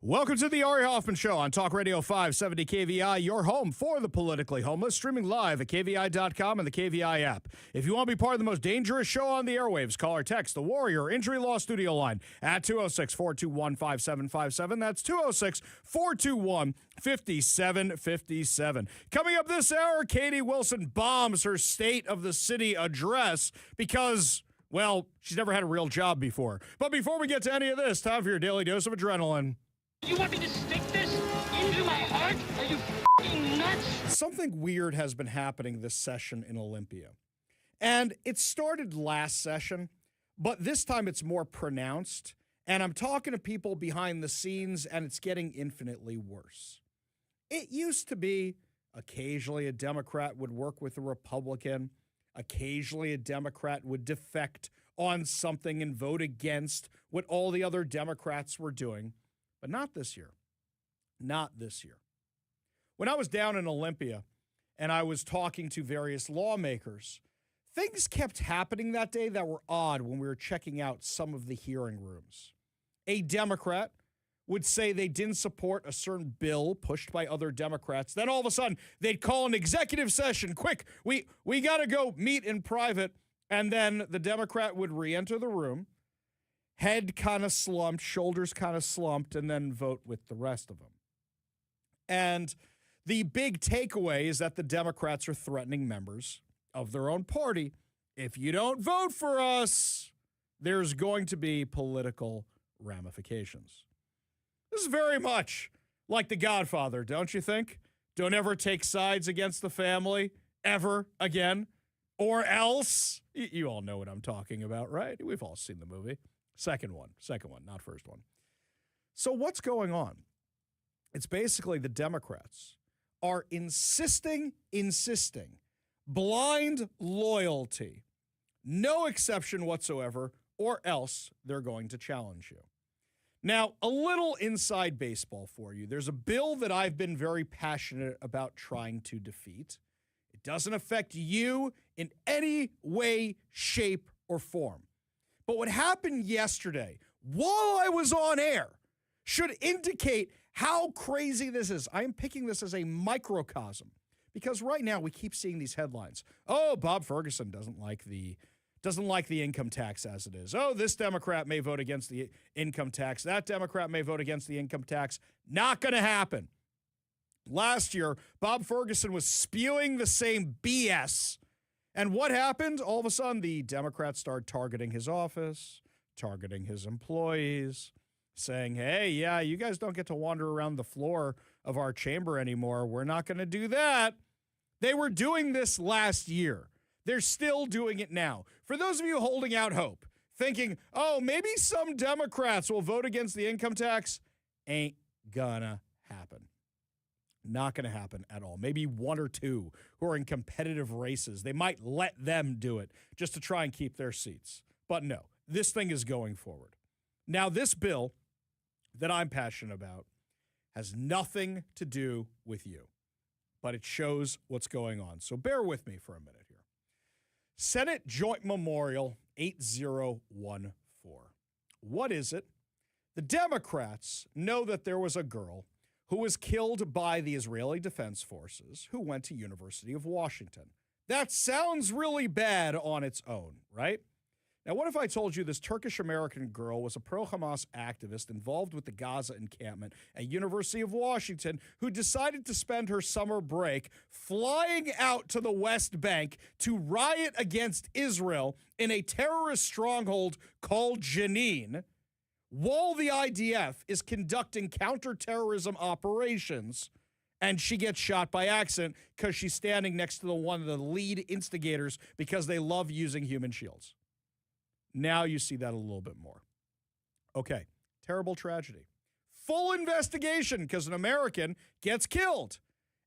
Welcome to the Ari Hoffman Show on Talk Radio 570 KVI, your home for the politically homeless, streaming live at KVI.com and the KVI app. If you want to be part of the most dangerous show on the airwaves, call or text the Warrior Injury Law Studio line at 206-421-5757. That's 206-421-5757. Coming up this hour, Katie Wilson bombs her State of the City address because, well, she's never had a real job before. But before we get to any of this, time for your daily dose of adrenaline. You want me to stick this into my heart? Are you f***ing nuts? Something weird has been happening this session in Olympia. And it started last session, but this time it's more pronounced. And I'm talking to people behind the scenes, and it's getting infinitely worse. It used to be occasionally a Democrat would work with a Republican. Occasionally a Democrat would defect on something and vote against what all the other Democrats were doing. But not this year. Not this year. When I was down in Olympia and I was talking to various lawmakers, things kept happening that day that were odd when we were checking out some of the hearing rooms. A Democrat would say they didn't support a certain bill pushed by other Democrats. Then all of a sudden, they'd call an executive session. Quick, we got to go meet in private. And then the Democrat would re-enter the room, head kind of slumped, shoulders kind of slumped, and then vote with the rest of them. And the big takeaway is that the Democrats are threatening members of their own party. If you don't vote for us, there's going to be political ramifications. This is very much like The Godfather, don't you think? Don't ever take sides against the family, ever again, or else. You all know what I'm talking about, right? We've all seen the movie. Second one, not first one. So what's going on? It's basically the Democrats are insisting, blind loyalty, no exception whatsoever, or else they're going to challenge you. Now, a little inside baseball for you. There's a bill that I've been very passionate about trying to defeat. It doesn't affect you in any way, shape, or form. But what happened yesterday, while I was on air, should indicate how crazy this is. I am picking this as a microcosm because right now we keep seeing these headlines. Oh, Bob Ferguson doesn't like the income tax as it is. Oh, this Democrat may vote against the income tax. That Democrat may vote against the income tax. Not going to happen. Last year, Bob Ferguson was spewing the same BS. And what happened? All of a sudden, the Democrats started targeting his office, targeting his employees, saying, hey, yeah, you guys don't get to wander around the floor of our chamber anymore. We're not going to do that. They were doing this last year. They're still doing it now. For those of you holding out hope, thinking, oh, maybe some Democrats will vote against the income tax, ain't gonna happen. Not going to happen at all. Maybe one or two who are in competitive races. They might let them do it just to try and keep their seats. But no, this thing is going forward. Now, this bill that I'm passionate about has nothing to do with you, but it shows what's going on. So bear with me for a minute here. Senate Joint Memorial 8014. What is it? The Democrats know that there was a girl who was killed by the Israeli Defense Forces who went to University of Washington. That sounds really bad on its own, right? Now, what if I told you this Turkish-American girl was a pro-Hamas activist involved with the Gaza encampment at University of Washington who decided to spend her summer break flying out to the West Bank to riot against Israel in a terrorist stronghold called Jenin, while the IDF is conducting counterterrorism operations, and she gets shot by accident because she's standing next to one of the lead instigators because they love using human shields. Now you see that a little bit more. Okay, terrible tragedy. Full investigation because an American gets killed.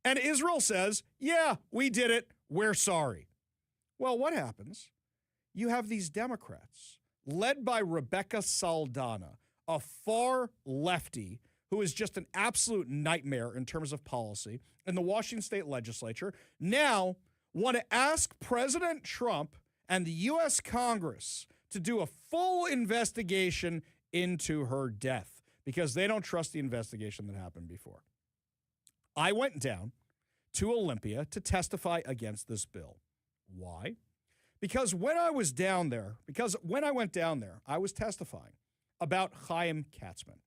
And Israel says, yeah, we did it. We're sorry. Well, what happens? You have these Democrats led by Rebecca Saldana, a far lefty who is just an absolute nightmare in terms of policy in the Washington state legislature, now want to ask President Trump and the U.S. Congress to do a full investigation into her death because they don't trust the investigation that happened before. I went down to Olympia to testify against this bill. Why? Because when I went down there, I was testifying about Chaim Katzman.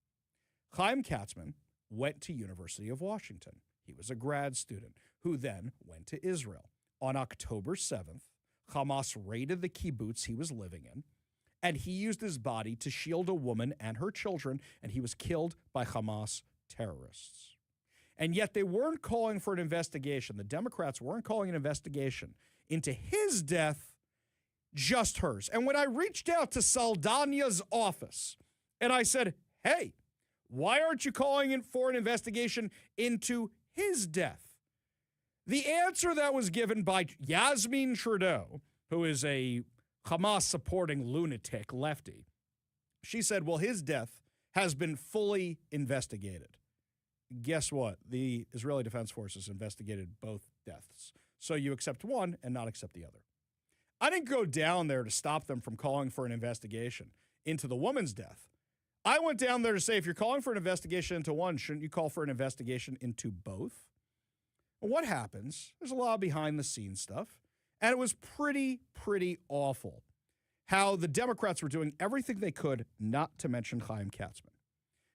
Chaim Katzman went to University of Washington. He was a grad student who then went to Israel. On October 7th, Hamas raided the kibbutz he was living in, and he used his body to shield a woman and her children, and he was killed by Hamas terrorists. And yet they weren't calling for an investigation. The Democrats weren't calling an investigation into his death, just hers. And when I reached out to Saldana's office and I said, hey, why aren't you calling in for an investigation into his death? The answer that was given by Yasmin Trudeau, who is a Hamas-supporting lunatic lefty, she said, well, his death has been fully investigated. Guess what? The Israeli Defense Forces investigated both deaths. So you accept one and not accept the other. I didn't go down there to stop them from calling for an investigation into the woman's death. I went down there to say, if you're calling for an investigation into one, shouldn't you call for an investigation into both? Well, what happens? There's a lot of behind-the-scenes stuff, and it was pretty awful how the Democrats were doing everything they could not to mention Chaim Katzman.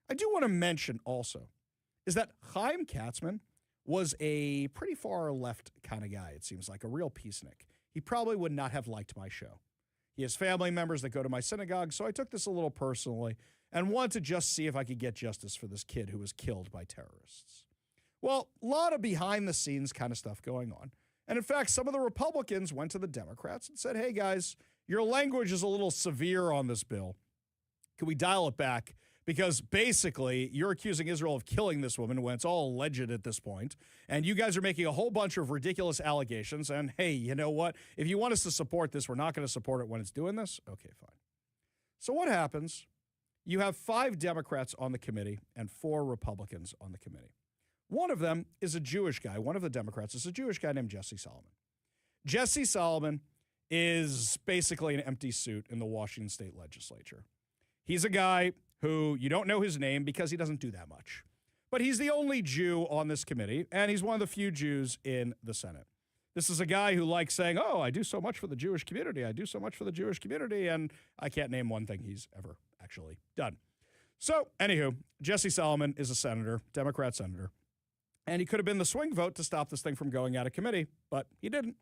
I do want to mention also is that Chaim Katzman was a pretty far left kind of guy, it seems like, a real peacenik. He probably would not have liked my show. He has family members that go to my synagogue, so I took this a little personally and wanted to just see if I could get justice for this kid who was killed by terrorists. Well, a lot of behind-the-scenes kind of stuff going on. And in fact, some of the Republicans went to the Democrats and said, hey, guys, your language is a little severe on this bill. Can we dial it back? Because basically, you're accusing Israel of killing this woman when it's all alleged at this point, and you guys are making a whole bunch of ridiculous allegations, and hey, you know what? If you want us to support this, we're not going to support it when it's doing this? Okay, fine. So what happens? You have 5 Democrats on the committee and 4 Republicans on the committee. One of them is a Jewish guy. One of the Democrats is a Jewish guy named Jesse Solomon. Jesse Solomon is basically an empty suit in the Washington State Legislature. He's a guy who you don't know his name because he doesn't do that much. But he's the only Jew on this committee, and he's one of the few Jews in the Senate. This is a guy who likes saying, oh, I do so much for the Jewish community. I do so much for the Jewish community, and I can't name one thing he's ever actually done. So, anywho, Jesse Solomon is a senator, Democrat senator, and he could have been the swing vote to stop this thing from going out of committee, but he didn't.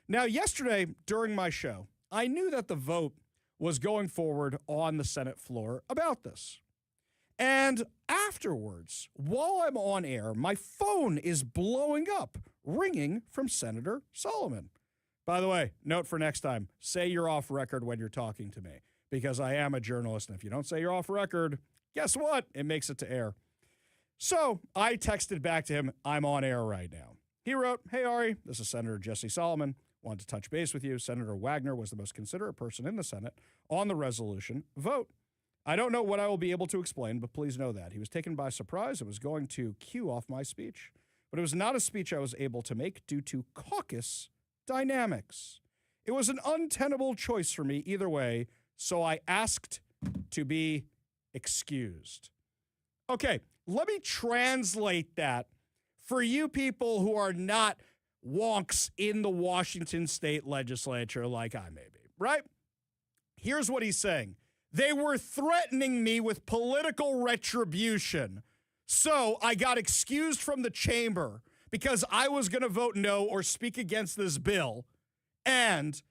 Now, yesterday, during my show, I knew that the vote was going forward on the Senate floor about this. And afterwards, while I'm on air, my phone is blowing up, ringing from Senator Solomon. By the way, note for next time, say you're off record when you're talking to me, because I am a journalist, and if you don't say you're off record, guess what? It makes it to air. So I texted back to him, I'm on air right now. He wrote, hey, Ari, this is Senator Jesse Solomon. Wanted to touch base with you. Senator Wagner was the most considerate person in the Senate on the resolution. Vote. I don't know what I will be able to explain, but please know that. He was taken by surprise and was going to cue off my speech. But it was not a speech I was able to make due to caucus dynamics. It was an untenable choice for me either way, so I asked to be excused. Okay, let me translate that for you people who are not wonks in the Washington State Legislature like I may be, right? Here's what he's saying. They were threatening me with political retribution, so I got excused from the chamber because I was going to vote no or speak against this bill, and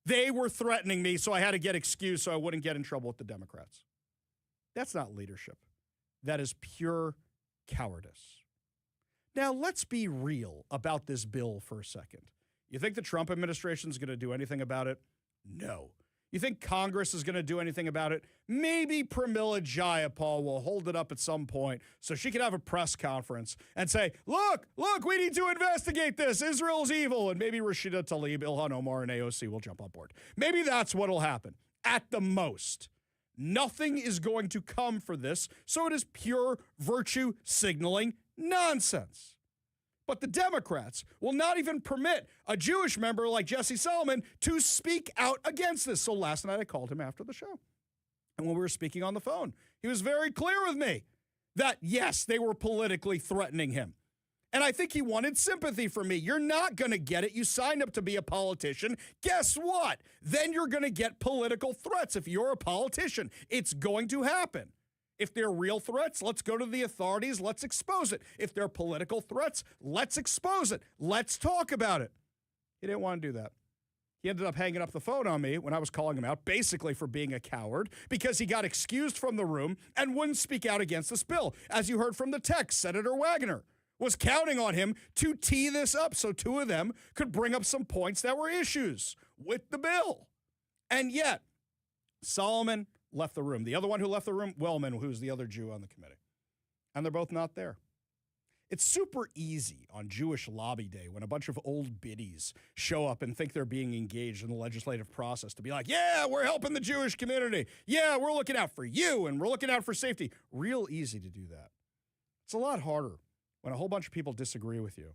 they were threatening me, so I had to get excused so I wouldn't get in trouble with the Democrats. That's not leadership. That is pure cowardice. Now, let's be real about this bill for a second. You think the Trump administration is going to do anything about it? No. You think Congress is going to do anything about it? Maybe Pramila Jayapal will hold it up at some point so she can have a press conference and say, look, we need to investigate this. Israel's evil. And maybe Rashida Tlaib, Ilhan Omar, and AOC will jump on board. Maybe that's what will happen. At the most. Nothing is going to come for this, so it is pure virtue signaling nonsense. But the Democrats will not even permit a Jewish member like Jesse Solomon to speak out against this. So last night I called him after the show. And when we were speaking on the phone, he was very clear with me that, yes, they were politically threatening him. And I think he wanted sympathy from me. You're not going to get it. You signed up to be a politician. Guess what? Then you're going to get political threats if you're a politician. It's going to happen. If they're real threats, let's go to the authorities. Let's expose it. If they're political threats, let's expose it. Let's talk about it. He didn't want to do that. He ended up hanging up the phone on me when I was calling him out, basically for being a coward, because he got excused from the room and wouldn't speak out against this bill. As you heard from the text, Senator Wagner was counting on him to tee this up so two of them could bring up some points that were issues with the bill. And yet, Solomon left the room. The other one who left the room, Wellman, who's the other Jew on the committee. And they're both not there. It's super easy on Jewish Lobby Day when a bunch of old biddies show up and think they're being engaged in the legislative process to be like, yeah, we're helping the Jewish community. Yeah, we're looking out for you and we're looking out for safety. Real easy to do that. It's a lot harder when a whole bunch of people disagree with you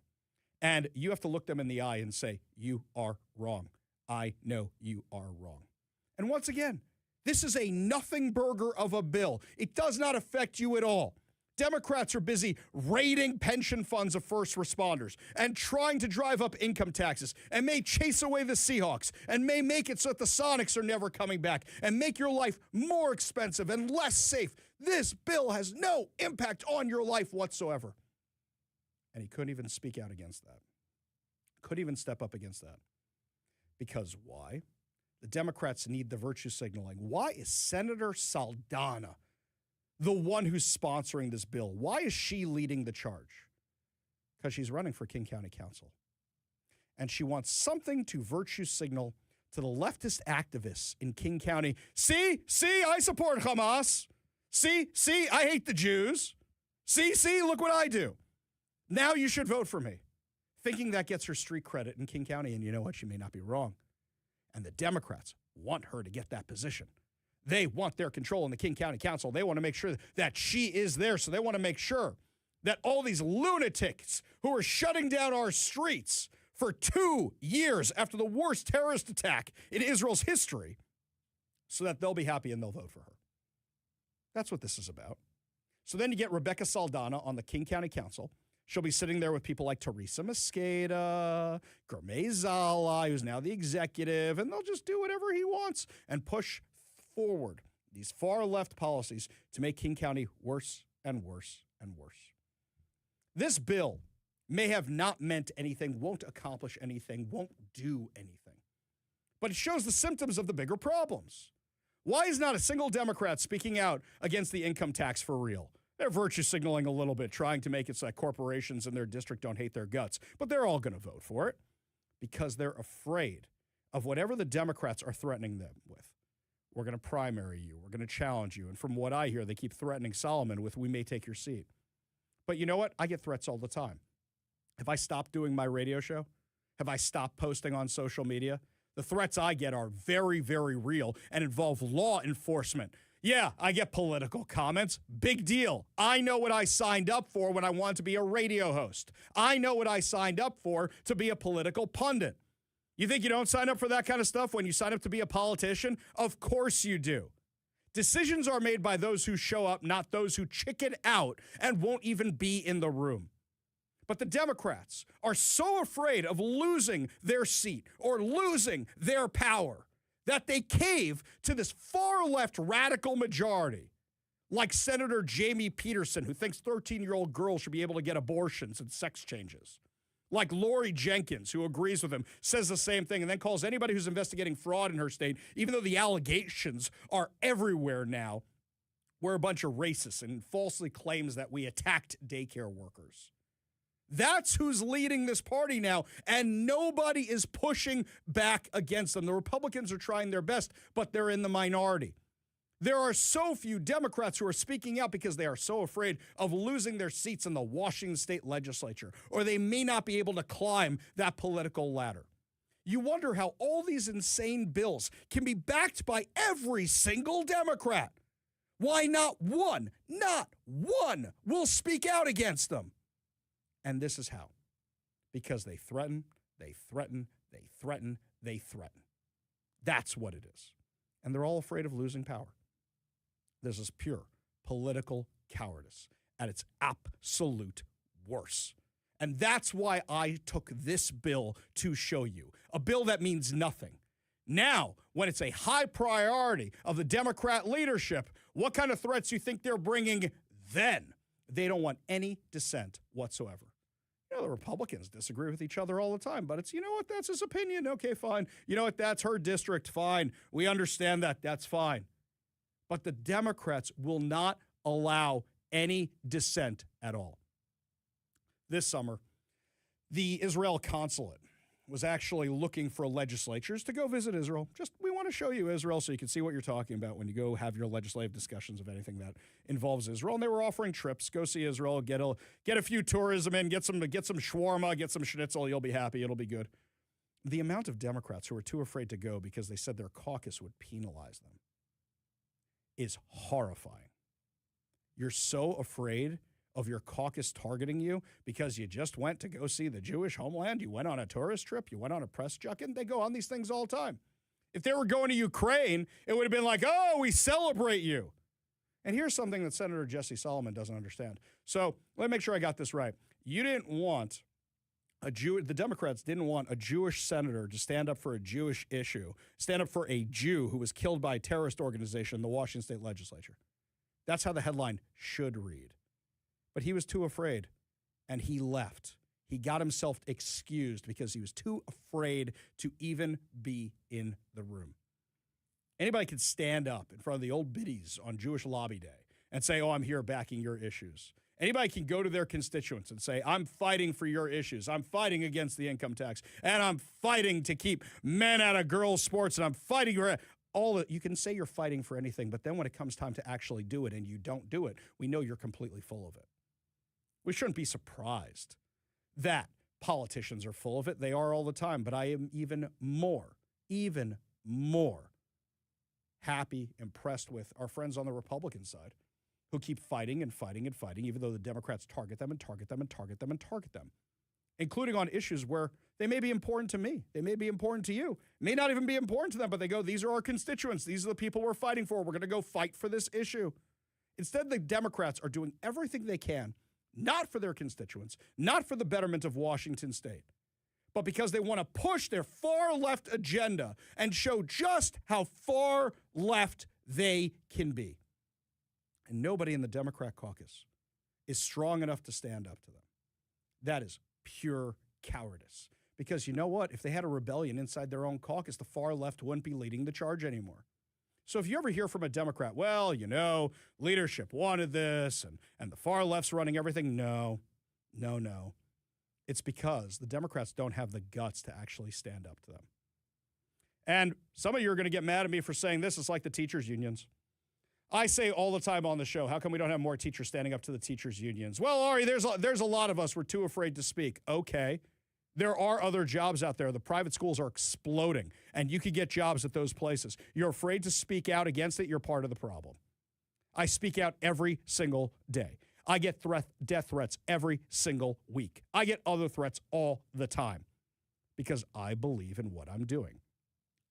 and you have to look them in the eye and say, you are wrong. I know you are wrong. And once again, this is a nothing burger of a bill. It does not affect you at all. Democrats are busy raiding pension funds of first responders and trying to drive up income taxes and may chase away the Seahawks and may make it so that the Sonics are never coming back and make your life more expensive and less safe. This bill has no impact on your life whatsoever. And he couldn't even speak out against that. Couldn't even step up against that. Because why? The Democrats need the virtue signaling. Why is Senator Saldana the one who's sponsoring this bill? Why is she leading the charge? Because she's running for King County Council. And she wants something to virtue signal to the leftist activists in King County. See, I support Hamas. See, I hate the Jews. See, look what I do. Now you should vote for me. Thinking that gets her street credit in King County. And you know what? She may not be wrong. And the Democrats want her to get that position. They want their control in the King County Council. They want to make sure that she is there. So they want to make sure that all these lunatics who are shutting down our streets for 2 years after the worst terrorist attack in Israel's history, so that they'll be happy and they'll vote for her. That's what this is about. So then you get Rebecca Saldana on the King County Council. She'll be sitting there with people like Teresa Mosqueda, Gurmei Zala, who's now the executive, and they'll just do whatever he wants and push forward these far-left policies to make King County worse and worse and worse. This bill may have not meant anything, won't accomplish anything, won't do anything. But it shows the symptoms of the bigger problems. Why is not a single Democrat speaking out against the income tax for real? They're virtue signaling a little bit, trying to make it so that corporations in their district don't hate their guts. But they're all going to vote for it because they're afraid of whatever the Democrats are threatening them with. We're going to primary you. We're going to challenge you. And from what I hear, they keep threatening Solomon with, we may take your seat. But you know what? I get threats all the time. Have I stopped doing my radio show? Have I stopped posting on social media? The threats I get are very, very real and involve law enforcement. Yeah, I get political comments. Big deal. I know what I signed up for when I wanted to be a radio host. I know what I signed up for to be a political pundit. You think you don't sign up for that kind of stuff when you sign up to be a politician? Of course you do. Decisions are made by those who show up, not those who chicken out and won't even be in the room. But the Democrats are so afraid of losing their seat or losing their power that they cave to this far-left radical majority, like Senator Jamie Peterson, who thinks 13-year-old girls should be able to get abortions and sex changes. Like Lori Jenkins, who agrees with him, says the same thing, and then calls anybody who's investigating fraud in her state, even though the allegations are everywhere now, we're a bunch of racists, and falsely claims that we attacked daycare workers. That's who's leading this party now, and nobody is pushing back against them. The Republicans are trying their best, but they're in the minority. There are so few Democrats who are speaking out because they are so afraid of losing their seats in the Washington state legislature, or they may not be able to climb that political ladder. You wonder how all these insane bills can be backed by every single Democrat. Why not one will speak out against them? And this is how. Because they threaten, they threaten, they threaten, they threaten. That's what it is. And they're all afraid of losing power. This is pure political cowardice at its absolute worst. And that's why I took this bill to show you. A bill that means nothing. Now, when it's a high priority of the Democrat leadership, what kind of threats you think they're bringing then? They don't want any dissent whatsoever. You know, the Republicans disagree with each other all the time, but it's, you know what, that's his opinion. Okay, fine. You know what, that's her district. Fine. We understand that. That's fine. But the Democrats will not allow any dissent at all. This summer, the Israel consulate was actually looking for legislatures to go visit Israel. We want to show you Israel so you can see what you're talking about when you go have your legislative discussions of anything that involves Israel. And they were offering trips. Go see Israel, get a few tourism in, get some shawarma, get some schnitzel. You'll be happy. It'll be good. The amount of Democrats who were too afraid to go because they said their caucus would penalize them is horrifying. You're so afraid of your caucus targeting you because you just went to go see the Jewish homeland. You went on a tourist trip. You went on a press junket. They go on these things all the time. If they were going to Ukraine, it would have been like, oh, we celebrate you. And here's something that Senator Jesse Solomon doesn't understand. So let me make sure I got this right. You didn't want the Democrats didn't want a Jewish senator to stand up for a Jewish issue, stand up for a Jew who was killed by a terrorist organization in the Washington State Legislature. That's how the headline should read. But he was too afraid, and he left. He got himself excused because he was too afraid to even be in the room. Anybody could stand up in front of the old biddies on Jewish Lobby Day and say, oh, I'm here backing your issues. Anybody can go to their constituents and say, I'm fighting for your issues. I'm fighting against the income tax, and I'm fighting to keep men out of girls' sports, and I'm fighting for you can say you're fighting for anything, but then when it comes time to actually do it and you don't do it, we know you're completely full of it. We shouldn't be surprised that politicians are full of it. They are all the time. But I am even more happy, impressed with our friends on the Republican side who keep fighting and fighting and fighting, even though the Democrats target them and target them and target them and target them, including on issues where they may be important to me. They may be important to you. May not even be important to them, but they go, these are our constituents. These are the people we're fighting for. We're going to go fight for this issue. Instead, the Democrats are doing everything they can, not for their constituents, not for the betterment of Washington State, but because they want to push their far left agenda and show just how far left they can be. And nobody in the Democrat caucus is strong enough to stand up to them. That is pure cowardice. Because you know what? If they had a rebellion inside their own caucus, the far left wouldn't be leading the charge anymore. So if you ever hear from a Democrat, well, you know, leadership wanted this and the far left's running everything, no. It's because the Democrats don't have the guts to actually stand up to them. And some of you are going to get mad at me for saying this. It's like the teachers' unions. I say all the time on the show, how come we don't have more teachers standing up to the teachers' unions? Well, Ari, there's a lot of us. We're too afraid to speak. Okay. There are other jobs out there. The private schools are exploding, and you could get jobs at those places. You're afraid to speak out against it, you're part of the problem. I speak out every single day. I get death threats every single week. I get other threats all the time because I believe in what I'm doing.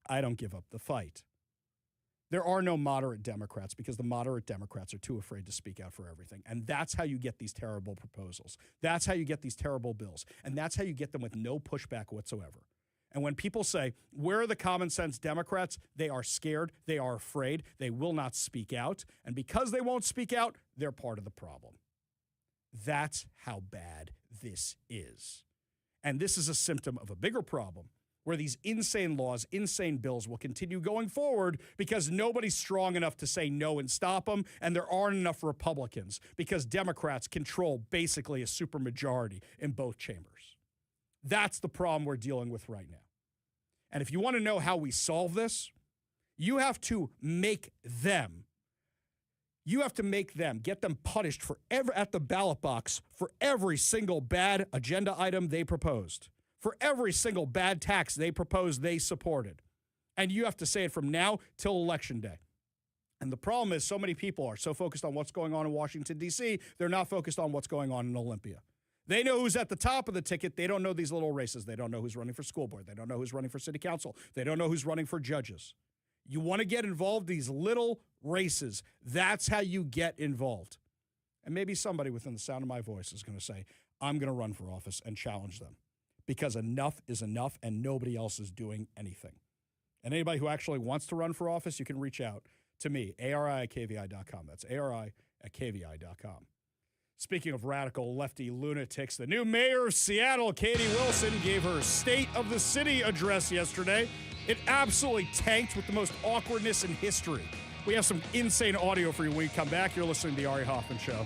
I don't give up the fight. There are no moderate Democrats because the moderate Democrats are too afraid to speak out for everything. And that's how you get these terrible proposals. That's how you get these terrible bills. And that's how you get them with no pushback whatsoever. And when people say, where are the common sense Democrats? They are scared. They are afraid. They will not speak out. And because they won't speak out, they're part of the problem. That's how bad this is. And this is a symptom of a bigger problem, where these insane laws, insane bills will continue going forward because nobody's strong enough to say no and stop them, and there aren't enough Republicans because Democrats control basically a supermajority in both chambers. That's the problem we're dealing with right now. And if you want to know how we solve this, you have to make them, get them punished at the ballot box for every single bad agenda item they proposed. For every single bad tax they proposed, they supported. And you have to say it from now till Election Day. And the problem is so many people are so focused on what's going on in Washington, D.C., they're not focused on what's going on in Olympia. They know who's at the top of the ticket. They don't know these little races. They don't know who's running for school board. They don't know who's running for city council. They don't know who's running for judges. You want to get involved in these little races. That's how you get involved. And maybe somebody within the sound of my voice is going to say, I'm going to run for office and challenge them because enough is enough and nobody else is doing anything. And anybody who actually wants to run for office, you can reach out to me, ari@kvi.com. That's ari@kvi.com. Speaking of radical lefty lunatics, the new mayor of Seattle, Katie Wilson, gave her State of the City address yesterday. It absolutely tanked with the most awkwardness in history. We have some insane audio for you when we come back. You're listening to the Ari Hoffman Show.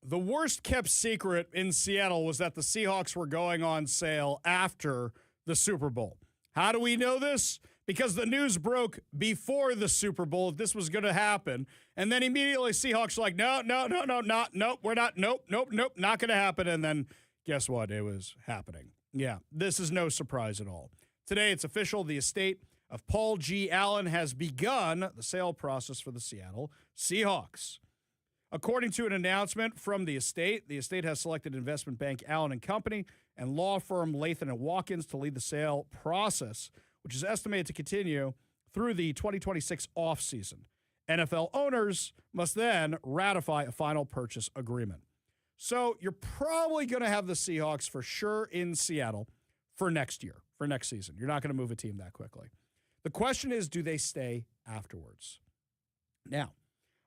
the worst kept secret in Seattle was that the Seahawks were going on sale after the Super Bowl. How do we know this? Because the news broke before the Super Bowl this was going to happen. And then immediately Seahawks were like, no, we're not, nope, not going to happen. And then guess what? It was happening. Yeah, this is no surprise at all. Today it's official. The estate of Paul G. Allen has begun the sale process for the Seattle Seahawks. According to an announcement from the estate has selected investment bank Allen & Company and law firm Latham & Watkins to lead the sale process, which is estimated to continue through the 2026 offseason. NFL owners must then ratify a final purchase agreement. So you're probably going to have the Seahawks for sure in Seattle for next year, for next season. You're not going to move a team that quickly. The question is, do they stay afterwards? Now,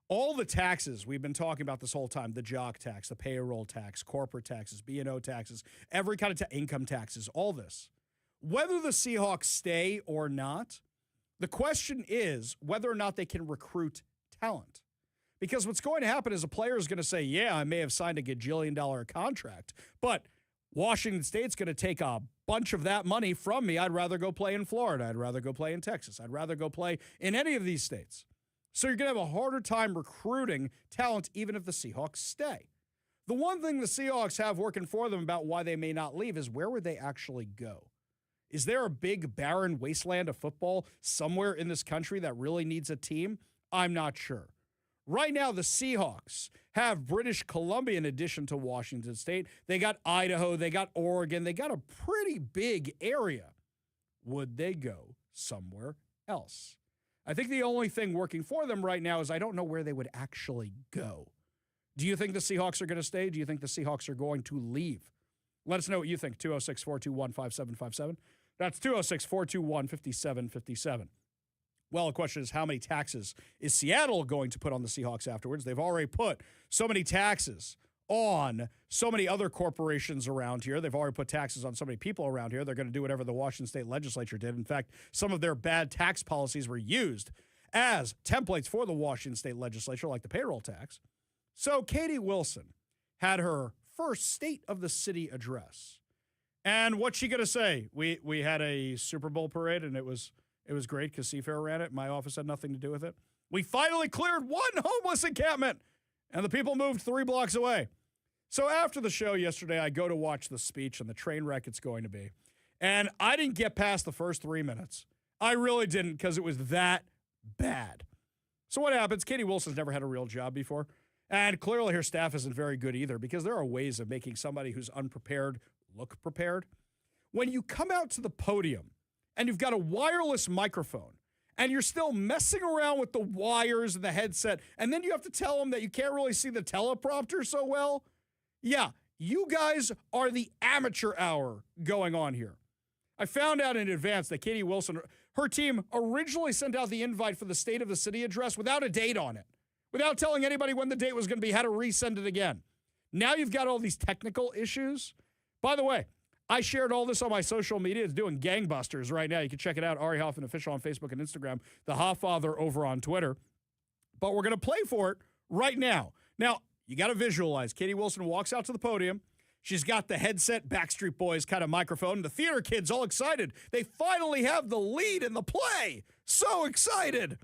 all the taxes we've been talking about this whole time, the jock tax, the payroll tax, corporate taxes, B&O taxes, every kind of income taxes, all this. Whether the Seahawks stay or not, the question is whether or not they can recruit talent. Because what's going to happen is a player is going to say, yeah, I may have signed a gajillion-dollar contract, but Washington State's going to take a bunch of that money from me. I'd rather go play in Florida. I'd rather go play in Texas. I'd rather go play in any of these states. So you're going to have a harder time recruiting talent even if the Seahawks stay. The one thing the Seahawks have working for them about why they may not leave is where would they actually go? Is there a big barren wasteland of football somewhere in this country that really needs a team? I'm not sure. Right now, the Seahawks have British Columbia in addition to Washington State. They got Idaho. They got Oregon. They got a pretty big area. Would they go somewhere else? I think the only thing working for them right now is I don't know where they would actually go. Do you think the Seahawks are going to stay? Do you think the Seahawks are going to leave? Let us know what you think. 206-421-5757. That's 206-421-5757. Well, the question is, how many taxes is Seattle going to put on the Seahawks afterwards? They've already put so many taxes on so many other corporations around here. They've already put taxes on so many people around here. They're going to do whatever the Washington State legislature did. In fact, some of their bad tax policies were used as templates for the Washington State legislature, like the payroll tax. So Katie Wilson had her first State of the City address. And what's she going to say? We had a Super Bowl parade, and it was great because Seafair ran it. My office had nothing to do with it. We finally cleared one homeless encampment, and the people moved 3 blocks away. So after the show yesterday, I go to watch the speech and the train wreck it's going to be. And I didn't get past the first 3 minutes. I really didn't because it was that bad. So what happens? Katie Wilson's never had a real job before. And clearly her staff isn't very good either because there are ways of making somebody who's unprepared look prepared. When you come out to the podium and you've got a wireless microphone and you're still messing around with the wires and the headset, and then you have to tell them that you can't really see the teleprompter so well, yeah, you guys are the amateur hour going on here. I found out in advance that Katie Wilson, her team originally sent out the invite for the State of the City address without a date on it, without telling anybody when the date was going to be, had to resend it again. Now you've got all these technical issues. By the way, I shared all this on my social media. It's doing gangbusters right now. You can check it out, Ari Hoffman Official on Facebook and Instagram, the Hofffather over on Twitter. But we're going to play for it right now. Now, you got to visualize. Katie Wilson walks out to the podium. She's got the headset Backstreet Boys kind of microphone. The theater kids all excited. They finally have the lead in the play. So excited.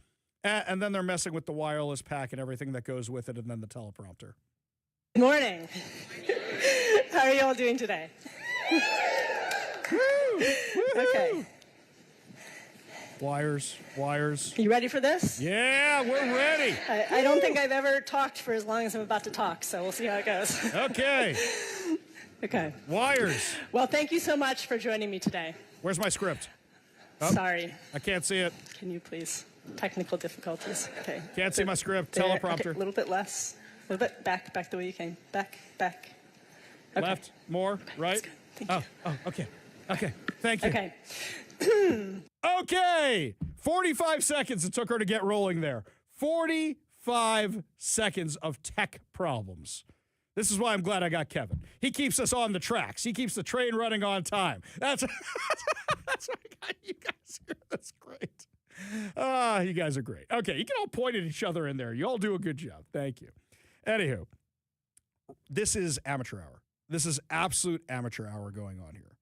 And then they're messing with the wireless pack and everything that goes with it, and then the teleprompter. Good morning. How are you all doing today? Okay. Wires. You ready for this? Yeah, we're ready. I don't think I've ever talked for as long as I'm about to talk, so we'll see how it goes. Okay. Okay. Wires. Well, thank you so much for joining me today. Where's my script? Oh, Sorry. I can't see it. Can you please? Technical difficulties. Okay. Can't see my script. There. Teleprompter. Okay, a little bit less. A little bit back the way you came. Back. Okay. Left, more, right? Thank you. Oh, okay. Thank you. Okay. Okay. 45 seconds it took her to get rolling there. 45 seconds of tech problems. This is why I'm glad I got Kevin. He keeps us on the tracks. He keeps the train running on time. That's why I got you guys here. That's great. You guys are great. Okay, you can all point at each other in there. You all do a good job. Thank you. Anywho, This is amateur hour. This is absolute amateur hour going on here.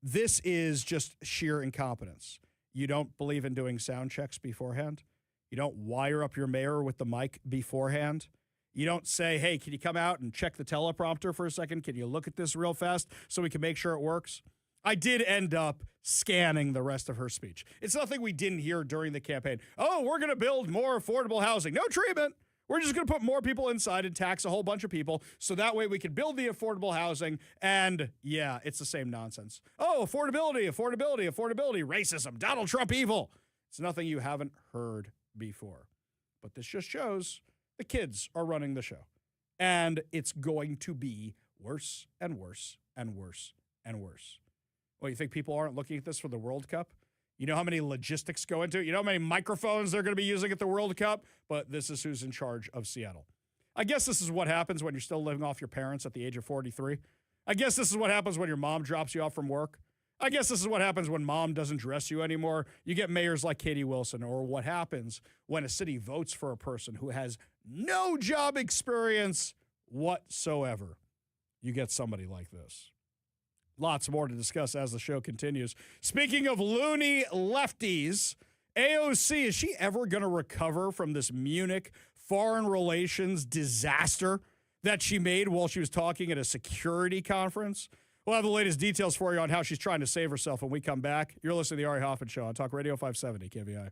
This is just sheer incompetence. You don't believe in doing sound checks beforehand. You don't wire up your mayor with the mic beforehand. You don't say, hey, can you come out and check the teleprompter for a second? Can you look at this real fast so we can make sure it works? I did end up scanning the rest of her speech. It's nothing we didn't hear during the campaign. Oh, we're going to build more affordable housing. No treatment. We're just going to put more people inside and tax a whole bunch of people so that way we can build the affordable housing. And yeah, it's the same nonsense. Oh, affordability, racism, Donald Trump evil. It's nothing you haven't heard before. But this just shows the kids are running the show. And it's going to be worse and worse and worse and worse. Well, you think people aren't looking at this for the World Cup? You know how many logistics go into it? You know how many microphones they're going to be using at the World Cup? But this is who's in charge of Seattle. I guess this is what happens when you're still living off your parents at the age of 43. I guess this is what happens when your mom drops you off from work. I guess this is what happens when mom doesn't dress you anymore. You get mayors like Katie Wilson, or what happens when a city votes for a person who has no job experience whatsoever. You get somebody like this. Lots more to discuss as the show continues. Speaking of loony lefties, AOC, is she ever going to recover from this Munich foreign relations disaster that she made while she was talking at a security conference? We'll have the latest details for you on how she's trying to save herself when we come back. You're listening to the Ari Hoffman Show on Talk Radio 570 KVI.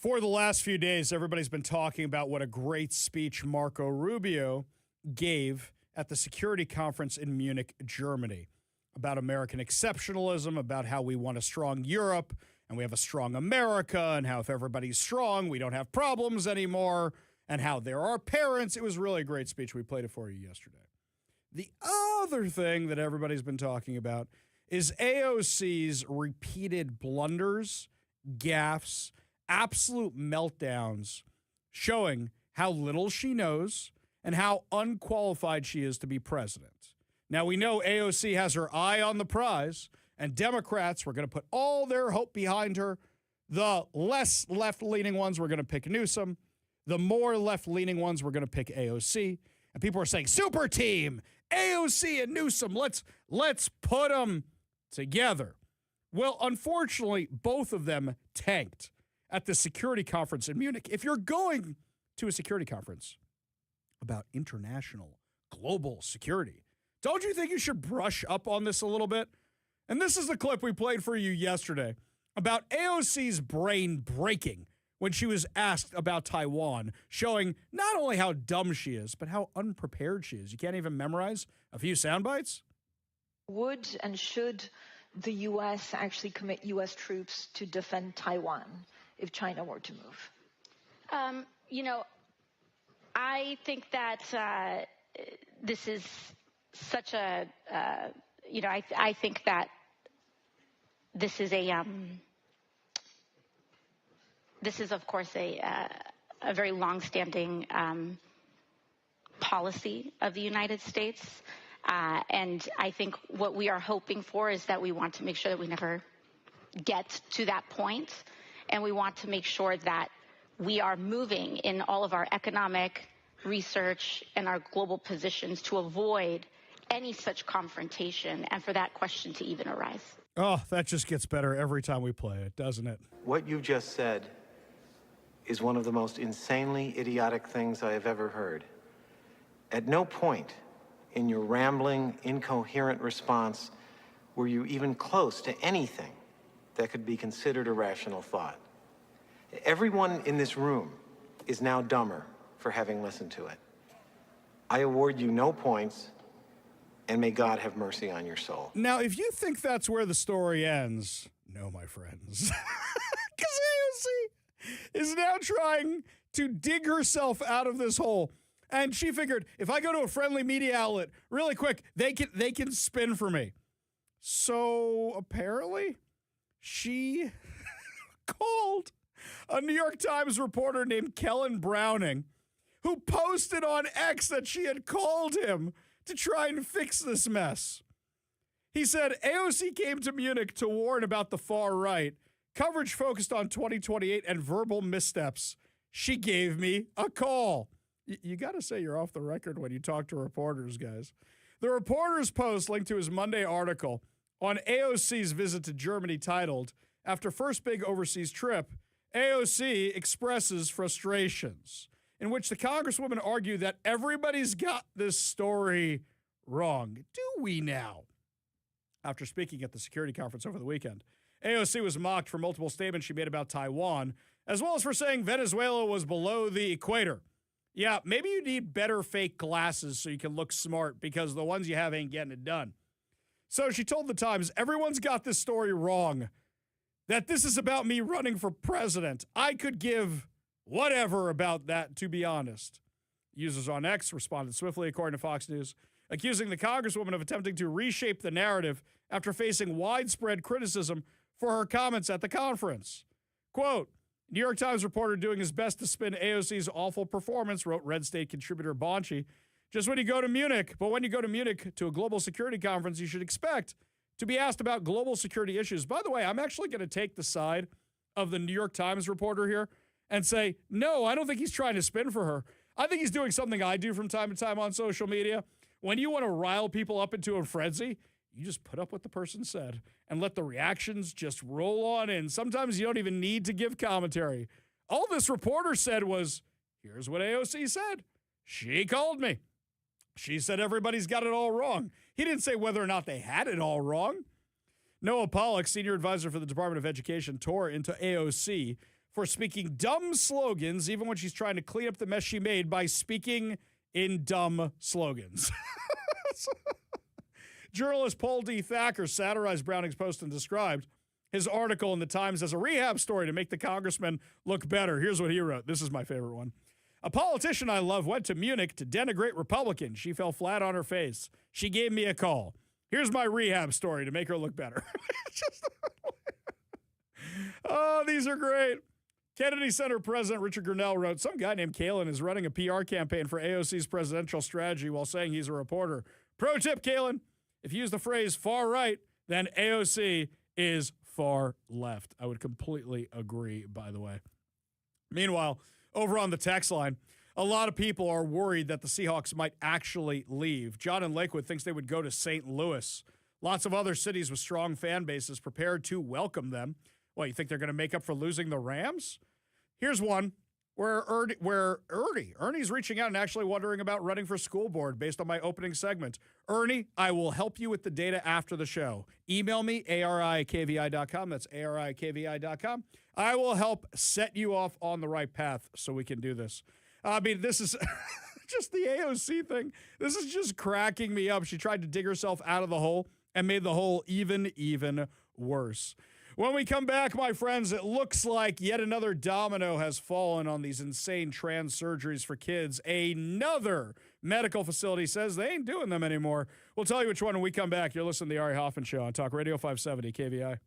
For the last few days, everybody's been talking about what a great speech Marco Rubio gave at the security conference in Munich, Germany, about American exceptionalism, about how we want a strong Europe and we have a strong America, and how if everybody's strong, we don't have problems anymore, and how there are parents. It was really a great speech. We played it for you yesterday. The other thing that everybody's been talking about is AOC's repeated blunders, gaffes, absolute meltdowns, showing how little she knows and how unqualified she is to be president. Now, we know AOC has her eye on the prize, and Democrats were going to put all their hope behind her. The less left-leaning ones were going to pick Newsom. The more left-leaning ones were going to pick AOC. And people are saying, super team, AOC and Newsom, let's put them together. Well, unfortunately, both of them tanked at the security conference in Munich. If you're going to a security conference about international, global security, don't you think you should brush up on this a little bit? And this is the clip we played for you yesterday about AOC's brain breaking when she was asked about Taiwan, showing not only how dumb she is, but how unprepared she is. You can't even memorize a few sound bites? Would and should the U.S. actually commit U.S. troops to defend Taiwan if China were to move? I think that this is such a, I think that this is of course a very longstanding policy of the United States. And I think what we are hoping for is that we want to make sure that we never get to that point. And we want to make sure that we are moving in all of our economic research and our global positions to avoid any such confrontation and for that question to even arise. Oh, that just gets better every time we play it, doesn't it? What you just said is one of the most insanely idiotic things I have ever heard. At no point in your rambling, incoherent response were you even close to anything that could be considered a rational thought. Everyone in this room is now dumber for having listened to it. I award you no points, and may God have mercy on your soul. Now, if you think that's where the story ends, no, my friends. Because AOC is now trying to dig herself out of this hole. And she figured, if I go to a friendly media outlet really quick, they can spin for me. So apparently, she called a New York Times reporter named Kellen Browning, who posted on X that she had called him to try and fix this mess. He said, AOC came to Munich to warn about the far right. Coverage focused on 2028 and verbal missteps. She gave me a call. You got to say you're off the record when you talk to reporters, guys. The reporter's post linked to his Monday article on AOC's visit to Germany titled, After First Big Overseas Trip, AOC Expresses Frustrations, in which the Congresswoman argued that everybody's got this story wrong. Do we now? After speaking at the security conference over the weekend, AOC was mocked for multiple statements she made about Taiwan, as well as for saying Venezuela was below the equator. Yeah, maybe you need better fake glasses so you can look smart, because the ones you have ain't getting it done. So she told the Times, everyone's got this story wrong, that this is about me running for president. I could give whatever about that, to be honest. Users on X responded swiftly, according to Fox News, accusing the Congresswoman of attempting to reshape the narrative after facing widespread criticism for her comments at the conference. Quote, New York Times reporter doing his best to spin AOC's awful performance, wrote Red State contributor Bonchi. Just when you go to Munich, but when you go to Munich to a global security conference, you should expect to be asked about global security issues. By the way, I'm actually going to take the side of the New York Times reporter here and say, no, I don't think he's trying to spin for her. I think he's doing something I do from time to time on social media. When you want to rile people up into a frenzy, you just put up what the person said and let the reactions just roll on in. Sometimes you don't even need to give commentary. All this reporter said was, here's what AOC said. She called me. She said everybody's got it all wrong. He didn't say whether or not they had it all wrong. Noah Pollack, senior advisor for the Department of Education, tore into AOC for speaking dumb slogans, even when she's trying to clean up the mess she made by speaking in dumb slogans. Journalist Paul D. Thacker satirized Browning's post and described his article in the Times as a rehab story to make the congressman look better. Here's what he wrote. This is my favorite one. A politician I love went to Munich to denigrate Republicans. She fell flat on her face. She gave me a call. Here's my rehab story to make her look better. Oh, these are great. Kennedy Center President Richard Grinnell wrote, some guy named Kalen is running a PR campaign for AOC's presidential strategy while saying he's a reporter. Pro tip, Kalen, if you use the phrase far right, then AOC is far left. I would completely agree, by the way. Meanwhile, over on the text line, a lot of people are worried that the Seahawks might actually leave. John in Lakewood thinks they would go to St. Louis. Lots of other cities with strong fan bases prepared to welcome them. What, you think they're going to make up for losing the Rams? Here's one where Ernie's reaching out and actually wondering about running for school board based on my opening segment. Ernie, I will help you with the data after the show. Email me, ari@kvi.com. That's ari@kvi.com. I will help set you off on the right path so we can do this. I mean, this is just the AOC thing. This is just cracking me up. She tried to dig herself out of the hole and made the hole even worse. When we come back, my friends, it looks like yet another domino has fallen on these insane trans surgeries for kids. Another medical facility says they ain't doing them anymore. We'll tell you which one when we come back. You're listening to the Ari Hoffman Show on Talk Radio 570 KVI.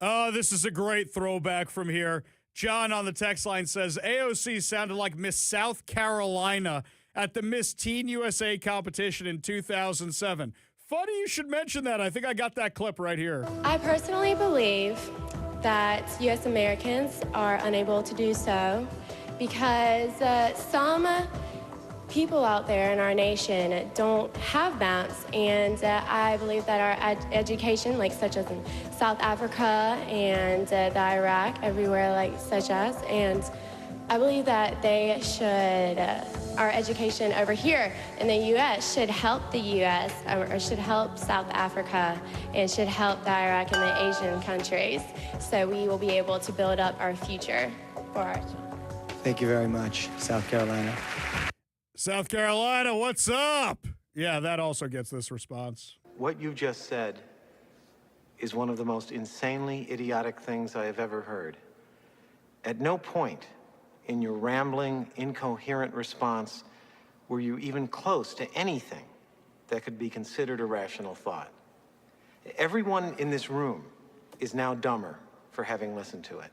Oh, this is a great throwback from here. John on the text line says, AOC sounded like Miss South Carolina at the Miss Teen USA competition in 2007. Funny you should mention that. I think I got that clip right here. I personally believe that U.S. Americans are unable to do so because some people out there in our nation don't have maps, and I believe that our education, like such as in South Africa and the Iraq, everywhere like such as, and I believe that they should, our education over here in the U.S. should help the U.S. or should help South Africa and should help the Iraq and the Asian countries, so we will be able to build up our future for our children. Thank you very much, South Carolina. South Carolina, what's up? Yeah, that also gets this response. What you just said is one of the most insanely idiotic things I have ever heard. At no point in your rambling, incoherent response were you even close to anything that could be considered a rational thought. Everyone in this room is now dumber for having listened to it.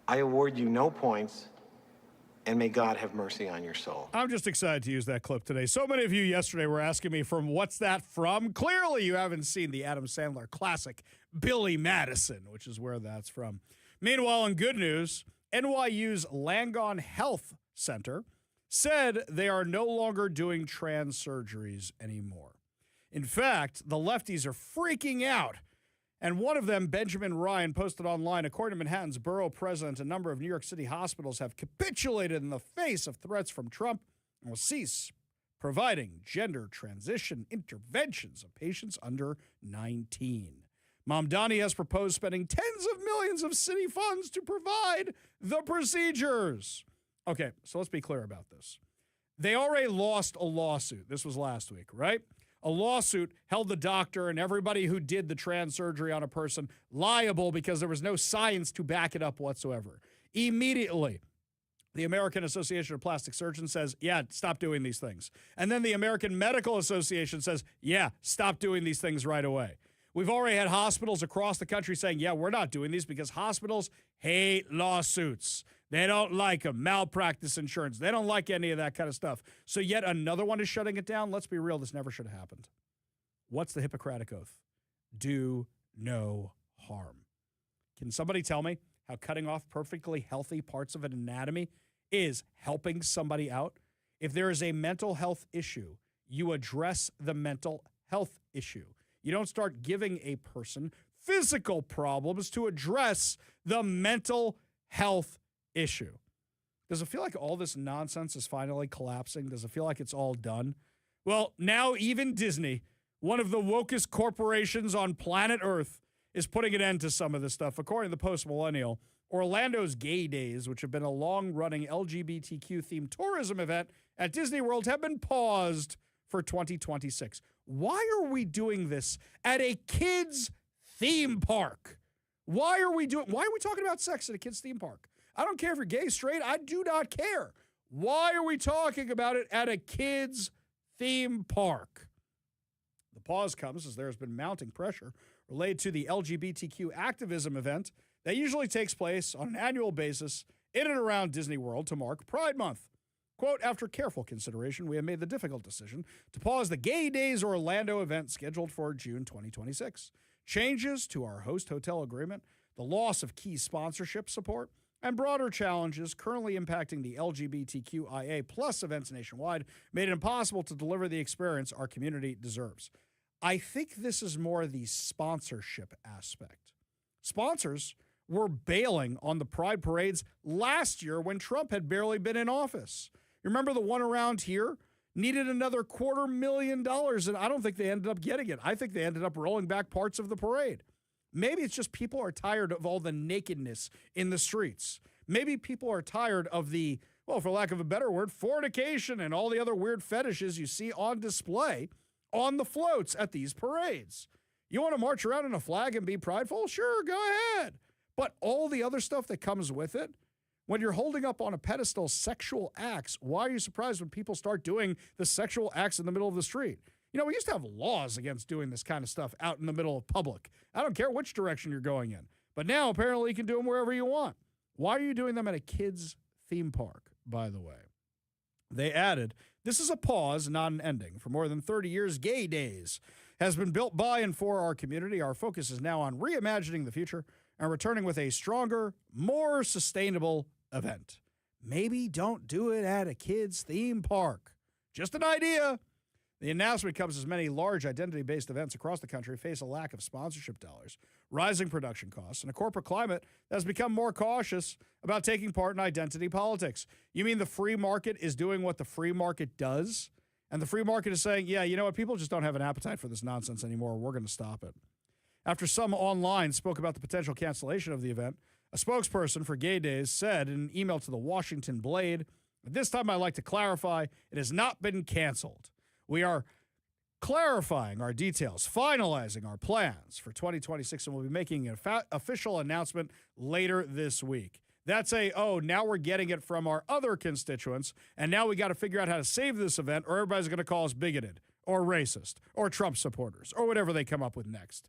I award you no points, and may God have mercy on your soul. I'm just excited to use that clip today. So many of you yesterday were asking me from what's that from? Clearly you haven't seen the Adam Sandler classic Billy Madison, which is where that's from. Meanwhile, in good news, NYU's Langone Health Center said they are no longer doing trans surgeries anymore. In fact, the lefties are freaking out. And one of them, Benjamin Ryan, posted online, according to Manhattan's borough president, a number of New York City hospitals have capitulated in the face of threats from Trump and will cease providing gender transition interventions of patients under 19. Mamdani has proposed spending tens of millions of city funds to provide the procedures. Okay, so let's be clear about this. They already lost a lawsuit. This was last week, right? A lawsuit held the doctor and everybody who did the trans surgery on a person liable because there was no science to back it up whatsoever. Immediately, the American Association of Plastic Surgeons says, yeah, stop doing these things. And then the American Medical Association says, yeah, stop doing these things right away. We've already had hospitals across the country saying, yeah, we're not doing these because hospitals hate lawsuits. They don't like them. Malpractice insurance. They don't like any of that kind of stuff. So yet another one is shutting it down. Let's be real. This never should have happened. What's the Hippocratic Oath? Do no harm. Can somebody tell me how cutting off perfectly healthy parts of an anatomy is helping somebody out? If there is a mental health issue, you address the mental health issue. You don't start giving a person physical problems to address the mental health issue. Does it feel like all this nonsense is finally collapsing? Does it feel like it's all done? Well, now even Disney, one of the wokest corporations on planet Earth, is putting an end to some of this stuff. According to the Post-Millennial, Orlando's Gay Days, which have been a long-running LGBTQ-themed tourism event at Disney World, have been paused for 2026. Why are we doing this at a kids' theme park? Why are we talking about sex at a kids' theme park? I don't care if you're gay, straight. I do not care. Why are we talking about it at a kids' theme park? The pause comes as there has been mounting pressure related to the LGBTQ activism event that usually takes place on an annual basis in and around Disney World to mark Pride Month. Quote, after careful consideration, we have made the difficult decision to pause the Gay Days Orlando event scheduled for June 2026. Changes to our host hotel agreement, the loss of key sponsorship support, and broader challenges currently impacting the LGBTQIA plus events nationwide made it impossible to deliver the experience our community deserves. I think this is more the sponsorship aspect. Sponsors were bailing on the Pride parades last year when Trump had barely been in office. You remember the one around here? Needed another $250,000, and I don't think they ended up getting it. I think they ended up rolling back parts of the parade. Maybe it's just people are tired of all the nakedness in the streets. Maybe people are tired of the, well, for lack of a better word, fornication and all the other weird fetishes you see on display on the floats at these parades. You want to march around in a flag and be prideful? Sure, go ahead. But all the other stuff that comes with it, when you're holding up on a pedestal sexual acts, why are you surprised when people start doing the sexual acts in the middle of the street? You know, we used to have laws against doing this kind of stuff out in the middle of public. I don't care which direction you're going in. But now apparently you can do them wherever you want. Why are you doing them at a kids' theme park, by the way? They added, this is a pause, not an ending. For more than 30 years, Gay Days has been built by and for our community. Our focus is now on reimagining the future and returning with a stronger, more sustainable event. Maybe don't do it at a kids' theme park. Just an idea. The announcement comes as many large identity-based events across the country face a lack of sponsorship dollars, rising production costs, and a corporate climate that has become more cautious about taking part in identity politics. You mean the free market is doing what the free market does? And the free market is saying, yeah, you know what, people just don't have an appetite for this nonsense anymore. We're going to stop it. After some online spoke about the potential cancellation of the event, a spokesperson for Gay Days said in an email to the Washington Blade, at this time I'd like to clarify, it has not been canceled. We are clarifying our details, finalizing our plans for 2026, and we'll be making an official announcement later this week. That's now we're getting it from our other constituents, and now we got to figure out how to save this event, or everybody's going to call us bigoted or racist or Trump supporters or whatever they come up with next.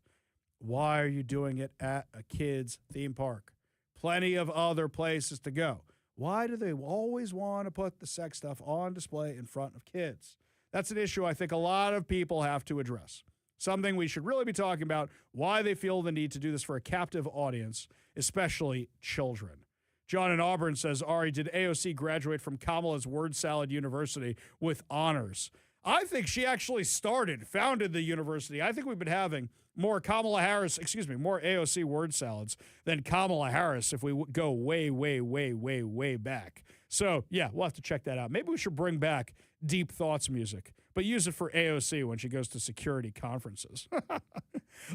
Why are you doing it at a kid's theme park? Plenty of other places to go. Why do they always want to put the sex stuff on display in front of kids? That's an issue I think a lot of people have to address. Something we should really be talking about, why they feel the need to do this for a captive audience, especially children. John in Auburn says, Ari, did AOC graduate from Kamala's Word Salad University with honors? I think she actually founded the university. I think we've been having more AOC word salads than Kamala Harris if we go way, way, way, way, way back. So, yeah, we'll have to check that out. Maybe we should bring back Deep Thoughts music, but use it for AOC when she goes to security conferences.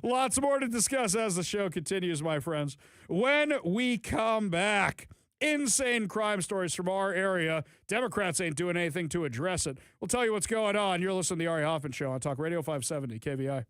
Lots more to discuss as the show continues, my friends. When we come back, insane crime stories from our area. Democrats ain't doing anything to address it. We'll tell you what's going on. You're listening to the Ari Hoffman Show on Talk Radio 570 KVI.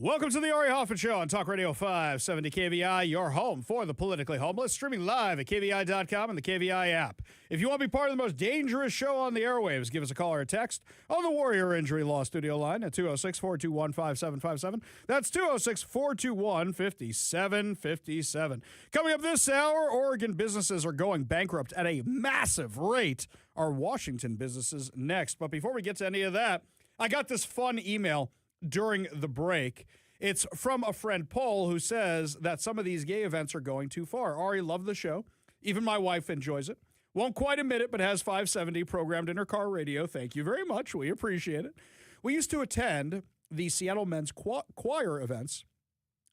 Welcome to the Ari Hoffman Show on Talk Radio 570 KVI, your home for the politically homeless, streaming live at KVI.com and the KVI app. If you want to be part of the most dangerous show on the airwaves, give us a call or a text on the Warrior Injury Law Studio line at 206-421-5757. That's 206-421-5757. Coming up this hour, Oregon businesses are going bankrupt at a massive rate. Our Washington businesses next. But before we get to any of that, I got this fun email during the break. It's from a friend, Paul, who says that some of these gay events are going too far. Ari, love the show. Even my wife enjoys it. Won't quite admit it, but has 570 programmed in her car radio. Thank you very much. We appreciate it. We used to attend the Seattle Men's Choir events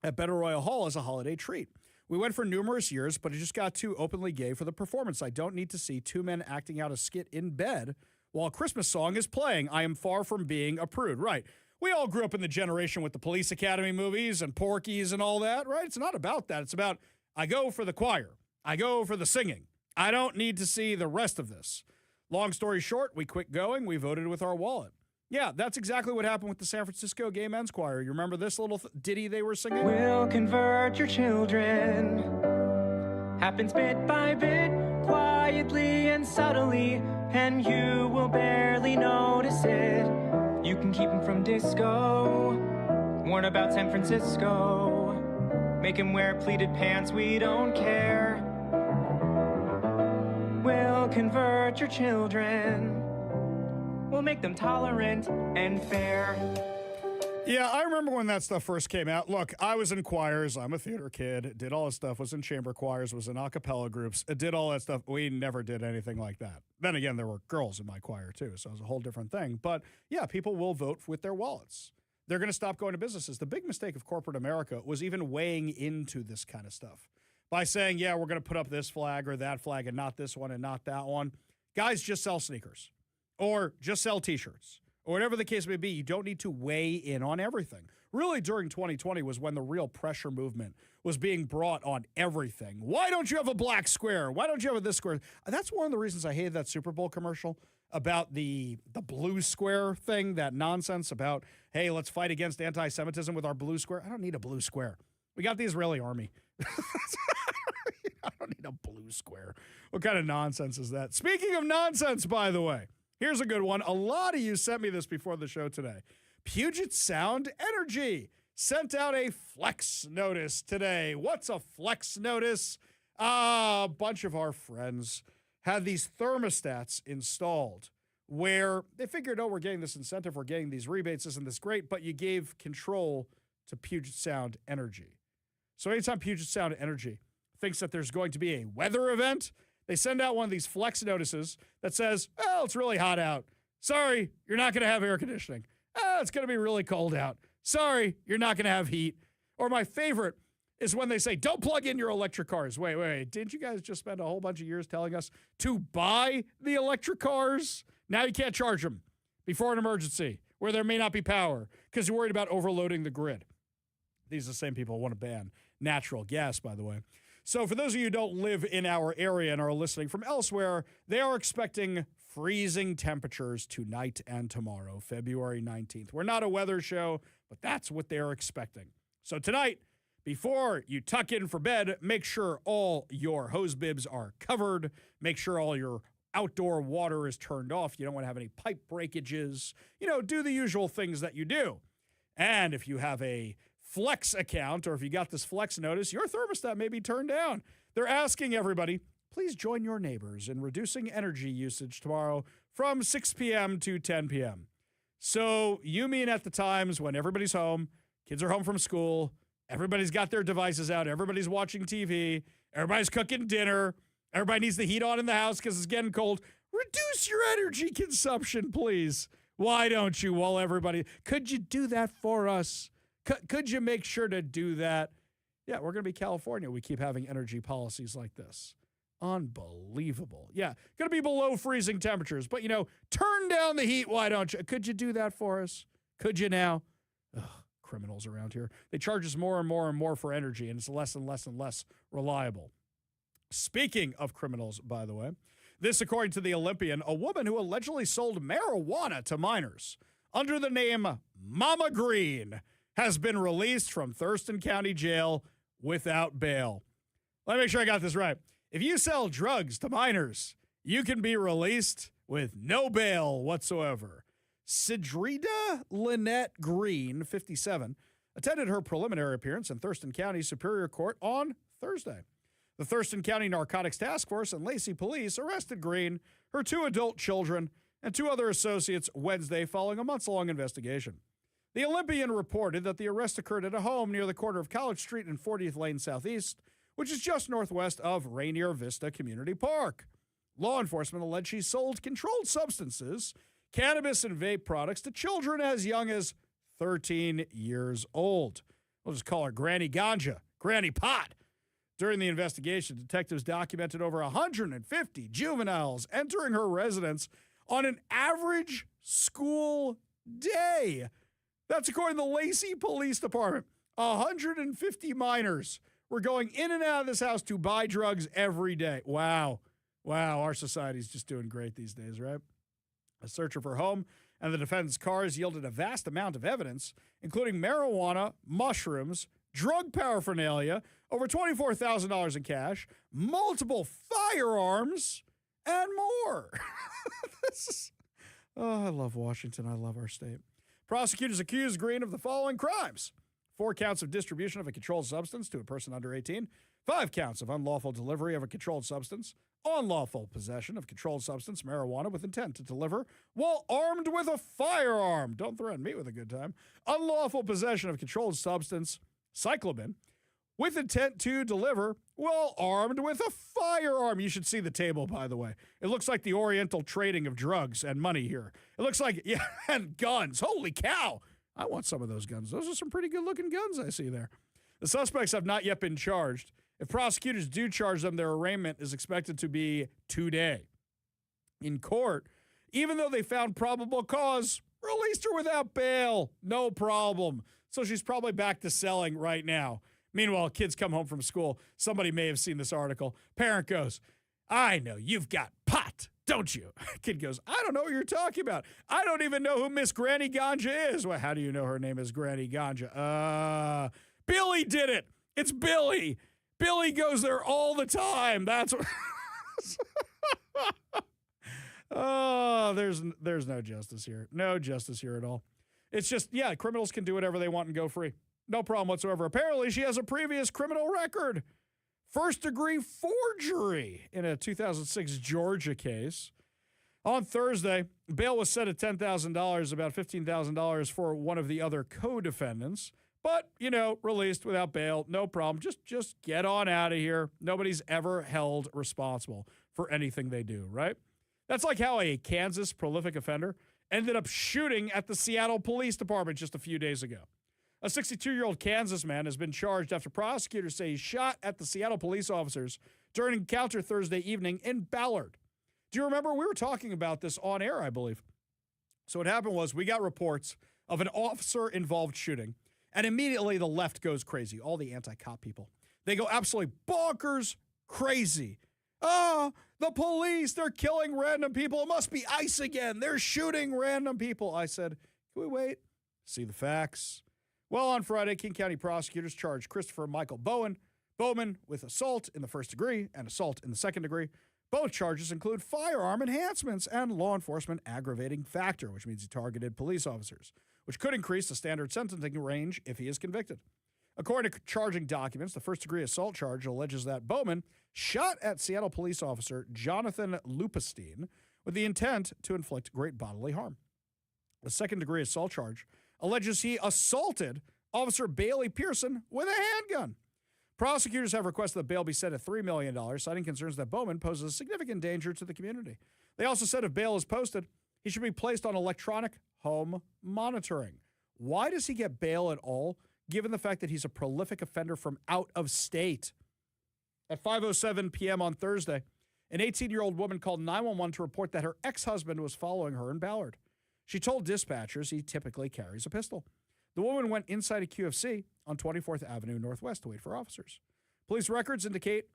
at Better Royal Hall as a holiday treat. We went for numerous years, but it just got too openly gay for the performance. I don't need to see two men acting out a skit in bed while a Christmas song is playing. I am far from being a prude. Right. We all grew up in the generation with the Police Academy movies and Porky's and all that, right? It's not about that. It's about, I go for the choir. I go for the singing. I don't need to see the rest of this. Long story short, we quit going. We voted with our wallet. Yeah, that's exactly what happened with the San Francisco Gay Men's Choir. You remember this little ditty they were singing? We'll convert your children. Happens bit by bit, quietly and subtly, and you will barely notice it. You can keep him from disco, warn about San Francisco, make him wear pleated pants, we don't care. We'll convert your children, we'll make them tolerant and fair. Yeah, I remember when that stuff first came out. Look, I was in choirs. I'm a theater kid. Did all this stuff. Was in chamber choirs. Was in a cappella groups. Did all that stuff. We never did anything like that. Then again, there were girls in my choir, too, so it was a whole different thing. But, yeah, people will vote with their wallets. They're going to stop going to businesses. The big mistake of corporate America was even weighing into this kind of stuff by saying, yeah, we're going to put up this flag or that flag and not this one and not that one. Guys, just sell sneakers or just sell T-shirts. Or whatever the case may be, you don't need to weigh in on everything. Really, during 2020 was when the real pressure movement was being brought on everything. Why don't you have a black square? Why don't you have this square? That's one of the reasons I hated that Super Bowl commercial about the blue square thing, that nonsense about, hey, let's fight against anti-Semitism with our blue square. I don't need a blue square. We got the Israeli army. I don't need a blue square. What kind of nonsense is that? Speaking of nonsense, by the way, here's a good one. A lot of you sent me this before the show today. Puget Sound Energy sent out a flex notice today. What's a flex notice? A bunch of our friends had these thermostats installed where they figured, oh, we're getting this incentive, we're getting these rebates, isn't this great? But you gave control to Puget Sound Energy. So anytime Puget Sound Energy thinks that there's going to be a weather event, they send out one of these flex notices that says, oh, it's really hot out. Sorry, you're not going to have air conditioning. Oh, it's going to be really cold out. Sorry, you're not going to have heat. Or my favorite is when they say, don't plug in your electric cars. Wait. Didn't you guys just spend a whole bunch of years telling us to buy the electric cars? Now you can't charge them before an emergency where there may not be power because you're worried about overloading the grid. These are the same people who want to ban natural gas, by the way. So for those of you who don't live in our area and are listening from elsewhere, they are expecting freezing temperatures tonight and tomorrow, February 19th. We're not a weather show, but that's what they're expecting. So tonight, before you tuck in for bed, make sure all your hose bibs are covered. Make sure all your outdoor water is turned off. You don't want to have any pipe breakages. Do the usual things that you do. And if you have a Flex account, or if you got this Flex notice, your thermostat may be turned down. They're asking everybody, please join your neighbors in reducing energy usage tomorrow from 6 p.m. to 10 p.m. So you mean at the times when everybody's home, kids are home from school, everybody's got their devices out, everybody's watching TV, everybody's cooking dinner, everybody needs the heat on in the house because it's getting cold. Reduce your energy consumption, please. Why don't you? Well, everybody, could you do that for us? Could you make sure to do that? Yeah, we're going to be California. We keep having energy policies like this. Unbelievable. Yeah, going to be below freezing temperatures. But, turn down the heat. Why don't you? Could you do that for us? Could you now? Ugh, criminals around here. They charge us more and more and more for energy, and it's less and less and less reliable. Speaking of criminals, by the way, this, according to the Olympian, a woman who allegedly sold marijuana to minors under the name Mama Green has been released from Thurston County Jail without bail. Let me make sure I got this right. If you sell drugs to minors, you can be released with no bail whatsoever. Sidrida Lynette Green, 57, attended her preliminary appearance in Thurston County Superior Court on Thursday. The Thurston County Narcotics Task Force and Lacey Police arrested Green, her 2 adult children, and 2 other associates Wednesday following a months-long investigation. The Olympian reported that the arrest occurred at a home near the corner of College Street and 40th Lane Southeast, which is just northwest of Rainier Vista Community Park. Law enforcement alleged she sold controlled substances, cannabis and vape products to children as young as 13 years old. We'll just call her Granny Ganja, Granny Pot. During the investigation, detectives documented over 150 juveniles entering her residence on an average school day. That's according to the Lacey Police Department. 150 minors were going in and out of this house to buy drugs every day. Wow. Wow, our society's just doing great these days, right? A search of her home and the defendant's cars yielded a vast amount of evidence, including marijuana, mushrooms, drug paraphernalia, over $24,000 in cash, multiple firearms, and more. I love Washington. I love our state. Prosecutors accused Green of the following crimes: 4 counts of distribution of a controlled substance to a person under 18, 5 counts of unlawful delivery of a controlled substance, unlawful possession of controlled substance, marijuana with intent to deliver while armed with a firearm. Don't threaten me with a good time. Unlawful possession of controlled substance, cyclamin, with intent to deliver while armed with a firearm. You should see the table, by the way. It looks like the Oriental trading of drugs and money here. It looks like, yeah, and guns. Holy cow. I want some of those guns. Those are some pretty good-looking guns I see there. The suspects have not yet been charged. If prosecutors do charge them, their arraignment is expected to be today. In court, even though they found probable cause, released her without bail. No problem. So she's probably back to selling right now. Meanwhile, kids come home from school. Somebody may have seen this article. Parent goes, I know you've got pot, don't you? Kid goes, I don't know what you're talking about. I don't even know who Miss Granny Ganja is. Well, how do you know her name is Granny Ganja? Billy did it. It's Billy. Billy goes there all the time. That's what. Oh, there's no justice here. No justice here at all. It's just, yeah, criminals can do whatever they want and go free. No problem whatsoever. Apparently, she has a previous criminal record. First-degree forgery in a 2006 Georgia case. On Thursday, bail was set at $10,000, about $15,000 for one of the other co-defendants. But, released without bail, no problem. Just get on out of here. Nobody's ever held responsible for anything they do, right? That's like how a Kansas prolific offender ended up shooting at the Seattle Police Department just a few days ago. A 62-year-old Kansas man has been charged after prosecutors say he shot at the Seattle police officers during an encounter Thursday evening in Ballard. Do you remember? We were talking about this on air, I believe. So what happened was we got reports of an officer-involved shooting, and immediately the left goes crazy, all the anti-cop people. They go absolutely bonkers crazy. Oh, the police, they're killing random people. It must be ICE again. They're shooting random people. I said, can we wait? See the facts. Well, on Friday, King County prosecutors charged Christopher Michael Bowman with assault in the first degree and assault in the second degree. Both charges include firearm enhancements and law enforcement aggravating factor, which means he targeted police officers, which could increase the standard sentencing range if he is convicted. According to charging documents, the first-degree assault charge alleges that Bowman shot at Seattle police officer Jonathan Lupestein with the intent to inflict great bodily harm. The second-degree assault charge alleges he assaulted Officer Bailey Pearson with a handgun. Prosecutors have requested that bail be set at $3 million, citing concerns that Bowman poses a significant danger to the community. They also said if bail is posted, he should be placed on electronic home monitoring. Why does he get bail at all, given the fact that he's a prolific offender from out of state? At 5:07 p.m. on Thursday, an 18-year-old woman called 911 to report that her ex-husband was following her in Ballard. She told dispatchers he typically carries a pistol. The woman went inside a QFC on 24th Avenue Northwest to wait for officers. Police records indicate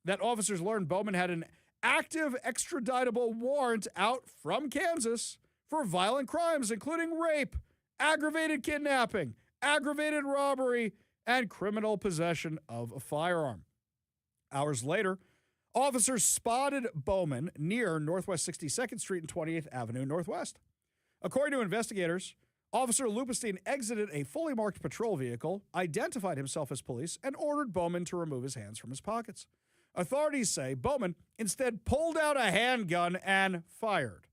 that officers learned Bowman had an active extraditable warrant out from Kansas for violent crimes, including rape, aggravated kidnapping, aggravated robbery, and criminal possession of a firearm. Hours later, officers spotted Bowman near Northwest 62nd Street and 28th Avenue Northwest. According to investigators, Officer Lupestein exited a fully marked patrol vehicle, identified himself as police, and ordered Bowman to remove his hands from his pockets. Authorities say Bowman instead pulled out a handgun and fired.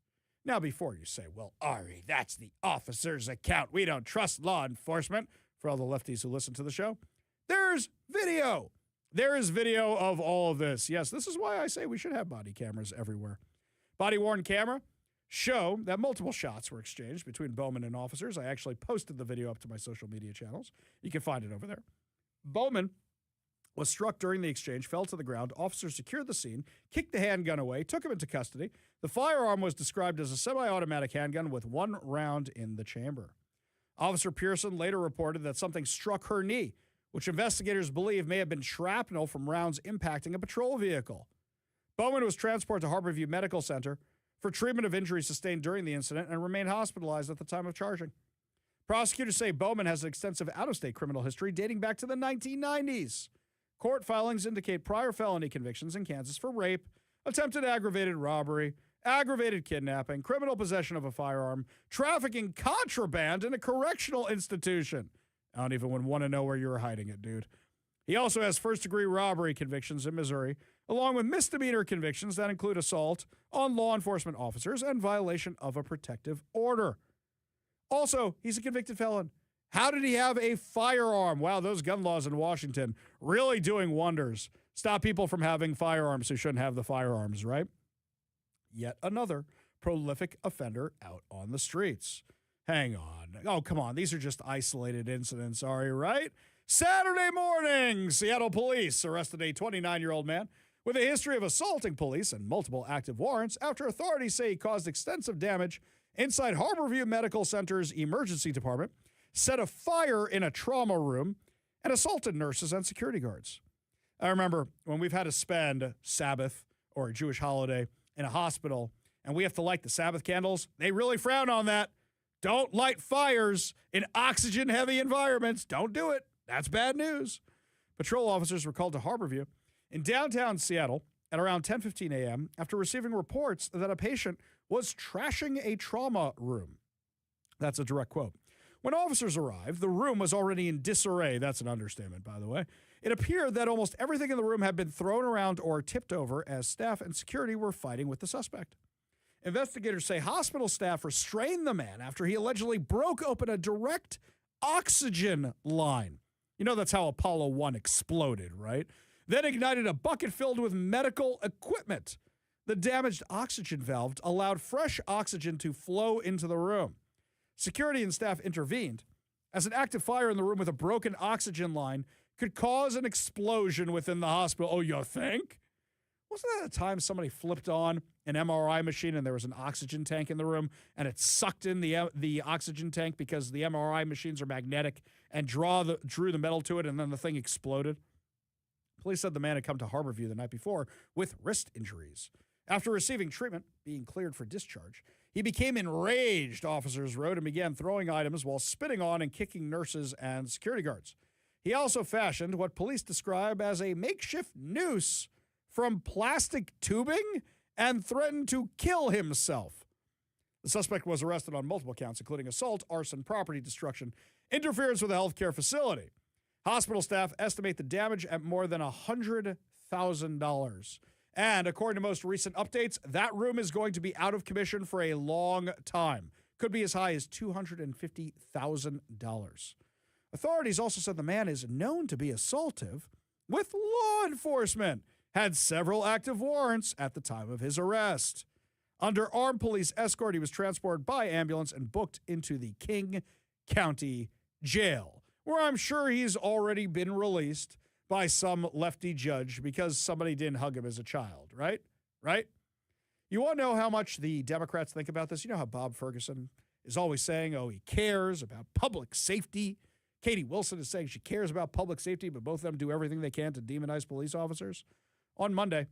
Now, before you say, well, Ari, that's the officer's account. We don't trust law enforcement, for all the lefties who listen to the show, there's video. There is video of all of this. Yes, this is why I say we should have body cameras everywhere. Body-worn camera show that multiple shots were exchanged between Bowman and officers. I actually posted the video up to my social media channels. You can find it over there. Bowman was struck during the exchange, fell to the ground. Officers secured the scene, kicked the handgun away, took him into custody. The firearm was described as a semi-automatic handgun with one round in the chamber. Officer Pearson later reported that something struck her knee, which investigators believe may have been shrapnel from rounds impacting a patrol vehicle. Bowman was transported to Harborview Medical Center for treatment of injuries sustained during the incident and remained hospitalized at the time of charging. Prosecutors say Bowman has an extensive out-of-state criminal history dating back to the 1990s. Court filings indicate prior felony convictions in Kansas for rape, attempted aggravated robbery, aggravated kidnapping, criminal possession of a firearm, trafficking contraband in a correctional institution. I don't even want to know where you were hiding it, dude. He also has first-degree robbery convictions in Missouri, along with misdemeanor convictions that include assault on law enforcement officers and violation of a protective order. Also, he's a convicted felon. How did he have a firearm? Wow, those gun laws in Washington really doing wonders. Stop people from having firearms who shouldn't have the firearms, right? Yet another prolific offender out on the streets. Hang on. Oh, come on. These are just isolated incidents, are you right? Saturday morning, Seattle police arrested a 29-year-old man with a history of assaulting police and multiple active warrants after authorities say he caused extensive damage inside Harborview Medical Center's emergency department, set a fire in a trauma room, and assaulted nurses and security guards. I remember when we've had to spend Sabbath or a Jewish holiday in a hospital and we have to light the Sabbath candles, they really frown on that. Don't light fires in oxygen-heavy environments. Don't do it. That's bad news. Patrol officers were called to Harborview in downtown Seattle at around 10:15 a.m. after receiving reports that a patient was trashing a trauma room. That's a direct quote. When officers arrived, the room was already in disarray. That's an understatement, by the way. It appeared that almost everything in the room had been thrown around or tipped over as staff and security were fighting with the suspect. Investigators say hospital staff restrained the man after he allegedly broke open a direct oxygen line. You know that's how Apollo 1 exploded, right? Then ignited a bucket filled with medical equipment. The damaged oxygen valve allowed fresh oxygen to flow into the room. Security and staff intervened, as an active fire in the room with a broken oxygen line could cause an explosion within the hospital. Oh, you think? Wasn't that a time somebody flipped on an MRI machine and there was an oxygen tank in the room and it sucked in the oxygen tank because the MRI machines are magnetic and drew the metal to it, and then the thing exploded? Police said the man had come to Harborview the night before with wrist injuries. After receiving treatment, being cleared for discharge, he became enraged, officers wrote, and began throwing items while spitting on and kicking nurses and security guards. He also fashioned what police describe as a makeshift noose from plastic tubing and threatened to kill himself. The suspect was arrested on multiple counts, including assault, arson, property destruction, interference with a healthcare facility. Hospital staff estimate the damage at more than $100,000. And according to most recent updates, that room is going to be out of commission for a long time. Could be as high as $250,000. Authorities also said the man is known to be assaultive with law enforcement, had several active warrants at the time of his arrest. Under armed police escort, he was transported by ambulance and booked into the King County Jail, where I'm sure he's already been released by some lefty judge because somebody didn't hug him as a child, right? Right? You want to know how much the Democrats think about this? You know how Bob Ferguson is always saying, oh, he cares about public safety. Katie Wilson is saying she cares about public safety, but both of them do everything they can to demonize police officers. On Monday,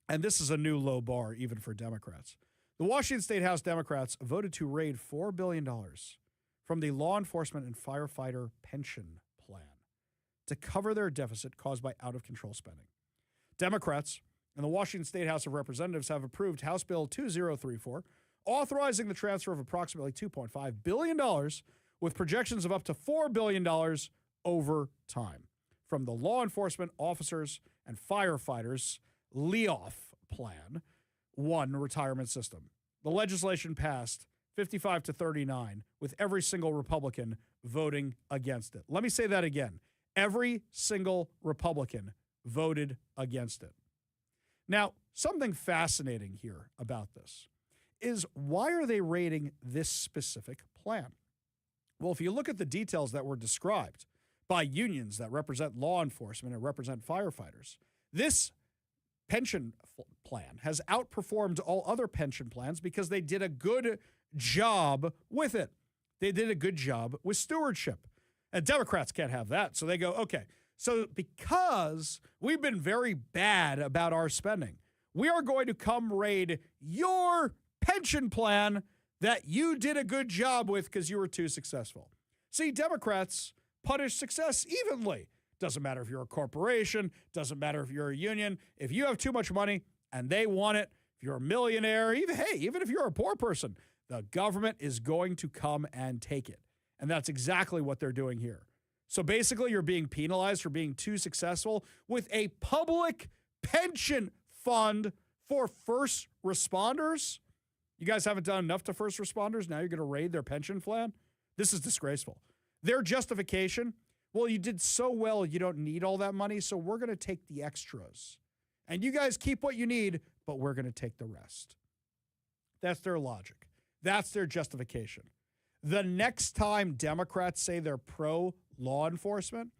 and this is a new low bar even for Democrats, the Washington State House Democrats voted to raid $4 billion from the law enforcement and firefighter pension plan to cover their deficit caused by out-of-control spending. Democrats in the Washington State House of Representatives have approved House Bill 2034, authorizing the transfer of approximately $2.5 billion with projections of up to $4 billion over time from the Law Enforcement Officers and Firefighters LEOF Plan 1 retirement system. The legislation passed 55 to 39, with every single Republican voting against it. Let me say that again. Every single Republican voted against it. Now, something fascinating here about this is, why are they raiding this specific plan? Well, if you look at the details that were described by unions that represent law enforcement and represent firefighters, this pension plan has outperformed all other pension plans because they did a good job with it. They did a good job with stewardship. And Democrats can't have that. So they go, okay, so because we've been very bad about our spending, we are going to come raid your pension plan that you did a good job with because you were too successful. See, Democrats punish success evenly. Doesn't matter if you're a corporation, doesn't matter if you're a union. If you have too much money and they want it, if you're a millionaire, even if you're a poor person, the government is going to come and take it. And that's exactly what they're doing here. So basically, you're being penalized for being too successful with a public pension fund for first responders. You guys haven't done enough to first responders. Now you're going to raid their pension plan. This is disgraceful. Their justification, well, you did so well, you don't need all that money, so we're going to take the extras. And you guys keep what you need, but we're going to take the rest. That's their logic. That's their justification. The next time Democrats say they're pro-law enforcement,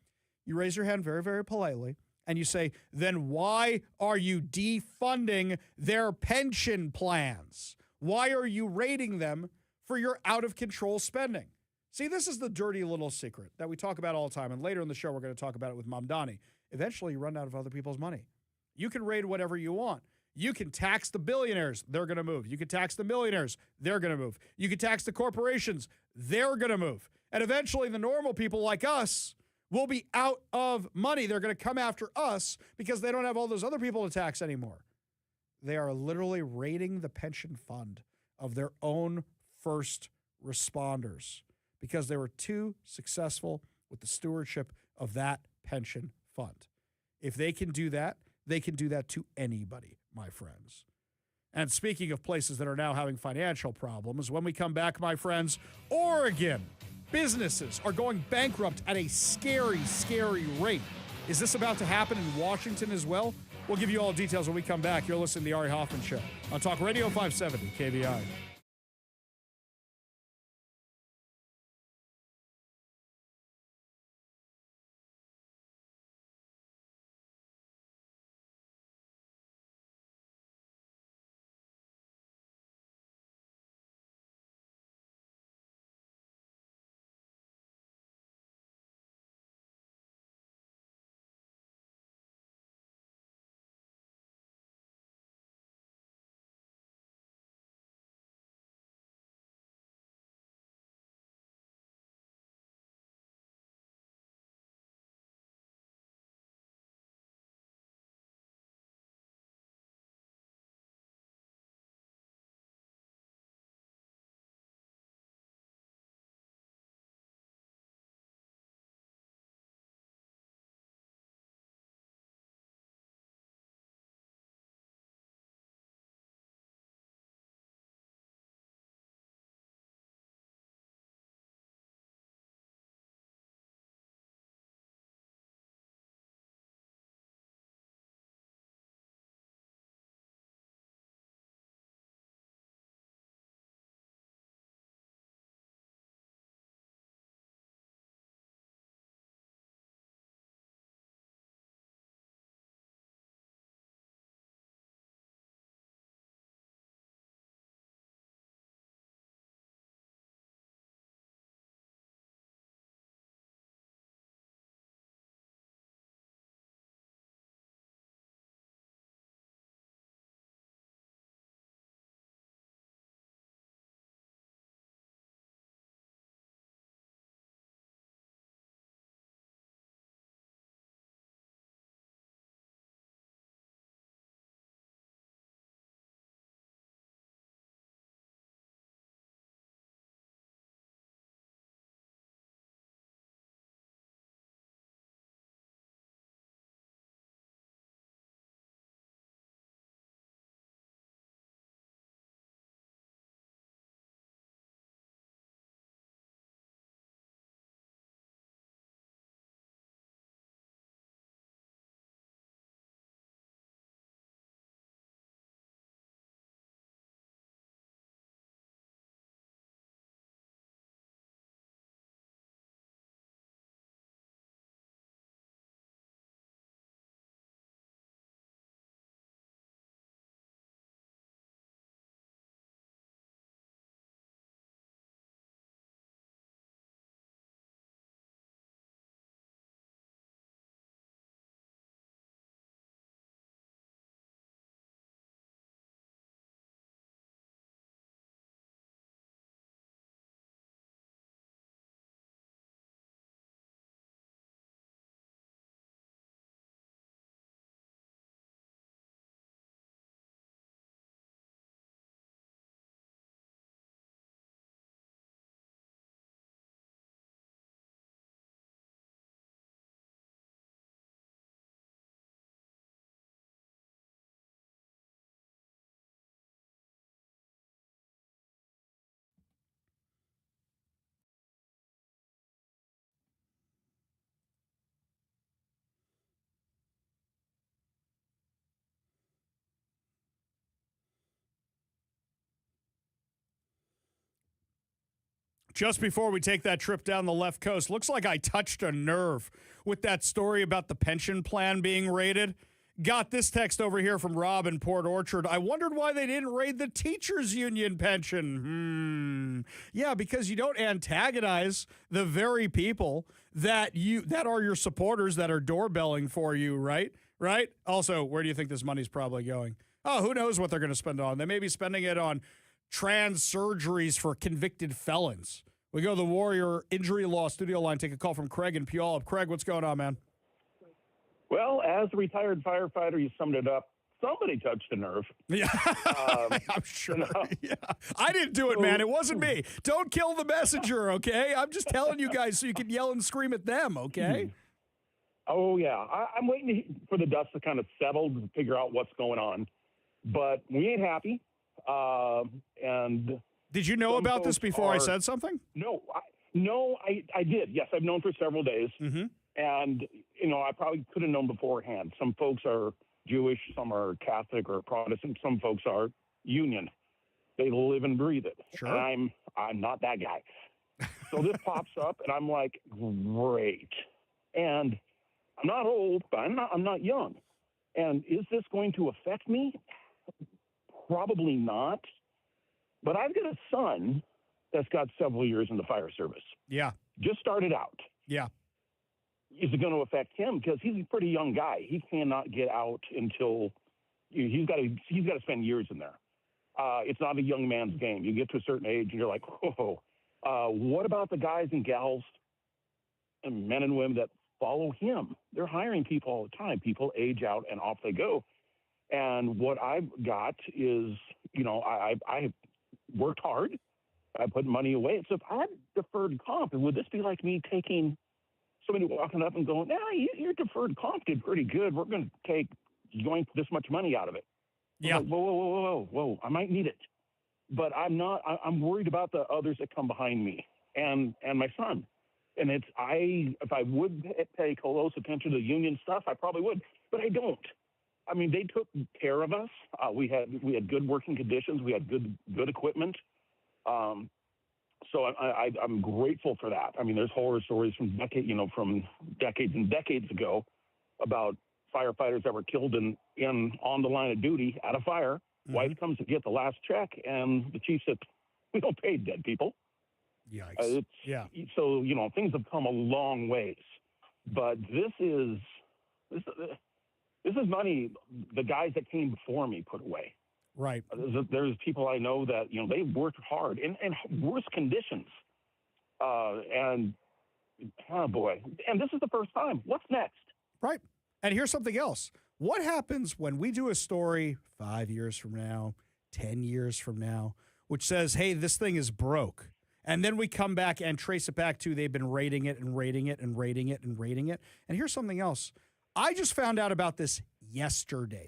you raise your hand very, very politely, and you say, then why are you defunding their pension plans? Why are you raiding them for your out-of-control spending? See, this is the dirty little secret that we talk about all the time, and later in the show we're going to talk about it with Mamdani. Eventually, you run out of other people's money. You can raid whatever you want. You can tax the billionaires, they're going to move. You can tax the millionaires, they're going to move. You can tax the corporations, they're going to move. And eventually the normal people like us will be out of money. They're going to come after us because they don't have all those other people to tax anymore. They are literally raiding the pension fund of their own first responders because they were too successful with the stewardship of that pension fund. If they can do that, they can do that to anybody, my friends. And speaking of places that are now having financial problems, when we come back, my friends, Oregon businesses are going bankrupt at a scary, scary rate. Is this about to happen in Washington as well? We'll give you all details when we come back. You're listening to the Ari Hoffman Show on Talk Radio 570 KVI. Just before we take that trip down the left coast, looks like I touched a nerve with that story about the pension plan being raided. Got this text over here from Rob in Port Orchard. I wondered why they didn't raid the teachers' union pension. Yeah, because you don't antagonize the very people that are your supporters that are doorbelling for you, right? Right? Also, where do you think this money's probably going? Oh, who knows what they're going to spend it on? They may be spending it on trans surgeries for convicted felons. We go to the Warrior Injury Law studio line. Take a call from Craig in Puyallup. Craig, what's going on, man? Well, as a retired firefighter, you summed it up. Somebody touched a nerve. Yeah, I'm sure. Yeah. I didn't do it, man. It wasn't me. Don't kill the messenger, okay? I'm just telling you guys so you can yell and scream at them, okay? Oh, yeah. I'm waiting for the dust to kind of settle to figure out what's going on. But we ain't happy. And did you know about this before I said something? No, I did. Yes, I've known for several days. Mm-hmm. And, I probably could have known beforehand. Some folks are Jewish, some are Catholic or Protestant, some folks are Union. They live and breathe it. Sure. And I'm not that guy. So this pops up, and I'm like, great. And I'm not old, but I'm not young. And is this going to affect me? Probably not. But I've got a son that's got several years in the fire service. Yeah. Just started out. Yeah. Is it going to affect him? Because he's a pretty young guy. He cannot get out until he's got to spend years in there. It's not a young man's game. You get to a certain age, and you're like, whoa. What about the guys and gals and men and women that follow him? They're hiring people all the time. People age out, and off they go. And what I've got is, I worked hard. I put money away. So if I had deferred comp, would this be like me taking somebody walking up and going, your deferred comp did pretty good. We're going to take this much money out of it. Yeah. Like, whoa. I might need it. But I'm not. I'm worried about the others that come behind me and my son. And if I would pay close attention to the union stuff, I probably would. But I don't. I mean, they took care of us. We had good working conditions. We had good equipment. So I'm grateful for that. I mean, there's horror stories from decades and decades ago about firefighters that were killed on the line of duty at a fire. Mm-hmm. Wife comes to get the last check, and the chief said, "We don't pay dead people." Yikes! So things have come a long ways, but this is money the guys that came before me put away. Right. There's people I know that, they worked hard in worse conditions. And, oh, boy. And this is the first time. What's next? Right. And here's something else. What happens when we do a story 5 years from now, 10 years from now, which says, hey, this thing is broke. And then we come back and trace it back to they've been rating it and rating it and rating it and rating it. And here's something else. I just found out about this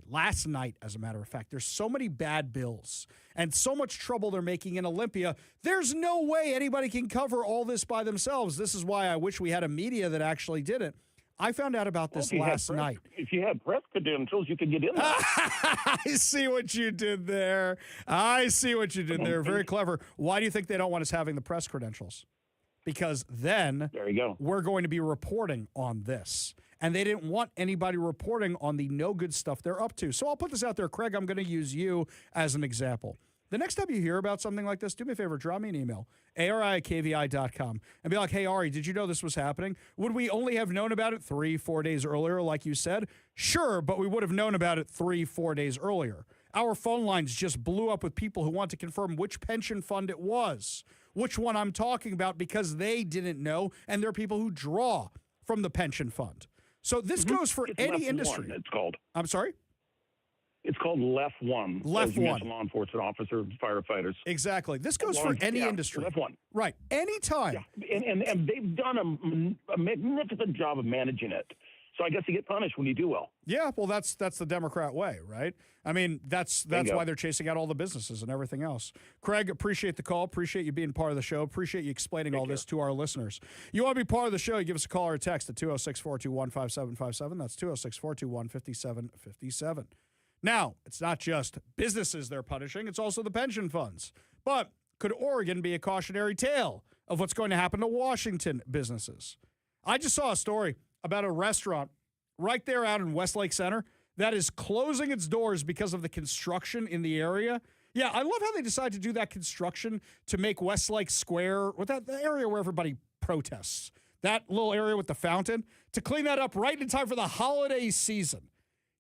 last night, as a matter of fact. There's so many bad bills and so much trouble they're making in Olympia. There's no way anybody can cover all this by themselves. This is why I wish we had a media that actually did it. I found out about this last night. If you had press credentials, you could get in there. I see what you did there. Very clever. Why do you think they don't want us having the press credentials? Because then there you go. We're going to be reporting on this. And they didn't want anybody reporting on the no good stuff they're up to. So I'll put this out there. Craig, I'm going to use you as an example. The next time you hear about something like this, do me a favor, drop me an email, ari@kvi.com, and be like, hey, Ari, did you know this was happening? Would we only have known about it 3-4 days earlier, like you said? Sure, but we would have known about it 3-4 days earlier. Our phone lines just blew up with people who want to confirm which pension fund it was, which one I'm talking about, because they didn't know, and there are people who draw from the pension fund. So this goes for any industry. One, it's called. I'm sorry? It's called Left One. Left One. Law enforcement officers, firefighters. Exactly. This goes for any industry. Left One. Right. Anytime. Yeah. And they've done a magnificent job of managing it. So I guess you get punished when you do well. Yeah, well, that's the Democrat way, right? I mean, that's why they're chasing out all the businesses and everything else. Craig, appreciate the call. Appreciate you being part of the show. Appreciate you explaining all this to our listeners. You want to be part of the show, you give us a call or a text at 206-421-5757. That's 206-421-5757. Now, it's not just businesses they're punishing. It's also the pension funds. But could Oregon be a cautionary tale of what's going to happen to Washington businesses. I just saw a story about a restaurant right there out in Westlake Center that is closing its doors because of the construction in the area. Yeah, I love how they decide to do that construction to make Westlake Square, the area where everybody protests, that little area with the fountain, to clean that up right in time for the holiday season.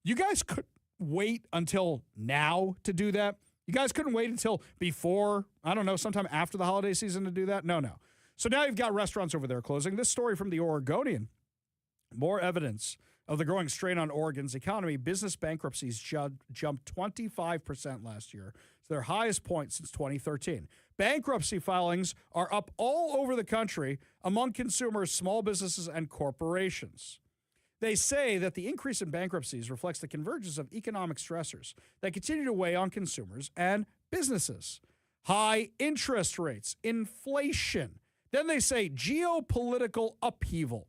You guys couldn't wait until now to do that? You guys couldn't wait until before, I don't know, sometime after the holiday season to do that? No. So now you've got restaurants over there closing. This story from the Oregonian, more evidence of the growing strain on Oregon's economy. Business bankruptcies jumped 25% last year to their highest point since 2013. Bankruptcy filings are up all over the country among consumers, small businesses, and corporations. They say that the increase in bankruptcies reflects the convergence of economic stressors that continue to weigh on consumers and businesses. High interest rates, inflation. Then they say geopolitical upheaval.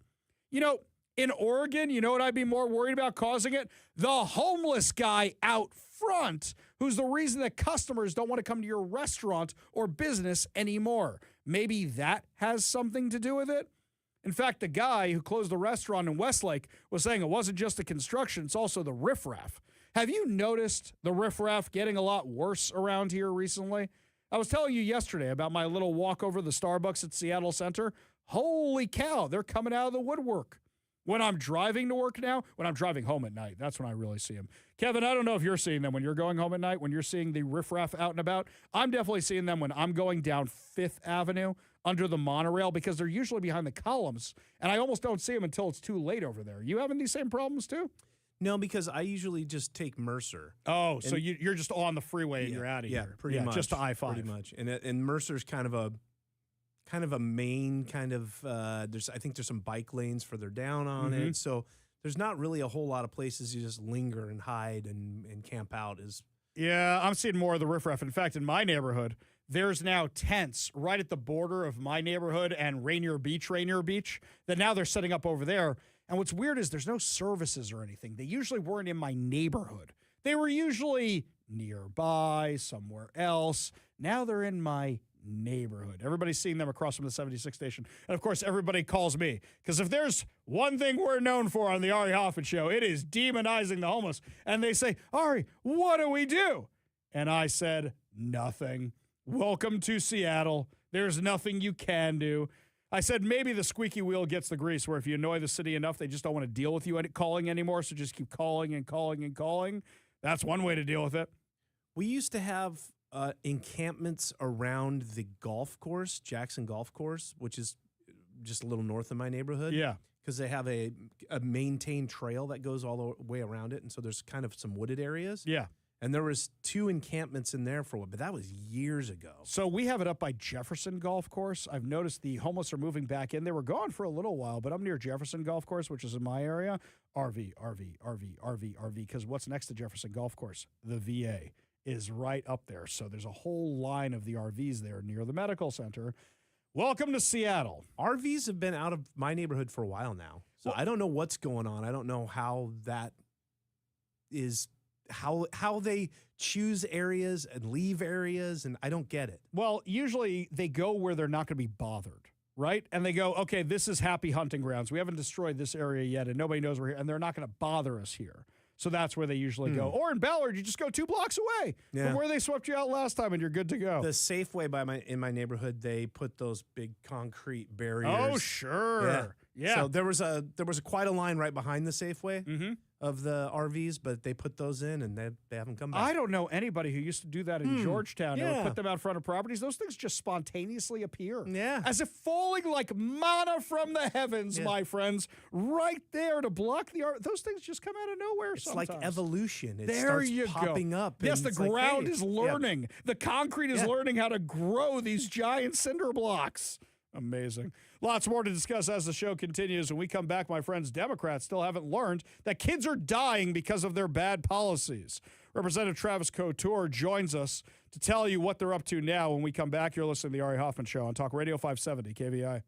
In Oregon, you know what I'd be more worried about causing it? The homeless guy out front, who's the reason that customers don't want to come to your restaurant or business anymore. Maybe that has something to do with it. In fact, the guy who closed the restaurant in Westlake was saying it wasn't just the construction, it's also the riffraff. Have you noticed the riffraff getting a lot worse around here recently? I was telling you yesterday about my little walk over the Starbucks at Seattle Center. Holy cow, they're coming out of the woodwork. When I'm driving to work now, when I'm driving home at night, that's when I really see them. Kevin, I don't know if you're seeing them when you're going home at night, when you're seeing the riffraff out and about. I'm definitely seeing them when I'm going down Fifth Avenue under the monorail because they're usually behind the columns, and I almost don't see them until it's too late over there. You having these same problems too? No, because I usually just take Mercer. Oh, so you're just on the freeway and you're out of here. Yeah, pretty much. Just to I-5. Pretty much. And Mercer's kind of a main kind of I think there's some bike lanes further down on it. So there's not really a whole lot of places you just linger and hide and camp out. Yeah, I'm seeing more of the riffraff. In fact, in my neighborhood, there's now tents right at the border of my neighborhood and Rainier Beach, that now they're setting up over there. And what's weird is there's no services or anything. They usually weren't in my neighborhood. They were usually nearby, somewhere else. Now they're in my neighborhood. Everybody's seeing them across from the 76 station. And, of course, everybody calls me. Because if there's one thing we're known for on the Ari Hoffman Show, it is demonizing the homeless. And they say, Ari, what do we do? And I said, nothing. Welcome to Seattle. There's nothing you can do. I said maybe the squeaky wheel gets the grease, where if you annoy the city enough, they just don't want to deal with you calling anymore, so just keep calling and calling and calling. That's one way to deal with it. We used to have encampments around the golf course, Jackson Golf Course, which is just a little north of my neighborhood. Yeah. Because they have a maintained trail that goes all the way around it, and so there's kind of some wooded areas. Yeah. And there was 2 encampments in there for a while, but that was years ago. So we have it up by Jefferson Golf Course. I've noticed the homeless are moving back in. They were gone for a little while, but I'm near Jefferson Golf Course, which is in my area. RV, because what's next to Jefferson Golf Course? The VA is right up there. So there's a whole line of the RVs there near the medical center. Welcome to Seattle. RVs have been out of my neighborhood for a while now. So I don't know what's going on. I don't know how that is, how they choose areas and leave areas, and I don't get it. Well, usually they go where they're not going to be bothered, right? And they go, okay, this is happy hunting grounds. We haven't destroyed this area yet, and nobody knows we're here, and they're not going to bother us here. So that's where they usually go. Or in Ballard, you just go 2 blocks away from where they swept you out last time, and you're good to go. The Safeway in my neighborhood, they put those big concrete barriers. Oh, sure. Yeah. So there was quite a line right behind the Safeway of the RVs, but they put those in, and they haven't come back. I don't know anybody who used to do that in Georgetown. They would put them out front of properties. Those things just spontaneously appear. Yeah. As if falling like manna from the heavens, my friends, right there to block the art. Those things just come out of nowhere sometimes. It's like evolution. It there starts you popping go. up. Yes, the ground is learning. Yeah. The concrete is learning how to grow these giant cinder blocks. Amazing. Lots more to discuss as the show continues. When we come back, my friends, Democrats still haven't learned that kids are dying because of their bad policies. Representative Travis Couture joins us to tell you what they're up to now. When we come back, you're listening to the Ari Hoffman Show on Talk Radio 570 KVI.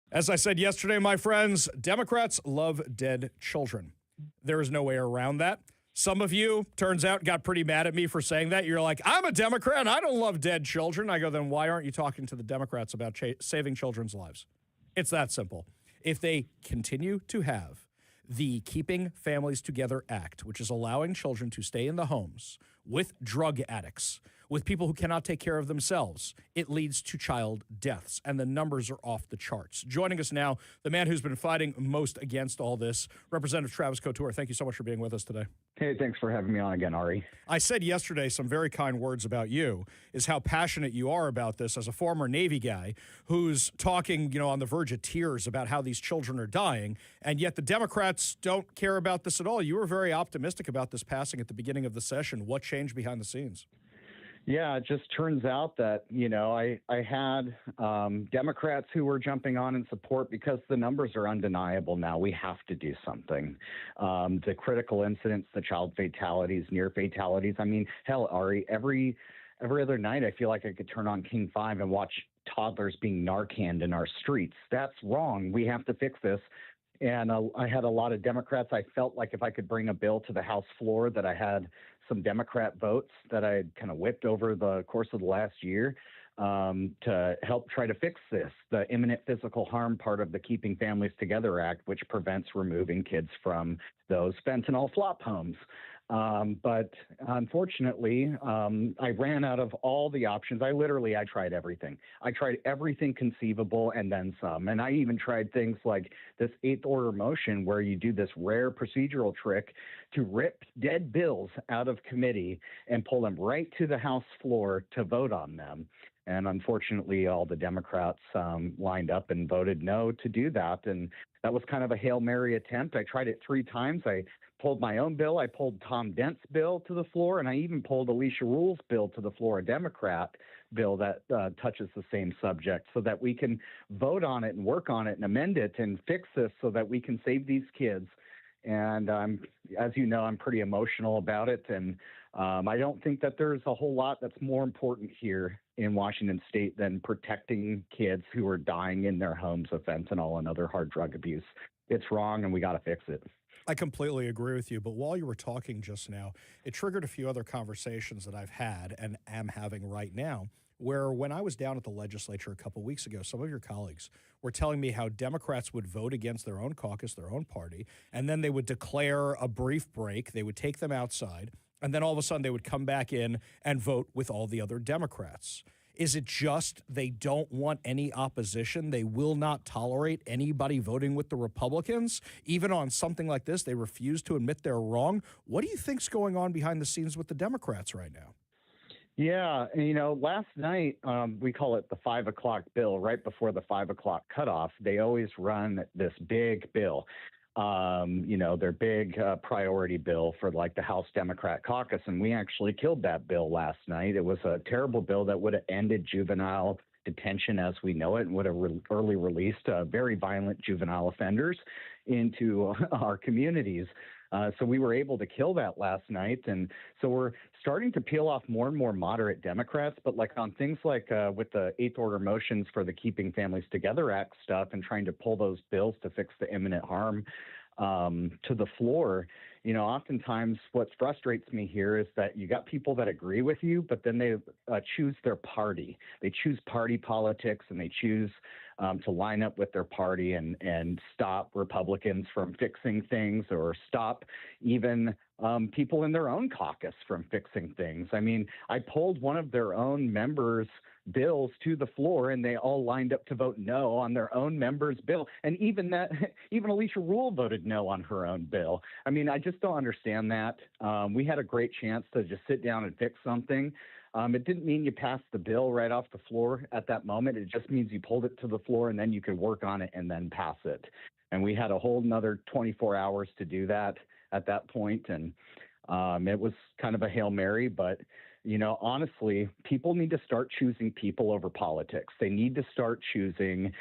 As I said yesterday, my friends, Democrats love dead children. There is no way around that. Some of you, turns out, got pretty mad at me for saying that. You're like, I'm a Democrat and I don't love dead children. I go, then why aren't you talking to the Democrats about saving children's lives? It's that simple. If they continue to have the Keeping Families Together Act, which is allowing children to stay in the homes with drug addicts, with people who cannot take care of themselves, it leads to child deaths, and the numbers are off the charts. Joining us now, the man who's been fighting most against all this, Representative Travis Couture. Thank you so much for being with us today. Hey, thanks for having me on again, Ari. I said yesterday some very kind words about you, is how passionate you are about this as a former Navy guy who's talking, on the verge of tears about how these children are dying, and yet the Democrats don't care about this at all. You were very optimistic about this passing at the beginning of the session. What changed behind the scenes? Yeah, it just turns out that, I had Democrats who were jumping on in support because the numbers are undeniable now. We have to do something. The critical incidents, the child fatalities, near fatalities. I mean, hell, Ari, every other night I feel like I could turn on King 5 and watch toddlers being Narcaned in our streets. That's wrong. We have to fix this. And I had a lot of Democrats. I felt like if I could bring a bill to the House floor that I had some Democrat votes that I had kind of whipped over the course of the last year to help try to fix this, the imminent physical harm part of the Keeping Families Together Act, which prevents removing kids from those fentanyl flop homes. But unfortunately, I ran out of all the options. I tried everything. I tried everything conceivable and then some. And I even tried things like this eighth order motion where you do this rare procedural trick to rip dead bills out of committee and pull them right to the House floor to vote on them. And unfortunately, all the Democrats lined up and voted no to do that. And that was kind of a Hail Mary attempt. I tried it 3 times. I pulled my own bill. I pulled Tom Dent's bill to the floor, and I even pulled Alicia Rule's bill to the floor, a Democrat bill that touches the same subject, so that we can vote on it and work on it and amend it and fix this so that we can save these kids. And as you know, I'm pretty emotional about it. And I don't think that there's a whole lot that's more important here in Washington state than protecting kids who are dying in their homes of fentanyl and other hard drug abuse. It's wrong, and we got to fix it. I completely agree with you. But while you were talking just now, it triggered a few other conversations that I've had and am having right now, where when I was down at the legislature a couple weeks ago, some of your colleagues were telling me how Democrats would vote against their own caucus, their own party, and then they would declare a brief break. They would take them outside, and then all of a sudden they would come back in and vote with all the other Democrats. Is it just they don't want any opposition? They will not tolerate anybody voting with the Republicans? Even on something like this, they refuse to admit they're wrong. What do you think's going on behind the scenes with the Democrats right now? Yeah, last night, we call it the 5 o'clock bill, right before the 5 o'clock cutoff. They always run this big bill. Their big priority bill for like the House Democrat caucus. And we actually killed that bill last night. It was a terrible bill that would have ended juvenile detention as we know it and would have early released very violent juvenile offenders into our communities. So we were able to kill that last night. And so we're starting to peel off more and more moderate Democrats. But like on things like with the eighth order motions for the Keeping Families Together Act stuff and trying to pull those bills to fix the imminent harm to the floor, oftentimes what frustrates me here is that you got people that agree with you, but then they choose their party. They choose party politics, and they choose to line up with their party and stop Republicans from fixing things, or stop even people in their own caucus from fixing things. I mean, I pulled one of their own members' bills to the floor, and they all lined up to vote no on their own member's bill. And even Alicia Rule voted no on her own bill. I mean, I just don't understand that. We had a great chance to just sit down and fix something. It didn't mean you passed the bill right off the floor at that moment. It just means you pulled it to the floor, and then you could work on it and then pass it. And we had a whole another 24 hours to do that at that point. And it was kind of a Hail Mary, but honestly, people need to start choosing people over politics. They need to start choosing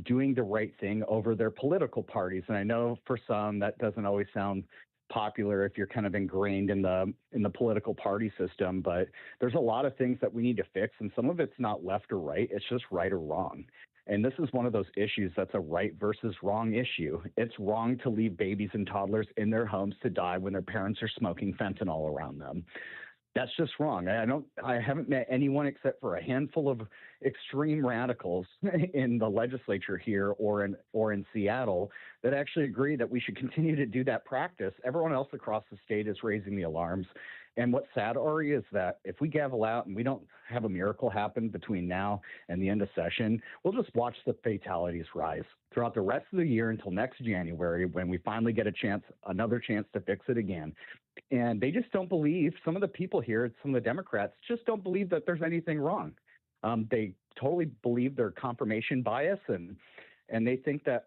doing the right thing over their political parties. And I know for some that doesn't always sound popular if you're kind of ingrained in the political party system, but there's a lot of things that we need to fix, and some of it's not left or right. It's just right or wrong. And this is one of those issues that's a right versus wrong issue. It's wrong to leave babies and toddlers in their homes to die when their parents are smoking fentanyl around them. That's just wrong. I haven't met anyone except for a handful of extreme radicals in the legislature here or in Seattle that actually agree that we should continue to do that practice. Everyone else across the state is raising the alarms. And what's sad, Ari, is that if we gavel out and we don't have a miracle happen between now and the end of session, we'll just watch the fatalities rise throughout the rest of the year until next January, when we finally get another chance to fix it again. And they just don't believe, some of the people here, some of the Democrats just don't believe that there's anything wrong. They totally believe their confirmation bias, and they think that,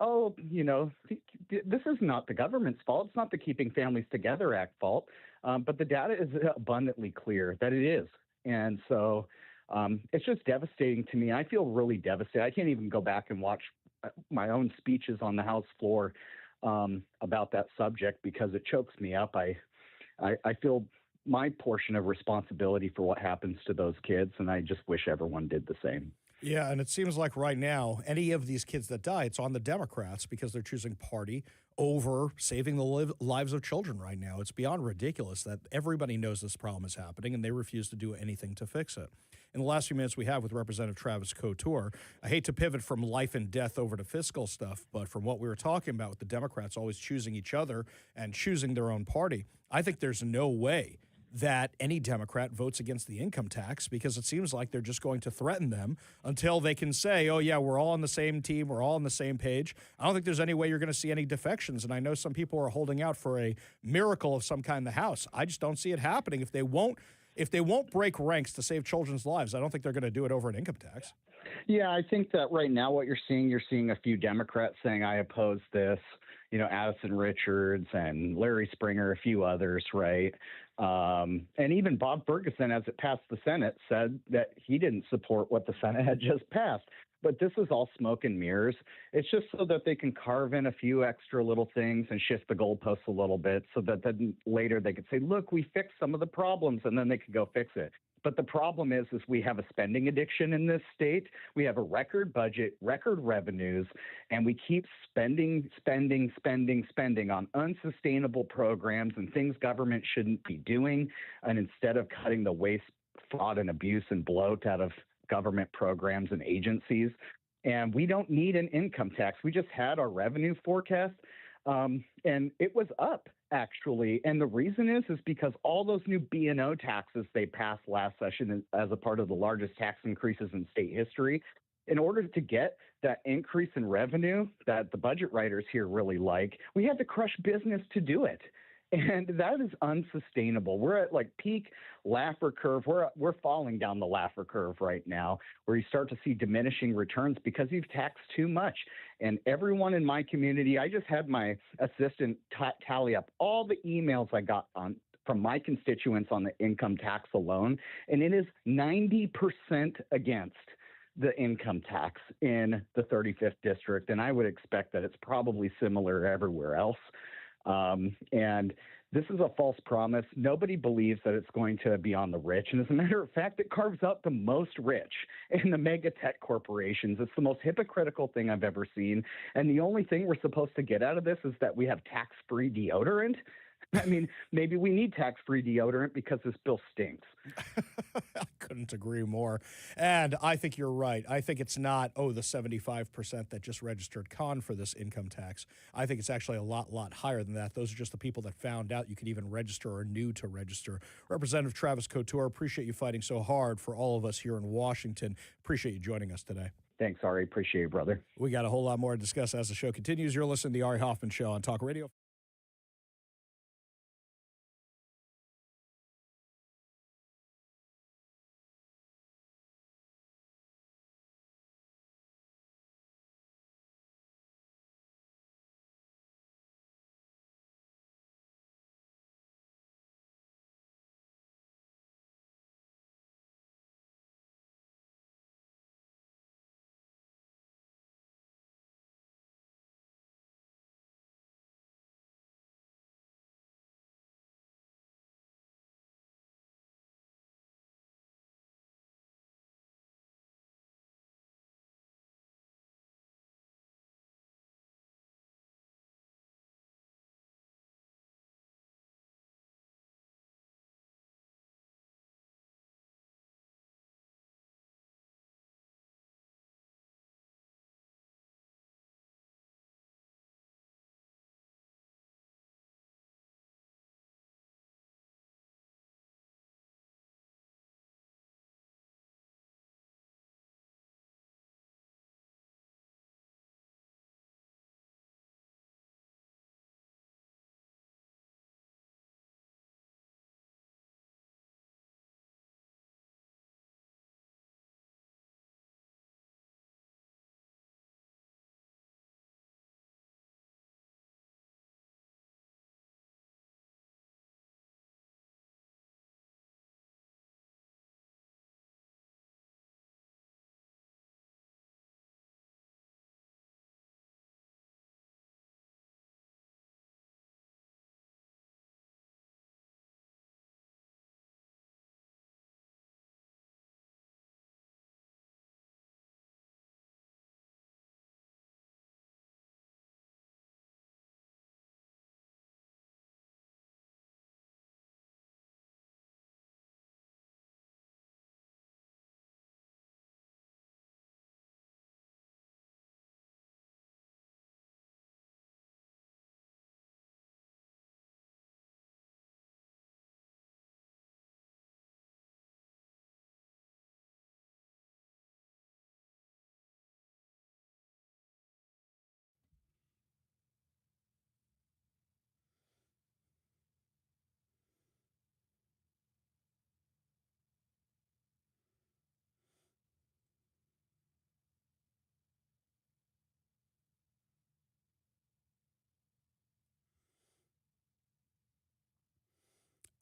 this is not the government's fault. It's not the Keeping Families Together Act fault. But the data is abundantly clear that it is. And so it's just devastating to me. I feel really devastated. I can't even go back and watch my own speeches on the House floor about that subject because it chokes me up. I feel my portion of responsibility for what happens to those kids, and I just wish everyone did the same. Yeah, and it seems like right now, any of these kids that die, it's on the Democrats because they're choosing party over saving the lives of children right now. It's beyond ridiculous that everybody knows this problem is happening, and they refuse to do anything to fix it. In the last few minutes we have with Representative Travis Couture, I hate to pivot from life and death over to fiscal stuff, but from what we were talking about with the Democrats always choosing each other and choosing their own party, I think there's no way that any Democrat votes against the income tax because it seems like they're just going to threaten them until they can say, oh, yeah, we're all on the same team, we're all on the same page. I don't think there's any way you're going to see any defections, and I know some people are holding out for a miracle of some kind in the House. I just don't see it happening. If they won't break ranks to save children's lives, I don't think they're going to do it over an income tax. Yeah, I think that right now what you're seeing a few Democrats saying, I oppose this, Addison Richards and Larry Springer, a few others, right? And even Bob Ferguson, as it passed the Senate, said that he didn't support what the Senate had just passed. But this is all smoke and mirrors. It's just so that they can carve in a few extra little things and shift the goalposts a little bit so that then later they could say, look, we fixed some of the problems, and then they could go fix it. But the problem is we have a spending addiction in this state. We have a record budget, record revenues, and we keep spending on unsustainable programs and things government shouldn't be doing. And instead of cutting the waste, fraud, and abuse and bloat out of government programs and agencies. And we don't need an income tax. We just had our revenue forecast, and it was up, actually. And the reason is because all those new B&O taxes they passed last session as a part of the largest tax increases in state history, in order to get that increase in revenue that the budget writers here really like, we had to crush business to do it. And that is unsustainable. We're at like peak Laffer curve. We're falling down the Laffer curve right now, where you start to see diminishing returns because you've taxed too much. And everyone in my community, I just had my assistant tally up all the emails I got from my constituents on the income tax alone, and it is 90% against the income tax in the 35th district. And I would expect that it's probably similar everywhere else. And this is a false promise. Nobody believes that it's going to be on the rich. And as a matter of fact, it carves out the most rich in the mega tech corporations. It's the most hypocritical thing I've ever seen. And the only thing we're supposed to get out of this is that we have tax-free deodorant. I mean, maybe we need tax-free deodorant because this bill stinks. I couldn't agree more. And I think you're right. I think it's not, the 75% that just registered con for this income tax. I think it's actually a lot higher than that. Those are just the people that found out you could even register or knew to register. Representative Travis Couture, appreciate you fighting so hard for all of us here in Washington. Appreciate you joining us today. Thanks, Ari. Appreciate you, brother. We got a whole lot more to discuss as the show continues. You're listening to the Ari Hoffman Show on Talk Radio.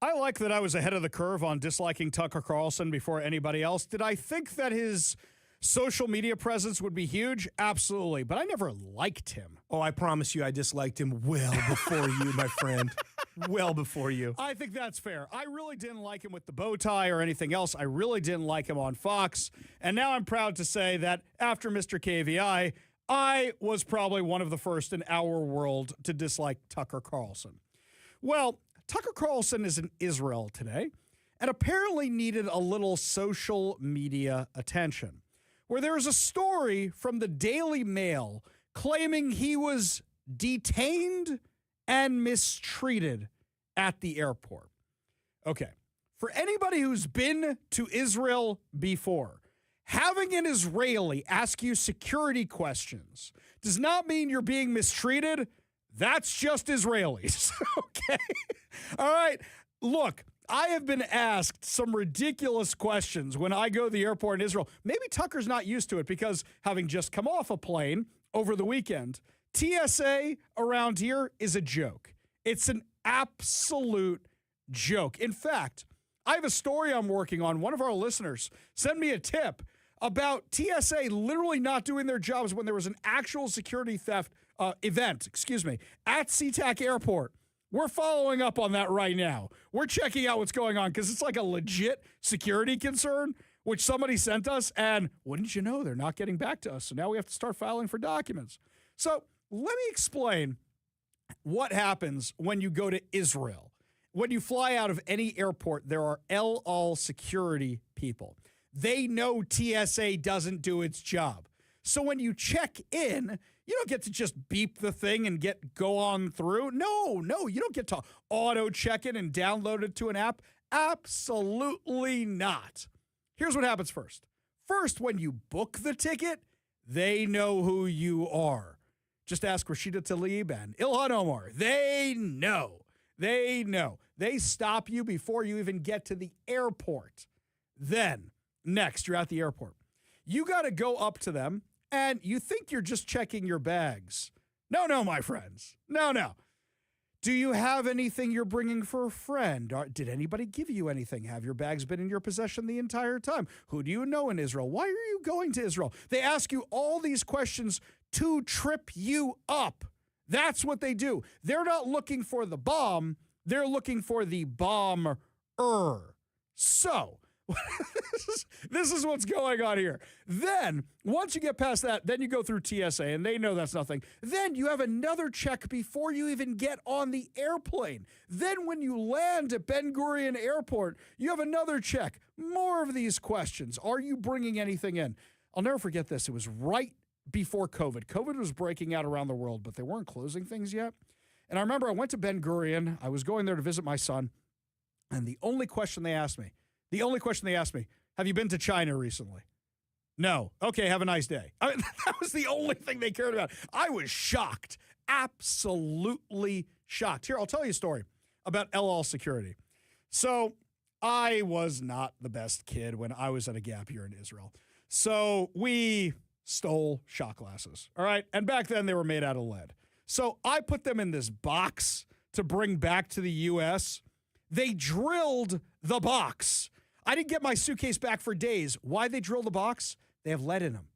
I like that I was ahead of the curve on disliking Tucker Carlson before anybody else. Did I think that his social media presence would be huge? Absolutely. But I never liked him. Oh, I promise you I disliked him well before you, my friend. Well before you. I think that's fair. I really didn't like him with the bow tie or anything else. I really didn't like him on Fox. And now I'm proud to say that after Mr. KVI, I was probably one of the first in our world to dislike Tucker Carlson. Well, Tucker Carlson is in Israel today and apparently needed a little social media attention, where there is a story from the Daily Mail claiming he was detained and mistreated at the airport. Okay, for anybody who's been to Israel before, having an Israeli ask you security questions does not mean you're being mistreated. That's just Israelis, okay? All right, look, I have been asked some ridiculous questions when I go to the airport in Israel. Maybe Tucker's not used to it because having just come off a plane over the weekend, TSA around here is a joke. It's an absolute joke. In fact, I have a story I'm working on. One of our listeners sent me a tip about TSA literally not doing their jobs when there was an actual security theft event, at SeaTac Airport. We're following up on that right now. We're checking out what's going on because it's like a legit security concern, which somebody sent us, and wouldn't you know, they're not getting back to us. So now we have to start filing for documents. So let me explain what happens when you go to Israel. When you fly out of any airport, there are El Al security people. They know TSA doesn't do its job. So when you check in, you don't get to just beep the thing and go on through. No, you don't get to auto check in and download it to an app. Absolutely not. Here's what happens first. First, when you book the ticket, they know who you are. Just ask Rashida Tlaib and Ilhan Omar. They know. They stop you before you even get to the airport. Then, next, you're at the airport. You got to go up to them, and you think you're just checking your bags. No, my friends. No. Do you have anything you're bringing for a friend? Did anybody give you anything? Have your bags been in your possession the entire time? Who do you know in Israel? Why are you going to Israel? They ask you all these questions to trip you up. That's what they do. They're not looking for the bomb. They're looking for the bomber. So this is what's going on here. Then, once you get past that, then you go through TSA, and they know that's nothing. Then you have another check before you even get on the airplane. Then when you land at Ben Gurion Airport, you have another check. More of these questions. Are you bringing anything in? I'll never forget this. It was right before COVID. COVID was breaking out around the world, but they weren't closing things yet. And I remember I went to Ben Gurion. I was going there to visit my son, and the only question they asked me, have you been to China recently? No. Okay, have a nice day. I mean, that was the only thing they cared about. I was shocked, absolutely shocked. Here, I'll tell you a story about El Al security. So I was not the best kid when I was at a gap year in Israel. So we stole shot glasses, all right? And back then they were made out of lead. So I put them in this box to bring back to the U.S. They drilled the box. I didn't get my suitcase back for days. Why they drill the box? They have lead in them.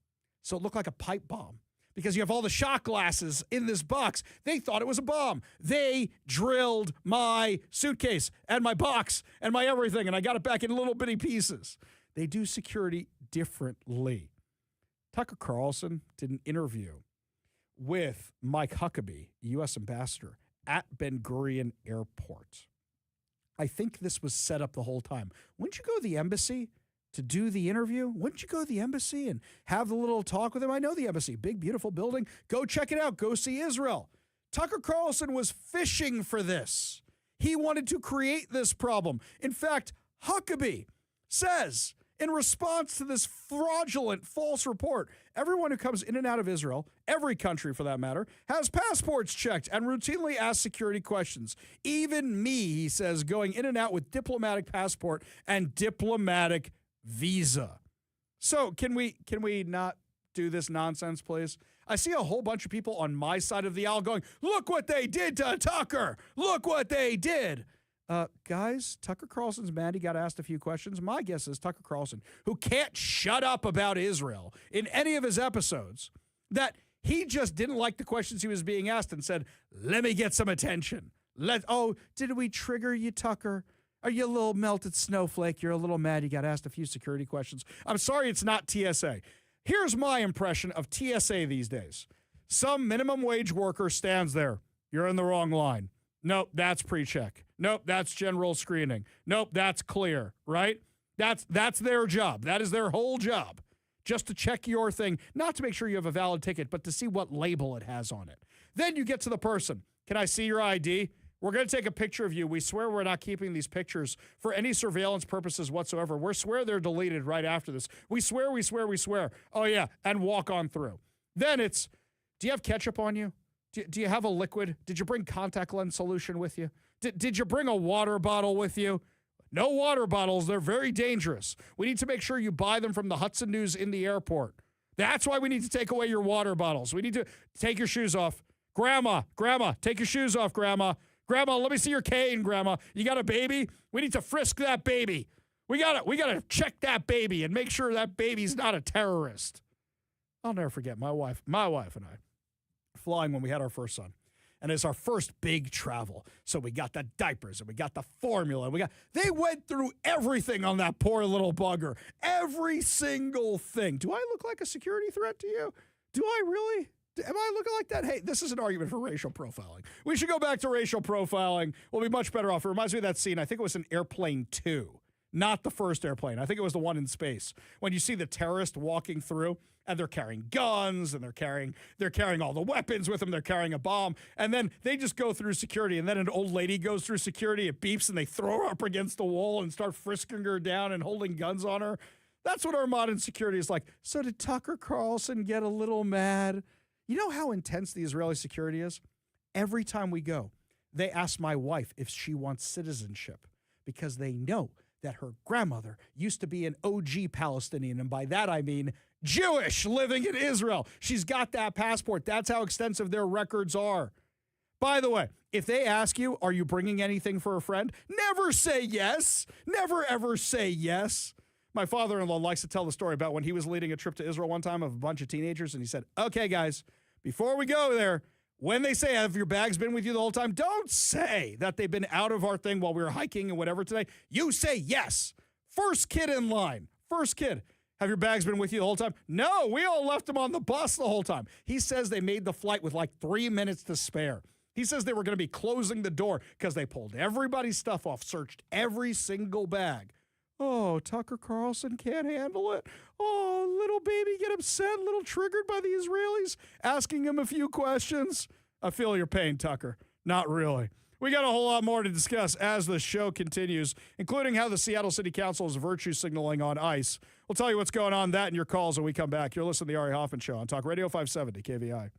So it looked like a pipe bomb because you have all the shot glasses in this box. They thought it was a bomb. They drilled my suitcase and my box and my everything, and I got it back in little bitty pieces. They do security differently. Tucker Carlson did an interview with Mike Huckabee, U.S. ambassador, at Ben Gurion Airport. I think this was set up the whole time. Wouldn't you go to the embassy to do the interview? Wouldn't you go to the embassy and have the little talk with him? I know the embassy, big, beautiful building. Go check it out. Go see Israel. Tucker Carlson was fishing for this. He wanted to create this problem. In fact, Huckabee says, in response to this fraudulent, false report, everyone who comes in and out of Israel, every country for that matter, has passports checked and routinely asks security questions. Even me, he says, going in and out with diplomatic passport and diplomatic visa. So can we not do this nonsense, please? I see a whole bunch of people on my side of the aisle going, look what they did to Tucker. Look what they did. Guys, Tucker Carlson's mad. He got asked a few questions. My guess is Tucker Carlson, who can't shut up about Israel in any of his episodes, that he just didn't like the questions he was being asked and said, let me get some attention. Did we trigger you, Tucker? Are you a little melted snowflake? You're a little mad you got asked a few security questions. I'm sorry it's not TSA. Here's my impression of TSA these days. Some minimum wage worker stands there. You're in the wrong line. Nope, that's pre-check. Nope, that's general screening. Nope, that's clear, right? That's their job. That is their whole job. Just to check your thing, not to make sure you have a valid ticket, but to see what label it has on it. Then you get to the person. Can I see your ID? We're going to take a picture of you. We swear we're not keeping these pictures for any surveillance purposes whatsoever. We swear they're deleted right after this. We swear. Oh, yeah, and walk on through. Then it's, do you have ketchup on you? Do you have a liquid? Did you bring contact lens solution with you? Did you bring a water bottle with you? No water bottles. They're very dangerous. We need to make sure you buy them from the Hudson News in the airport. That's why we need to take away your water bottles. We need to take your shoes off. Grandma, take your shoes off, Grandma. Grandma, let me see your cane, Grandma. You got a baby? We need to frisk that baby. We gotta check that baby and make sure that baby's not a terrorist. I'll never forget my wife and I flying when we had our first son. And it's our first big travel. So we got the diapers and we got the formula. They went through everything on that poor little bugger. Every single thing. Do I look like a security threat to you? Do I really? Am I looking like that? Hey, this is an argument for racial profiling. We should go back to racial profiling. We'll be much better off. It reminds me of that scene. I think it was in Airplane 2. Not the first airplane. I think it was the one in space. When you see the terrorist walking through and they're carrying guns and they're carrying all the weapons with them. They're carrying a bomb. And then they just go through security. And then an old lady goes through security. It beeps and they throw her up against the wall and start frisking her down and holding guns on her. That's what our modern security is like. So did Tucker Carlson get a little mad? You know how intense the Israeli security is? Every time we go, they ask my wife if she wants citizenship because they know that her grandmother used to be an OG Palestinian. And by that, I mean Jewish living in Israel. She's got that passport. That's how extensive their records are. By the way, if they ask you, are you bringing anything for a friend? Never say yes. Never, ever say yes. My father-in-law likes to tell the story about when he was leading a trip to Israel one time of a bunch of teenagers. And he said, okay, guys, before we go there, when they say, have your bags been with you the whole time? Don't say that they've been out of our thing while we were hiking and whatever today. You say yes. First kid in line. First kid. Have your bags been with you the whole time? No, we all left them on the bus the whole time. He says they made the flight with like 3 minutes to spare. He says they were going to be closing the door because they pulled everybody's stuff off, searched every single bag. Oh, Tucker Carlson can't handle it. Oh, little baby get upset, little triggered by the Israelis, asking him a few questions. I feel your pain, Tucker. Not really. We got a whole lot more to discuss as the show continues, including how the Seattle City Council is virtue signaling on ICE. We'll tell you what's going on, that and your calls when we come back. You're listening to the Ari Hoffman Show on Talk Radio 570 KVI.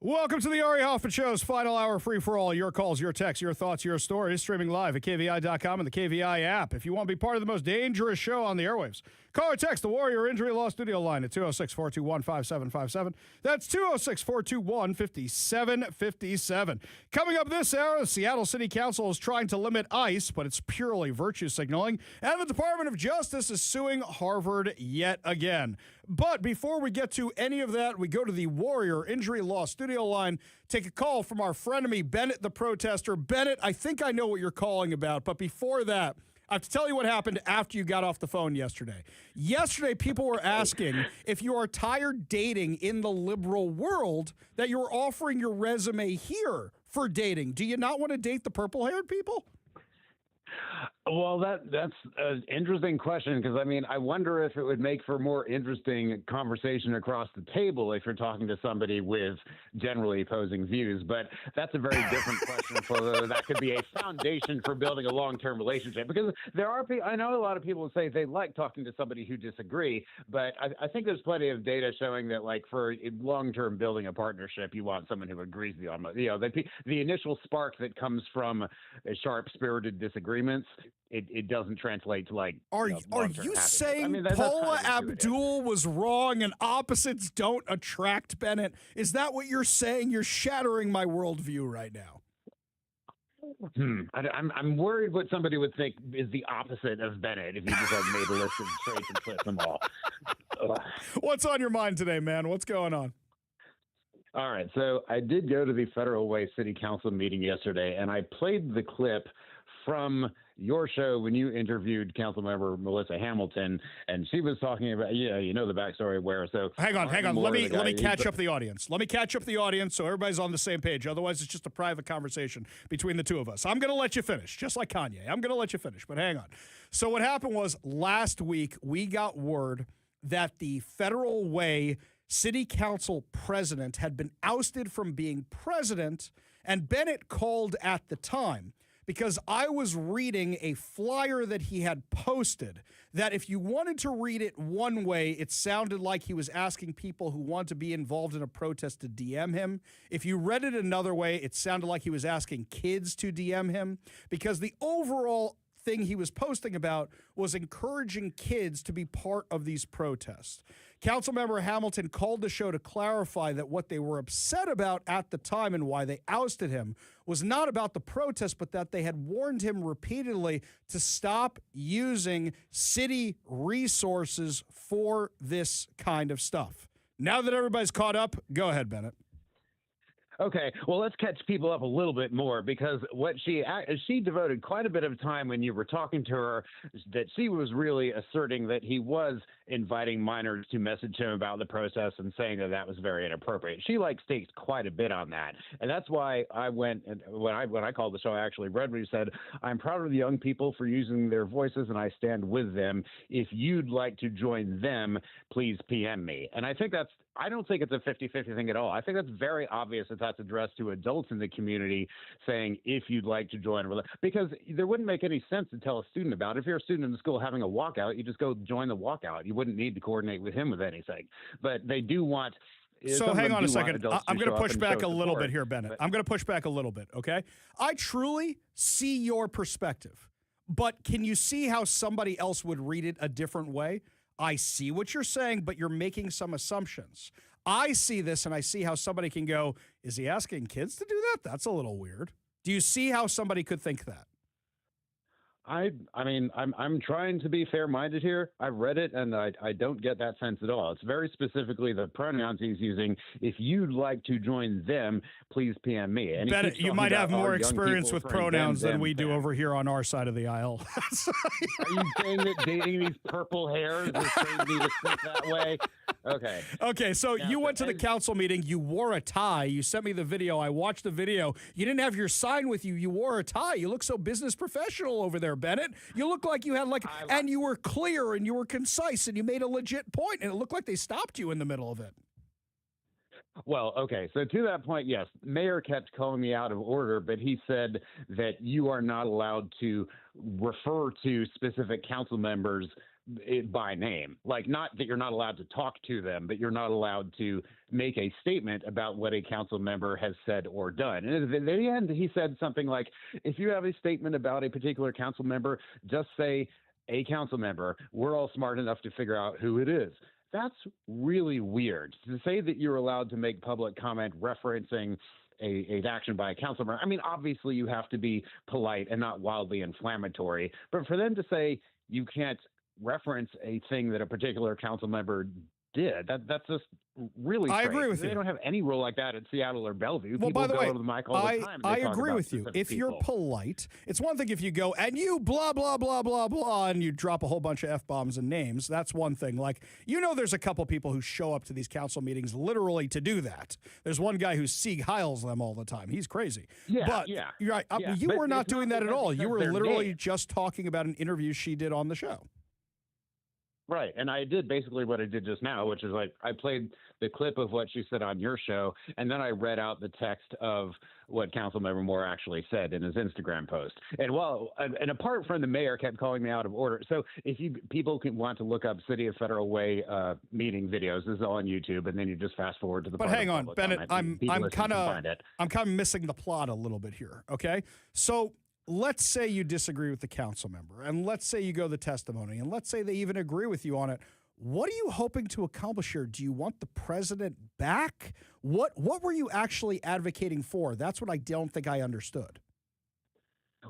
Welcome to the Ari Hoffman Show's final hour free for all. Your calls, your texts, your thoughts, your stories, streaming live at KVI.com and the KVI app. If you want to be part of the most dangerous show on the airwaves, call or text the Warrior Injury Law Studio line at 206-421-5757. That's 206-421-5757. Coming up this hour, the Seattle City Council is trying to limit ICE, but it's purely virtue signaling. And the Department of Justice is suing Harvard yet again. But before we get to any of that, we go to the Warrior Injury Law Studio line, take a call from our frenemy, Bennett the protester. Bennett, I think I know what you're calling about, but before that, I have to tell you what happened after you got off the phone yesterday. Yesterday, people were asking if you are tired dating in the liberal world, that you're offering your resume here for dating. Do you not want to date the purple-haired people? Well, that's an interesting question because, I mean, I wonder if it would make for more interesting conversation across the table if you're talking to somebody with generally opposing views. But that's a very different question for whether that could be a foundation for building a long-term relationship. Because there are people, I know a lot of people say they like talking to somebody who disagree, but I think there's plenty of data showing that, like, for long-term building a partnership, you want someone who agrees with you on, you know, the initial spark that comes from sharp-spirited disagreements. It doesn't translate to, like, are you saying, I mean, Paula Abdul was wrong and opposites don't attract, Bennett? Is that what you're saying? You're shattering my worldview right now. I'm worried what somebody would think is the opposite of Bennett if you just like made a list of traits and flipped them all. What's on your mind today, man? What's going on? All right, so I did go to the Federal Way City Council meeting yesterday, and I played the clip from your show when you interviewed Councilmember Melissa Hamilton, and she was talking about, you know the backstory where. So hang on. Let me catch up the audience. Let me catch up the audience so everybody's on the same page. Otherwise, it's just a private conversation between the two of us. I'm going to let you finish, just like Kanye. I'm going to let you finish, but hang on. So what happened was last week we got word that the Federal Way City Council president had been ousted from being president, and Bennett called at the time because I was reading a flyer that he had posted that if you wanted to read it one way, it sounded like he was asking people who want to be involved in a protest to DM him. If you read it another way, it sounded like he was asking kids to DM him, because the overall thing he was posting about was encouraging kids to be part of these protests. Councilmember Hamilton called the show to clarify that what they were upset about at the time and why they ousted him was not about the protest, but that they had warned him repeatedly to stop using city resources for this kind of stuff. Now that everybody's caught up, go ahead, Bennett. Okay, well, let's catch people up a little bit more, because what she devoted quite a bit of time when you were talking to her, that she was really asserting that he was inviting minors to message him about the process and saying that that was very inappropriate. She staked quite a bit on that, and that's why I went, and when I called the show, I actually read what he said. I'm proud of the young people for using their voices, and I stand with them. If you'd like to join them, please PM me. And I don't think it's a 50-50 thing at all. I think that's very obvious that that's addressed to adults in the community, saying, if you'd like to join, because there wouldn't make any sense to tell a student about it. If you're a student in the school having a walkout, you just go join the walkout. You wouldn't need to coordinate with him with anything. But they do want. So hang on a second. I'm going to push back a little bit here, Bennett. I'm going to push back a little bit, okay? I truly see your perspective, but can you see how somebody else would read it a different way? I see what you're saying, but you're making some assumptions. I see this and I see how somebody can go, is he asking kids to do that? That's a little weird. Do you see how somebody could think that? I mean, I'm trying to be fair-minded here. I've read it, and I don't get that sense at all. It's very specifically the pronouns he's using. If you'd like to join them, please PM me. And Bennett, you might have more experience with pronouns than we do over here on our side of the aisle. Are you saying that dating these purple hairs is crazy to think that way? Okay. Okay, so you went to the council meeting. You wore a tie. You sent me the video. I watched the video. You didn't have your sign with you. You wore a tie. You look so business professional over there, Bennett. You look like you had and you were clear and you were concise and you made a legit point, and it looked like they stopped you in the middle of it. Well, okay. So to that point, yes, Mayor kept calling me out of order, but he said that you are not allowed to refer to specific council members by name. Like, not that you're not allowed to talk to them, but you're not allowed to make a statement about what a council member has said or done. And at the end, he said something like, if you have a statement about a particular council member, just say a council member. We're all smart enough to figure out who it is. That's really weird. To say that you're allowed to make public comment referencing an action by a council member. I mean, obviously you have to be polite and not wildly inflammatory, but for them to say you can't reference a thing that a particular council member did, that's just really strange. I agree with you. They don't have any rule like that at Seattle or Bellevue. Well, People by the go way, to the mic all the time. I agree with you. If you're polite, it's one thing if you go and you blah, blah, blah, blah, blah, and you drop a whole bunch of F-bombs and names. That's one thing. Like, there's a couple people who show up to these council meetings literally to do that. There's one guy who Sieg Heils them all the time. He's crazy. Yeah, but yeah. You're right. Yeah, you but were not it's doing that at all. You were their literally name. just talking about an interview she did on the show. Right. And I did basically what I did just now, which is like I played the clip of what she said on your show, and then I read out the text of what Councilmember Moore actually said in his Instagram post. And apart from the mayor kept calling me out of order. So if people can want to look up City of Federal Way meeting videos, this is all on YouTube, and then you just fast forward to the But part hang of on, public Bennett, comment. I'm kind of missing the plot a little bit here, okay? So let's say you disagree with the council member, and let's say you go the testimony, and let's say they even agree with you on it. What are you hoping to accomplish here? Do you want the president back? What were you actually advocating for? That's what I don't think I understood.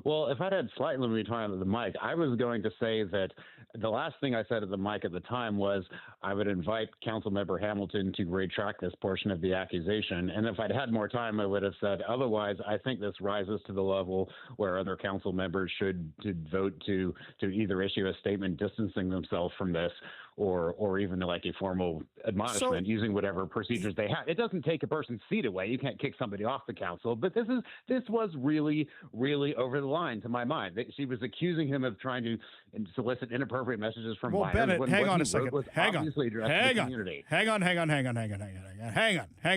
Well, if I'd had slightly more time at the mic, I was going to say that the last thing I said at the mic at the time was I would invite Councilmember Hamilton to retract this portion of the accusation. And if I'd had more time, I would have said, otherwise, I think this rises to the level where other council members should vote to either issue a statement distancing themselves from this or even like a formal admonishment using whatever procedures they have. It doesn't take a person's seat away. You can't kick somebody off the council. But this was really, really over the line to my mind. She was accusing him of trying to solicit inappropriate messages from minors. Bennett, hang on a second. Hang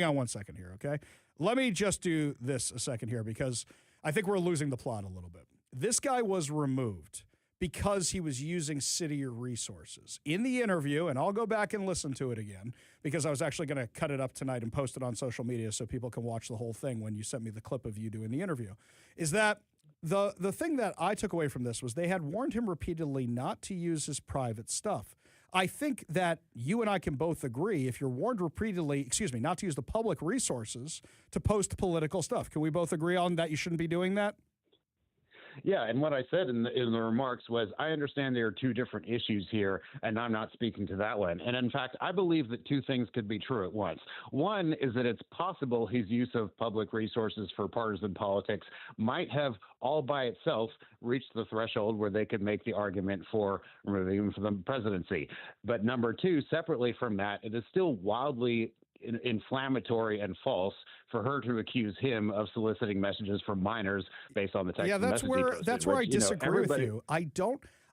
on 1 second here, okay? Let me just do this a second here because I think we're losing the plot a little bit. This guy was removed because he was using city resources. In the interview, and I'll go back and listen to it again because I was actually going to cut it up tonight and post it on social media so people can watch the whole thing when you sent me the clip of you doing the interview, is that the thing that I took away from this was they had warned him repeatedly not to use his private stuff. I think that you and I can both agree if you're warned repeatedly, not to use the public resources to post political stuff. Can we both agree on that you shouldn't be doing that? Yeah, and what I said in the remarks was, I understand there are two different issues here, and I'm not speaking to that one. And in fact, I believe that two things could be true at once. One is that it's possible his use of public resources for partisan politics might have all by itself reached the threshold where they could make the argument for removing him from the presidency. But number two, separately from that, it is still wildly inflammatory and false for her to accuse him of soliciting messages from minors based on the text. Yeah, that's where I disagree with you.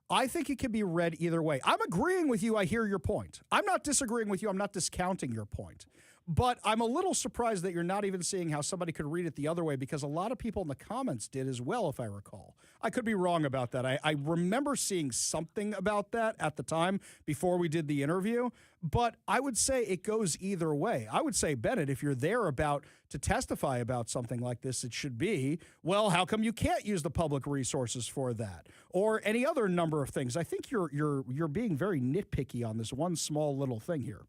I think it can be read either way. I'm agreeing with you. I hear your point. I'm not disagreeing with you. I'm not discounting your point. But I'm a little surprised that you're not even seeing how somebody could read it the other way because a lot of people in the comments did as well, if I recall. I could be wrong about that. I remember seeing something about that at the time before we did the interview, but I would say it goes either way. I would say, Bennett, if you're there about to testify about something like this, it should be, well, how come you can't use the public resources for that? Or any other number of things. I think you're being very nitpicky on this one small little thing here.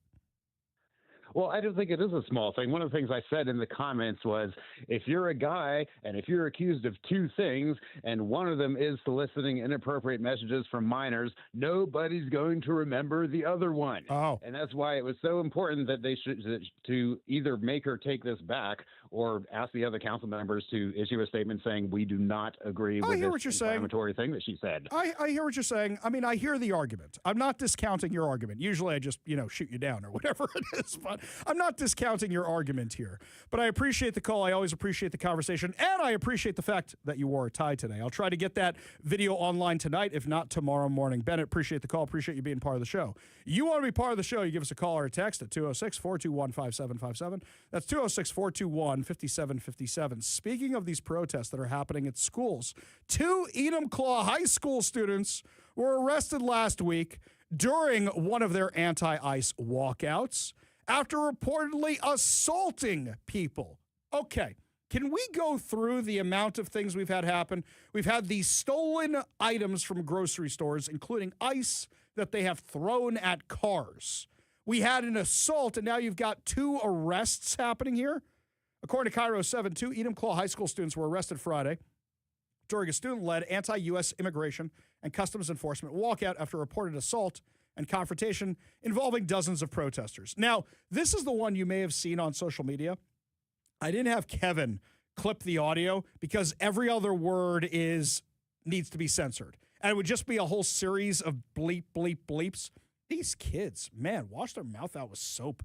Well, I don't think it is a small thing. One of the things I said in the comments was, if you're a guy and if you're accused of two things and one of them is soliciting inappropriate messages from minors, nobody's going to remember the other one. Oh. And that's why it was so important that they should to either make her take this back or ask the other council members to issue a statement saying we do not agree with this inflammatory thing that she said. I hear what you're saying. I mean, I hear the argument. I'm not discounting your argument. Usually I just, shoot you down or whatever it is, but I'm not discounting your argument here. But I appreciate the call. I always appreciate the conversation, and I appreciate the fact that you wore a tie today. I'll try to get that video online tonight, if not tomorrow morning. Bennett, appreciate the call. Appreciate you being part of the show. You want to be part of the show, you give us a call or a text at 206-421-5757. That's 206-421-5757. Speaking of these protests that are happening at schools, 2 Enumclaw High School students were arrested last week during one of their anti-ICE walkouts after reportedly assaulting people. Okay, can we go through the amount of things we've had happen? We've had these stolen items from grocery stores, including ice that they have thrown at cars. We had an assault, and now you've got 2 arrests happening here. According to Cairo 7, 2 Enumclaw High School students were arrested Friday during a student-led anti-U.S. immigration and customs enforcement walkout after reported assault and confrontation involving dozens of protesters. Now, this is the one you may have seen on social media. I didn't have Kevin clip the audio because every other word needs to be censored. And it would just be a whole series of bleep, bleep, bleeps. These kids, man, wash their mouth out with soap.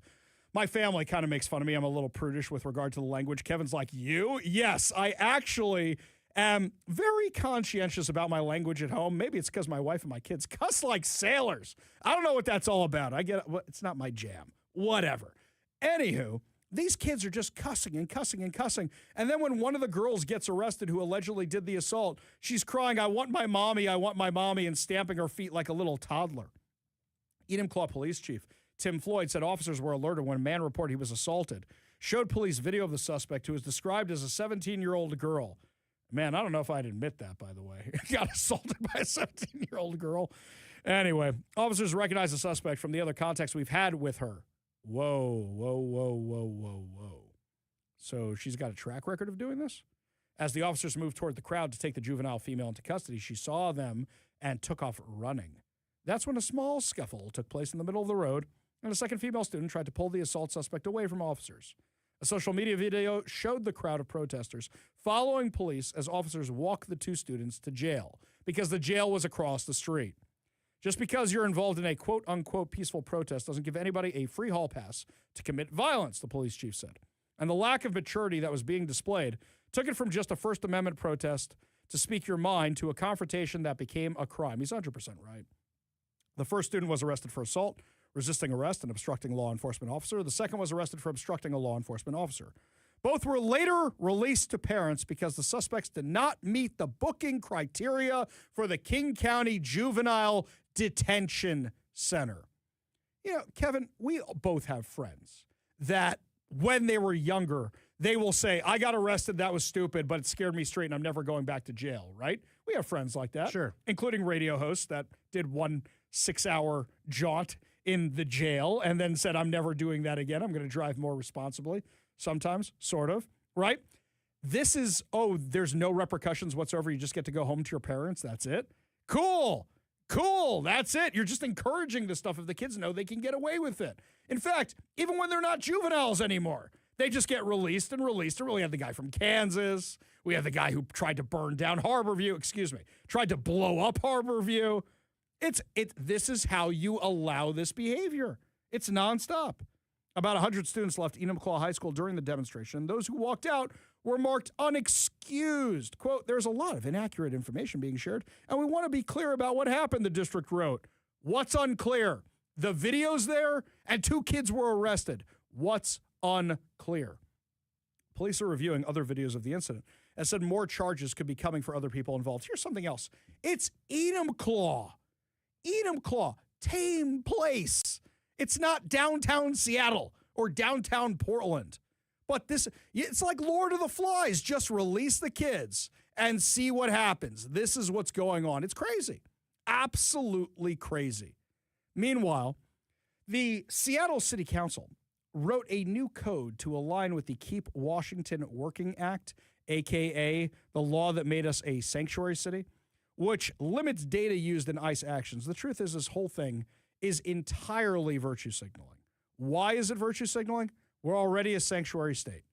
My family kind of makes fun of me. I'm a little prudish with regard to the language. Kevin's like, you? Yes, I actually am very conscientious about my language at home. Maybe it's because my wife and my kids cuss like sailors. I don't know what that's all about. I get it. It's not my jam. Whatever. Anywho, these kids are just cussing and cussing and cussing. And then when one of the girls gets arrested who allegedly did the assault, she's crying, I want my mommy, and stamping her feet like a little toddler. Enumclaw Police Chief Tim Floyd said officers were alerted when a man reported he was assaulted, showed police video of the suspect who was described as a 17-year-old girl. Man, I don't know if I'd admit that, by the way. Got assaulted by a 17-year-old girl. Anyway, officers recognized the suspect from the other contacts we've had with her. Whoa, whoa, whoa, whoa, whoa, whoa. So she's got a track record of doing this? As the officers moved toward the crowd to take the juvenile female into custody, she saw them and took off running. That's when a small scuffle took place in the middle of the road, and a second female student tried to pull the assault suspect away from officers. A social media video showed the crowd of protesters following police as officers walked the 2 students to jail because the jail was across the street. Just because you're involved in a quote-unquote peaceful protest doesn't give anybody a free hall pass to commit violence, the police chief said. And the lack of maturity that was being displayed took it from just a First Amendment protest to speak your mind to a confrontation that became a crime. He's 100% right. The first student was arrested for assault, resisting arrest, and obstructing a law enforcement officer. The second was arrested for obstructing a law enforcement officer. Both were later released to parents because the suspects did not meet the booking criteria for the King County Juvenile Detention Center. You know, Kevin, we both have friends that when they were younger, they will say, I got arrested, that was stupid, but it scared me straight and I'm never going back to jail, right? We have friends like that. Sure. Including radio hosts that did 1 6-hour jaunt in the jail and then said, I'm never doing that again. I'm going to drive more responsibly. Sometimes, sort of, right? This is, there's no repercussions whatsoever. You just get to go home to your parents. That's it. Cool. That's it. You're just encouraging this stuff if the kids know they can get away with it. In fact, even when they're not juveniles anymore, they just get released and released. We had the guy from Kansas. We had the guy who tried to burn down tried to blow up Harborview. This is how you allow this behavior. It's nonstop. About 100 students left Enumclaw High School during the demonstration. Those who walked out were marked unexcused. Quote, there's a lot of inaccurate information being shared, and we want to be clear about what happened, the district wrote. What's unclear? The video's there, and 2 kids were arrested. What's unclear? Police are reviewing other videos of the incident and said more charges could be coming for other people involved. Here's something else. It's Enumclaw. Tame place. It's not downtown Seattle or downtown Portland. But it's like Lord of the Flies. Just release the kids and see what happens. This is what's going on. It's crazy. Absolutely crazy. Meanwhile, the Seattle City Council wrote a new code to align with the Keep Washington Working Act, a.k.a. the law that made us a sanctuary city, which limits data used in ICE actions. The truth is this whole thing is entirely virtue signaling. Why is it virtue signaling? We're already a sanctuary state.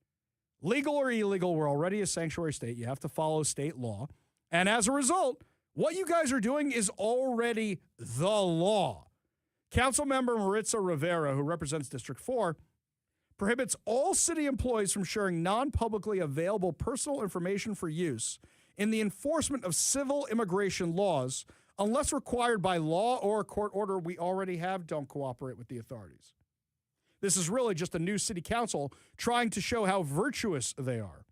Legal or illegal, we're already a sanctuary state. You have to follow state law. And as a result, what you guys are doing is already the law. Councilmember Maritza Rivera, who represents District 4, prohibits all city employees from sharing non-publicly available personal information for use in the enforcement of civil immigration laws unless required by law or a court order we already have. Don't cooperate with the authorities. This is really just a new city council trying to show how virtuous they are.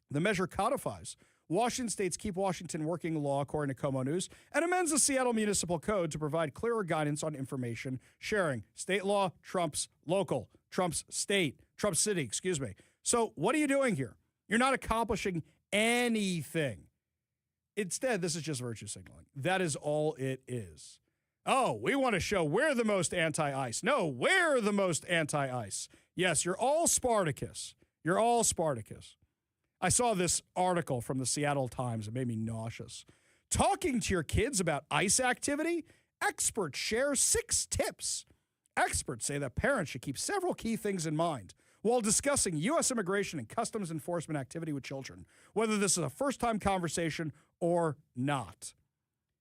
The measure codifies Washington State's Keep Washington Working law, according to Como News, and amends the Seattle Municipal Code to provide clearer guidance on information sharing. State law trumps local, trumps state, trumps city, excuse me. So what are you doing here? You're not accomplishing anything. Instead, this is just virtue signaling. That is all it is. Oh, we want to show we're the most anti-ICE. No, we're the most anti-ICE. Yes, you're all Spartacus. You're all Spartacus. I saw this article from the Seattle Times. It made me nauseous. Talking to your kids about ICE activity, experts share 6 tips. Experts say that parents should keep several key things in mind while discussing U.S. immigration and customs enforcement activity with children, whether this is a first-time conversation or not.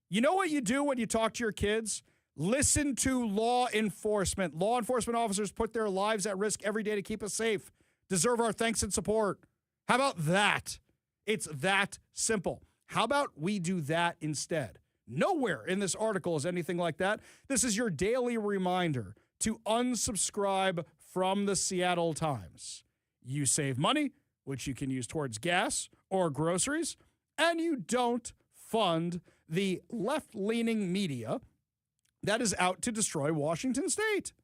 You know what you do when you talk to your kids? Listen to law enforcement. Law enforcement officers put their lives at risk every day to keep us safe. Deserve our thanks and support. How about that? It's that simple. How about we do that instead? Nowhere in this article is anything like that. This is your daily reminder to unsubscribe from the Seattle Times. You save money, which you can use towards gas or groceries, and you don't fund the left-leaning media that is out to destroy Washington State.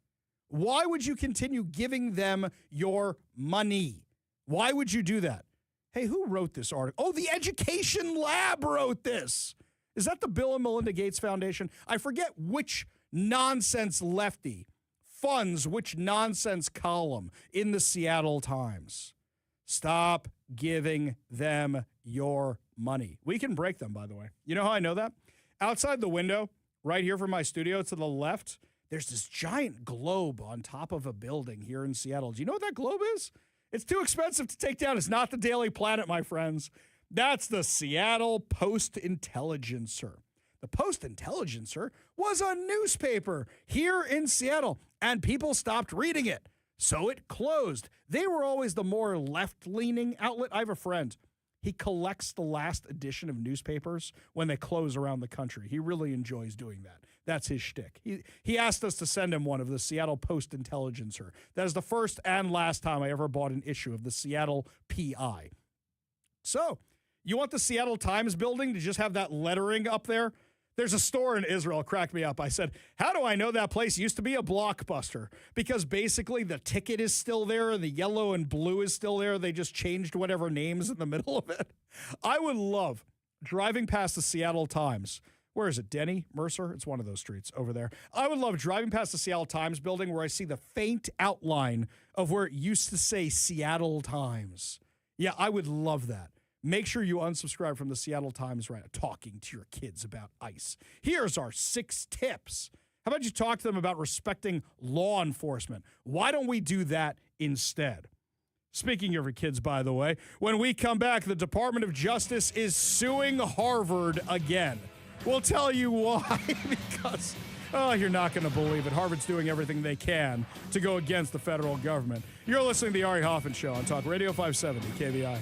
Why would you continue giving them your money? Why would you do that? Hey, who wrote this article? Oh, the Education Lab wrote this. Is that the Bill and Melinda Gates Foundation? I forget which nonsense lefty funds which nonsense column in the Seattle Times. Stop giving them your money. We can break them, by the way. You know how I know that? Outside the window, right here from my studio to the left, there's this giant globe on top of a building here in Seattle. Do you know what that globe is? It's too expensive to take down. It's not the Daily Planet, my friends. That's the Seattle Post-Intelligencer. The Post-Intelligencer was a newspaper here in Seattle, and people stopped reading it, so it closed. They were always the more left-leaning outlet. I have a friend. He collects the last edition of newspapers when they close around the country. He really enjoys doing that. That's his shtick. He asked us to send him one of the Seattle Post-Intelligencer. That is the first and last time I ever bought an issue of the Seattle PI. So, you want the Seattle Times building to just have that lettering up there? There's a store in Israel, cracked me up. I said, how do I know that place used to be a Blockbuster? Because basically the ticket is still there and the yellow and blue is still there. They just changed whatever names in the middle of it. I would love driving past the Seattle Times. Where is it? Denny? Mercer? It's one of those streets over there. I would love driving past the Seattle Times building where I see the faint outline of where it used to say Seattle Times. Yeah, I would love that. Make sure you unsubscribe from the Seattle Times right now, talking to your kids about ICE. Here's our 6 tips. How about you talk to them about respecting law enforcement? Why don't we do that instead? Speaking of your kids, by the way, when we come back, the Department of Justice is suing Harvard again. We'll tell you why, because, you're not going to believe it. Harvard's doing everything they can to go against the federal government. You're listening to the Ari Hoffman Show on Talk Radio 570 KVI.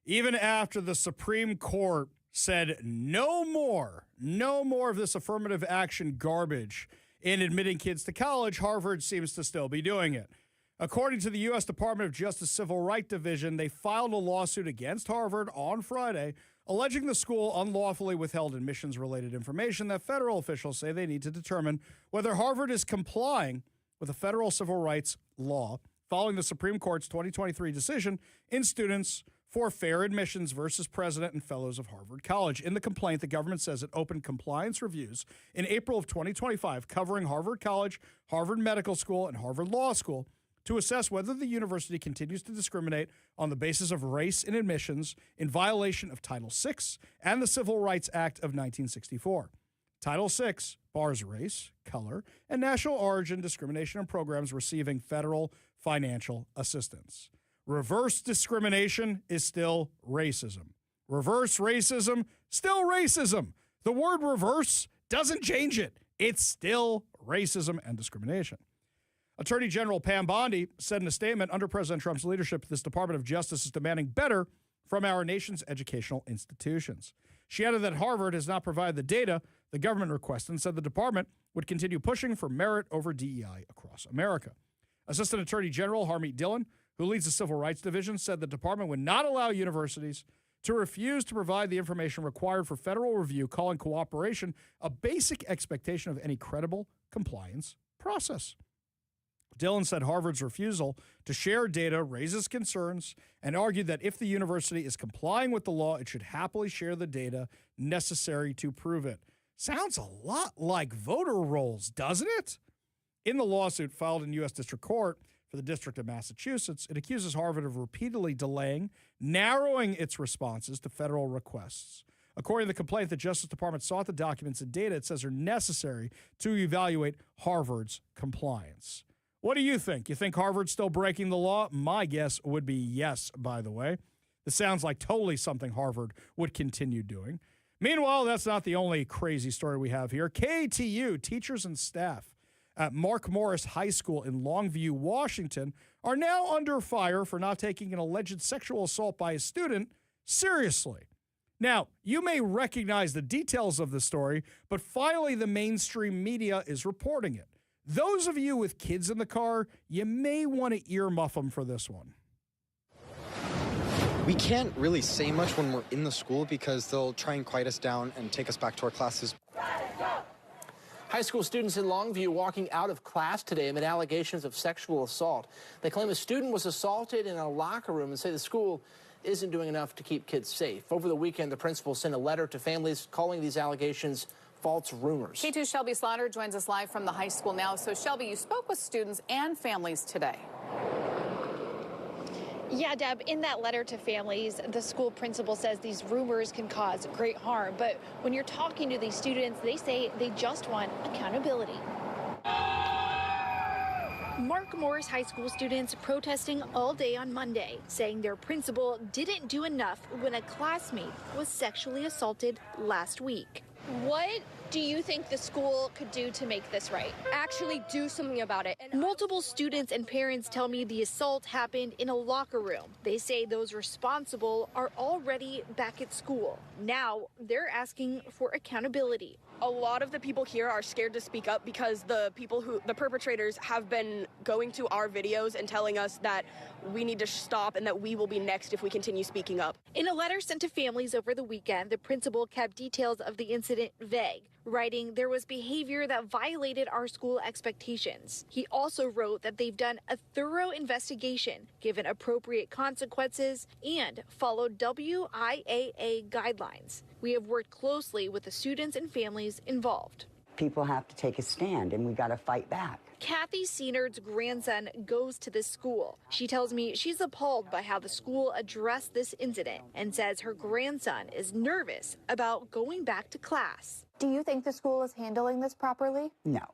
even after the Supreme Court said no more of this affirmative action garbage in admitting kids to college, Harvard seems to still be doing it. According to the U.S. Department of Justice Civil Rights Division, they filed a lawsuit against Harvard on Friday, alleging the school unlawfully withheld admissions-related information that federal officials say they need to determine whether Harvard is complying with a federal civil rights law following the Supreme Court's 2023 decision in Students for Fair Admissions versus President and Fellows of Harvard College. In the complaint, the government says it opened compliance reviews in April of 2025 covering Harvard College, Harvard Medical School, and Harvard Law School to assess whether the university continues to discriminate on the basis of race in admissions in violation of Title VI and the Civil Rights Act of 1964. Title VI bars race, color, and national origin discrimination in programs receiving federal financial assistance. Reverse discrimination is still racism. Reverse racism, still racism. The word reverse doesn't change it. It's still racism and discrimination. Attorney General Pam Bondi said in a statement, under President Trump's leadership, this Department of Justice is demanding better from our nation's educational institutions. She added that Harvard has not provided the data the government requested and said the department would continue pushing for merit over DEI across America. Assistant Attorney General Harmeet Dillon, who leads the Civil Rights Division, said the department would not allow universities to refuse to provide the information required for federal review, calling cooperation a basic expectation of any credible compliance process. Dillon said Harvard's refusal to share data raises concerns and argued that if the university is complying with the law, it should happily share the data necessary to prove it. Sounds a lot like voter rolls, doesn't it? In the lawsuit filed in U.S. District Court for the District of Massachusetts, it accuses Harvard of repeatedly delaying, narrowing its responses to federal requests. According to the complaint, the Justice Department sought the documents and data it says are necessary to evaluate Harvard's compliance. What do you think? You think Harvard's still breaking the law? My guess would be yes, by the way. This sounds like totally something Harvard would continue doing. Meanwhile, that's not the only crazy story we have here. KTU teachers and staff at Mark Morris High School in Longview, Washington, are now under fire for not taking an alleged sexual assault by a student seriously. Now, you may recognize the details of the story, but finally the mainstream media is reporting it. Those of you with kids in the car, you may want to earmuff them for this one. We can't really say much when we're in the school because they'll try and quiet us down and take us back to our classes. High school students in Longview walking out of class today amid allegations of sexual assault. They claim a student was assaulted in a locker room and say the school isn't doing enough to keep kids safe. Over the weekend, the principal sent a letter to families calling these allegations false rumors. K2's Shelby Slaughter joins us live from the high school now. So, Shelby, you spoke with students and families today. Yeah, Deb, in that letter to families, the school principal says these rumors can cause great harm. But when you're talking to these students, they say they just want accountability. Mark Morris High School students protesting all day on Monday, saying their principal didn't do enough when a classmate was sexually assaulted last week. What do you think the school could do to make this right? Actually do something about it. Multiple students and parents tell me the assault happened in a locker room. They say those responsible are already back at school. Now they're asking for accountability. A lot of the people here are scared to speak up because the perpetrators have been going to our videos and telling us that we need to stop and that we will be next if we continue speaking up. In a letter sent to families over the weekend, the principal kept details of the incident vague, writing there was behavior that violated our school expectations. He also wrote that they've done a thorough investigation, given appropriate consequences, and followed WIAA guidelines. We have worked closely with the students and families involved. People have to take a stand, and we got to fight back. Kathy Seenard's grandson goes to this school. She tells me she's appalled by how the school addressed this incident and says her grandson is nervous about going back to class. Do you think the school is handling this properly? No.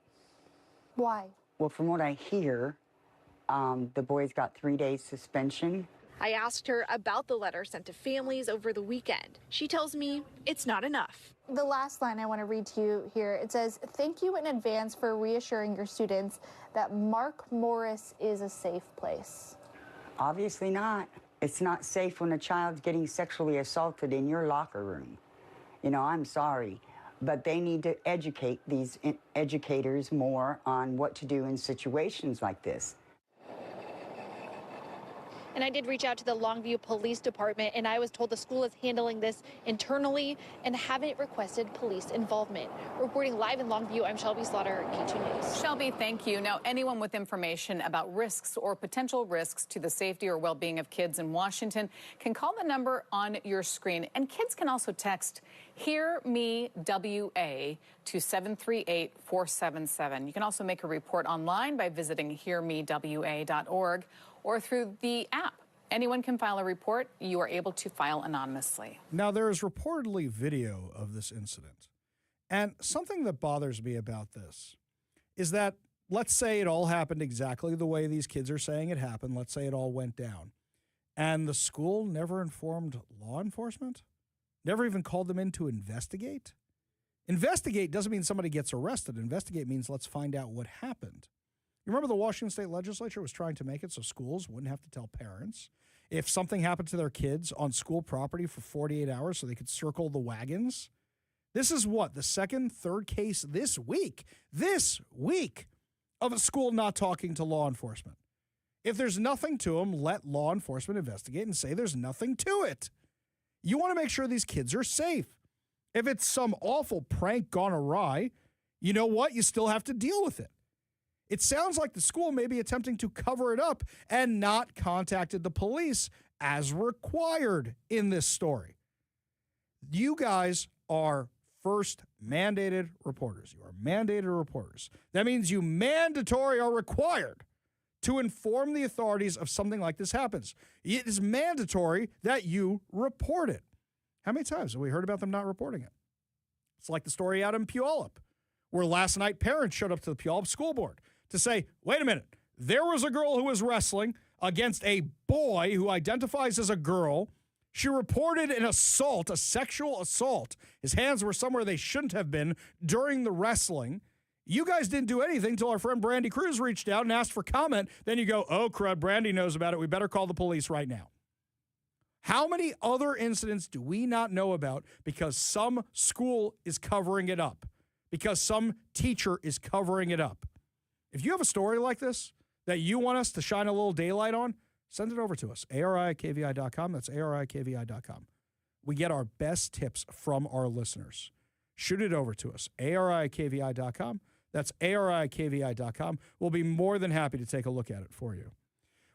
Why? Well, from what I hear, the boys got 3 days suspension. I asked her about the letter sent to families over the weekend. She tells me it's not enough. The last line I want to read to you here, it says, "Thank you in advance for reassuring your students that Mark Morris is a safe place." Obviously not. It's not safe when a child's getting sexually assaulted in your locker room. You know, I'm sorry, but they need to educate these educators more on what to do in situations like this. And I did reach out to the Longview Police Department, and I was told the school is handling this internally and haven't requested police involvement. Reporting live in Longview, I'm Shelby Slaughter, K2 News. Shelby, thank you. Now, anyone with information about risks or potential risks to the safety or well-being of kids in Washington can call the number on your screen. And kids can also text Hear Me WA to 738-477. You can also make a report online by visiting hearmewa.org or through the app. Anyone can file a report. You are able to file anonymously. Now, there is reportedly video of this incident. And something that bothers me about this is that, let's say it all happened exactly the way these kids are saying it happened. Let's say it all went down. And the school never informed law enforcement? Never even called them in to investigate? Investigate doesn't mean somebody gets arrested. Investigate means let's find out what happened. You remember the Washington State Legislature was trying to make it so schools wouldn't have to tell parents if something happened to their kids on school property for 48 hours so they could circle the wagons? This is what, the second, third case this week of a school not talking to law enforcement. If there's nothing to them, let law enforcement investigate and say there's nothing to it. You want to make sure these kids are safe. If it's some awful prank gone awry, you know what? You still have to deal with it. It sounds like the school may be attempting to cover it up and not contacted the police as required in this story. You guys are first mandated reporters. You are mandated reporters. That means you mandatory are required to inform the authorities of something like this happens. It is mandatory that you report it. How many times have we heard about them not reporting it? It's like the story out in Puyallup, where last night parents showed up to the Puyallup school board to say, wait a minute, there was a girl who was wrestling against a boy who identifies as a girl. She reported an assault, a sexual assault. His hands were somewhere they shouldn't have been during the wrestling. You guys didn't do anything until our friend Brandy Cruz reached out and asked for comment. Then you go, oh, crud, Brandy knows about it. We better call the police right now. How many other incidents do we not know about because some school is covering it up, because some teacher is covering it up? If you have a story like this that you want us to shine a little daylight on, send it over to us, ari@kvi.com. That's ari@kvi.com. We get our best tips from our listeners. Shoot it over to us, ari@kvi.com. That's ari@kvi.com. We'll be more than happy to take a look at it for you.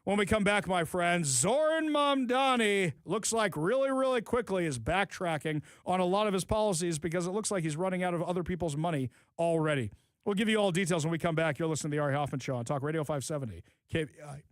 When we come back, my friends, Zoran Mamdani looks like really, really quickly is backtracking on a lot of his policies because it looks like he's running out of other people's money already. We'll give you all details when we come back. You're listening to the Ari Hoffman Show on Talk Radio 570 KVI.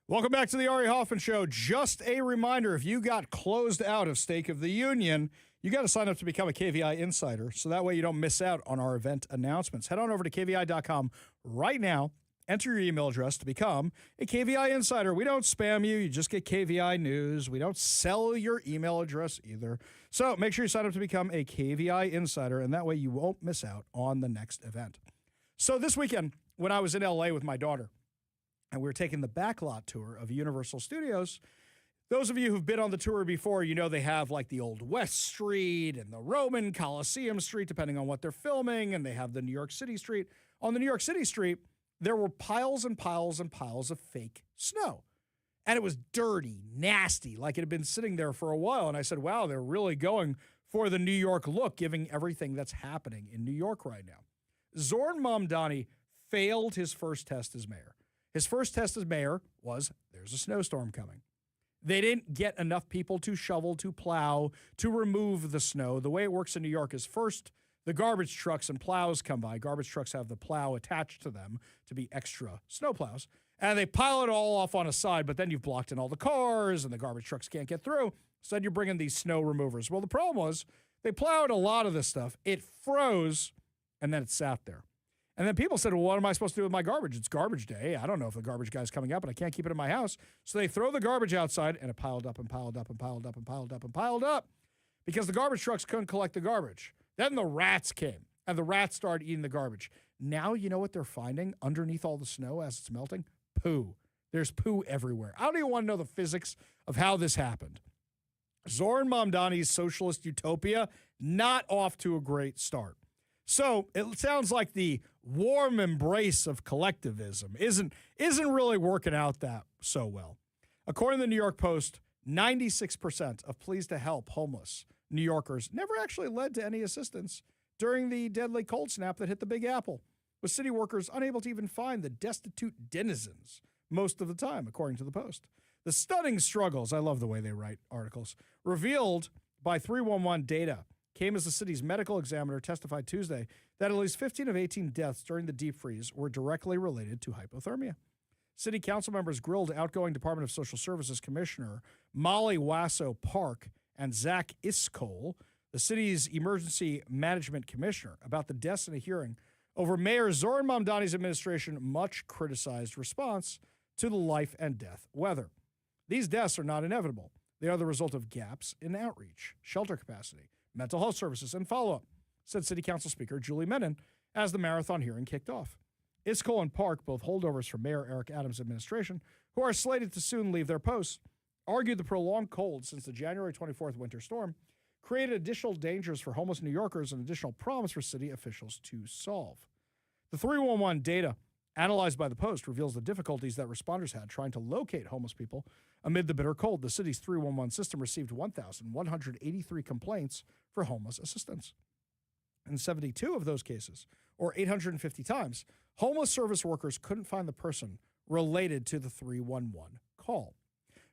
Welcome back to the Ari Hoffman Show. Just a reminder, if you got closed out of Stake of the Union, you got to sign up to become a KVI Insider, so that way you don't miss out on our event announcements. Head on over to KVI.com right now. Enter your email address to become a KVI Insider. We don't spam you. You just get KVI news. We don't sell your email address either. So make sure you sign up to become a KVI Insider, and that way you won't miss out on the next event. So this weekend, when I was in L.A. with my daughter, and we were taking the backlot tour of Universal Studios, those of you who've been on the tour before, you know they have like the Old West Street and the Roman Coliseum Street, depending on what they're filming, and they have the New York City Street. On the New York City Street, there were piles and piles and piles of fake snow. And it was dirty, nasty, like it had been sitting there for a while. And I said, wow, they're really going for the New York look, given everything that's happening in New York right now. Zoran Mamdani failed his first test as mayor. His first test as mayor was, there's a snowstorm coming. They didn't get enough people to shovel, to plow, to remove the snow. The way it works in New York is first, the garbage trucks and plows come by. Garbage trucks have the plow attached to them to be extra snow plows. And they pile it all off on a side, but then you've blocked in all the cars and the garbage trucks can't get through. So then you're bringing these snow removers. Well, the problem was they plowed a lot of this stuff. It froze, and then it sat there. And then people said, well, what am I supposed to do with my garbage? It's garbage day. I don't know if the garbage guy's coming out, but I can't keep it in my house. So they throw the garbage outside, and it piled up and piled up and piled up and piled up and piled up because the garbage trucks couldn't collect the garbage. Then the rats came, and the rats started eating the garbage. Now you know what they're finding underneath all the snow as it's melting? Poo. There's poo everywhere. I don't even want to know the physics of how this happened. Zoran Mamdani's socialist utopia, not off to a great start. So it sounds like the warm embrace of collectivism isn't really working out that so well. According to the New York Post, 96% of pleas to help homeless New Yorkers never actually led to any assistance during the deadly cold snap that hit the Big Apple, with city workers unable to even find the destitute denizens most of the time, according to the Post. The stunning struggles, I love the way they write articles, revealed by 311 data came as the city's medical examiner testified Tuesday that at least 15 of 18 deaths during the deep freeze were directly related to hypothermia. City council members grilled outgoing Department of Social Services Commissioner Molly Wasso Park and Zach Iskol, the city's emergency management commissioner, about the deaths in a hearing over Mayor Zoran Mamdani's administration's much criticized response to the life and death weather. These deaths are not inevitable. They are the result of gaps in outreach, shelter capacity, mental health services, and follow-up, said City Council Speaker Julie Menon as the marathon hearing kicked off. Iskol and Park, both holdovers from Mayor Eric Adams' administration, who are slated to soon leave their posts, argued the prolonged cold since the January 24th winter storm created additional dangers for homeless New Yorkers and additional problems for city officials to solve. The 311 data analyzed by the Post reveals the difficulties that responders had trying to locate homeless people amid the bitter cold. The city's 311 system received 1,183 complaints for homeless assistance. In 72 of those cases, or 850 times, homeless service workers couldn't find the person related to the 311 call.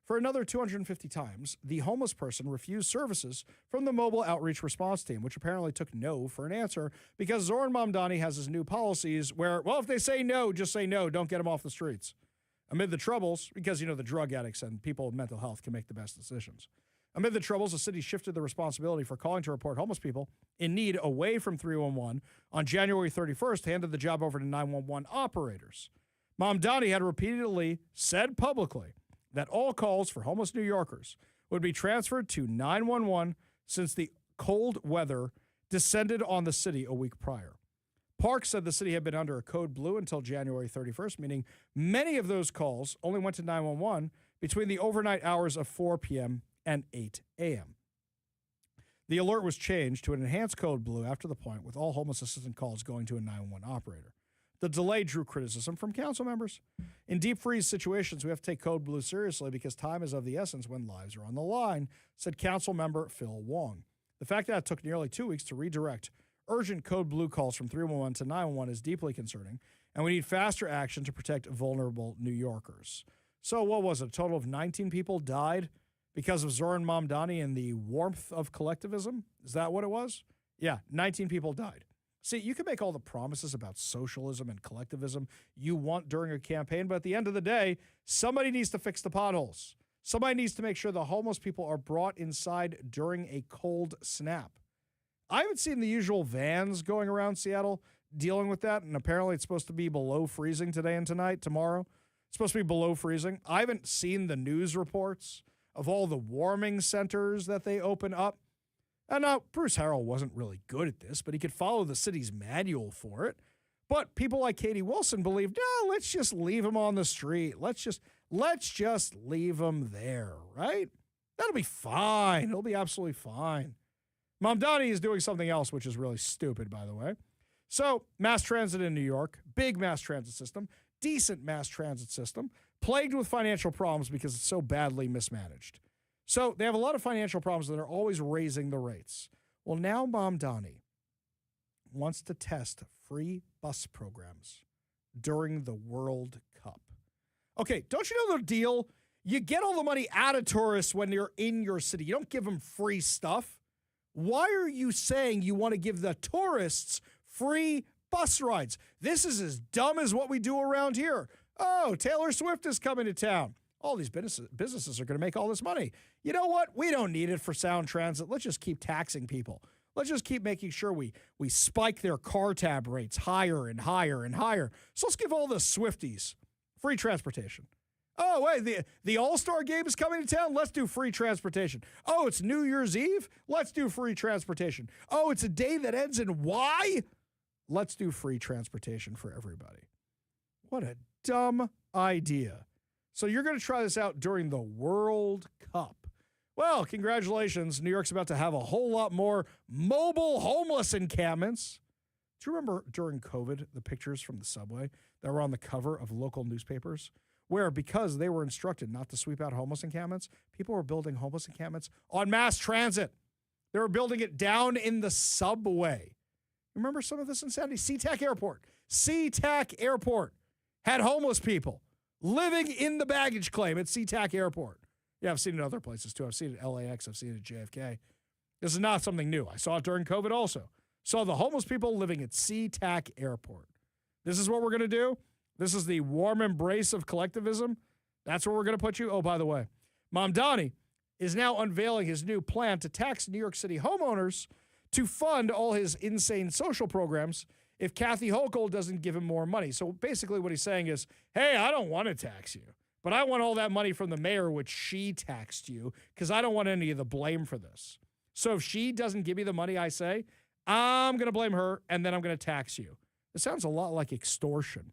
For another 250 times, the homeless person refused services from the mobile outreach response team, which apparently took no for an answer because Zoran Mamdani has his new policies where, well, if they say no, just say no, don't get them off the streets. Amid the troubles, because, the drug addicts and people with mental health can make the best decisions. Amid the troubles, the city shifted the responsibility for calling to report homeless people in need away from 311 on January 31st, handed the job over to 911 operators. Mamdani had repeatedly said publicly that all calls for homeless New Yorkers would be transferred to 911 since the cold weather descended on the city a week prior. Park said the city had been under a code blue until January 31st, meaning many of those calls only went to 911 between the overnight hours of 4 p.m. and 8 a.m. The alert was changed to an enhanced code blue after the point, with all homeless assistance calls going to a 911 operator. The delay drew criticism from council members. In deep freeze situations, we have to take code blue seriously because time is of the essence when lives are on the line, said council member Phil Wong. The fact that it took nearly 2 weeks to redirect urgent code blue calls from 311 to 911 is deeply concerning, and we need faster action to protect vulnerable New Yorkers. So what was it? A total of 19 people died because of Zoran Mamdani and the warmth of collectivism? Is that what it was? Yeah, 19 people died. See, you can make all the promises about socialism and collectivism you want during a campaign, but at the end of the day, somebody needs to fix the potholes. Somebody needs to make sure the homeless people are brought inside during a cold snap. I haven't seen the usual vans going around Seattle dealing with that, and apparently it's supposed to be below freezing today and tomorrow. It's supposed to be below freezing. I haven't seen the news reports of all the warming centers that they open up. And now, Bruce Harrell wasn't really good at this, but he could follow the city's manual for it. But people like Katie Wilson believe, no, let's just leave him on the street. Let's just leave him there, right? That'll be fine. It'll be absolutely fine. Mamdani is doing something else, which is really stupid, by the way. So, mass transit in New York, big mass transit system, decent mass transit system, plagued with financial problems because it's so badly mismanaged. So they have a lot of financial problems that are always raising the rates. Well, now Mamdani wants to test free bus programs during the World Cup. Okay, don't you know the deal? You get all the money out of tourists when you're in your city. You don't give them free stuff. Why are you saying you want to give the tourists free bus rides? This is as dumb as what we do around here. Oh, Taylor Swift is coming to town. All these businesses are going to make all this money. You know what? We don't need it for sound transit. Let's just keep taxing people. Let's just keep making sure we spike their car tab rates higher and higher and higher. So let's give all the Swifties free transportation. Oh, wait, the All-Star game is coming to town? Let's do free transportation. Oh, it's New Year's Eve? Let's do free transportation. Oh, it's a day that ends in Y? Let's do free transportation for everybody. What a dumb idea. So you're going to try this out during the World Cup. Well, congratulations. New York's about to have a whole lot more mobile homeless encampments. Do you remember during COVID, the pictures from the subway that were on the cover of local newspapers? Where, because they were instructed not to sweep out homeless encampments, people were building homeless encampments on mass transit. They were building it down in the subway. Remember some of this insanity? SeaTac Airport had homeless people living in the baggage claim at SeaTac Airport. Yeah, I've seen it other places too. I've seen it at LAX. I've seen it at JFK. This is not something new. I saw it during COVID also. Saw the homeless people living at SeaTac Airport. This is what we're going to do. This is the warm embrace of collectivism. That's where we're going to put you. Oh, by the way, Mamdani is now unveiling his new plan to tax New York City homeowners to fund all his insane social programs if Kathy Hochul doesn't give him more money. So basically what he's saying is, hey, I don't want to tax you, but I want all that money from the mayor, which she taxed you, because I don't want any of the blame for this. So if she doesn't give me the money I say, I'm going to blame her, and then I'm going to tax you. It sounds a lot like extortion.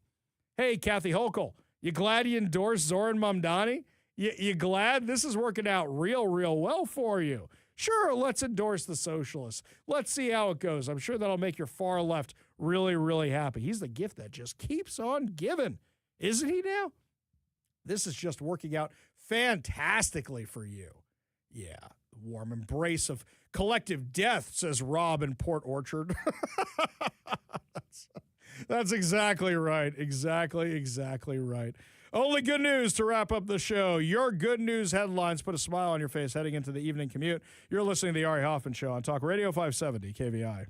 Hey, Kathy Hochul, you glad you endorsed Zoran Mamdani? You glad this is working out real well for you? Sure, let's endorse the socialists. Let's see how it goes. I'm sure that'll make your far left really happy. He's the gift that just keeps on giving, isn't he now? This is just working out fantastically for you. Yeah, warm embrace of collective death, says Rob in Port Orchard. That's exactly right. Exactly right. Only good news to wrap up the show. Your good news headlines put a smile on your face heading into the evening commute. You're listening to the Ari Hoffman Show on Talk Radio 570 KVI.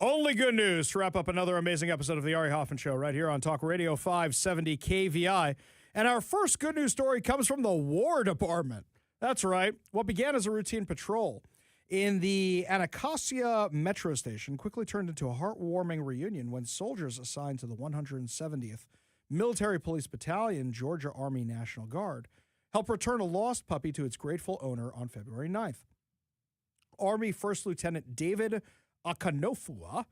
Only good news to wrap up another amazing episode of the Ari Hoffman Show right here on Talk Radio 570 KVI. And our first good news story comes from the War Department. That's right. What began as a routine patrol in the Anacostia metro station quickly turned into a heartwarming reunion when soldiers assigned to the 170th Military Police Battalion, Georgia Army National Guard, helped return a lost puppy to its grateful owner on February 9th. Army First Lieutenant David Akanofua,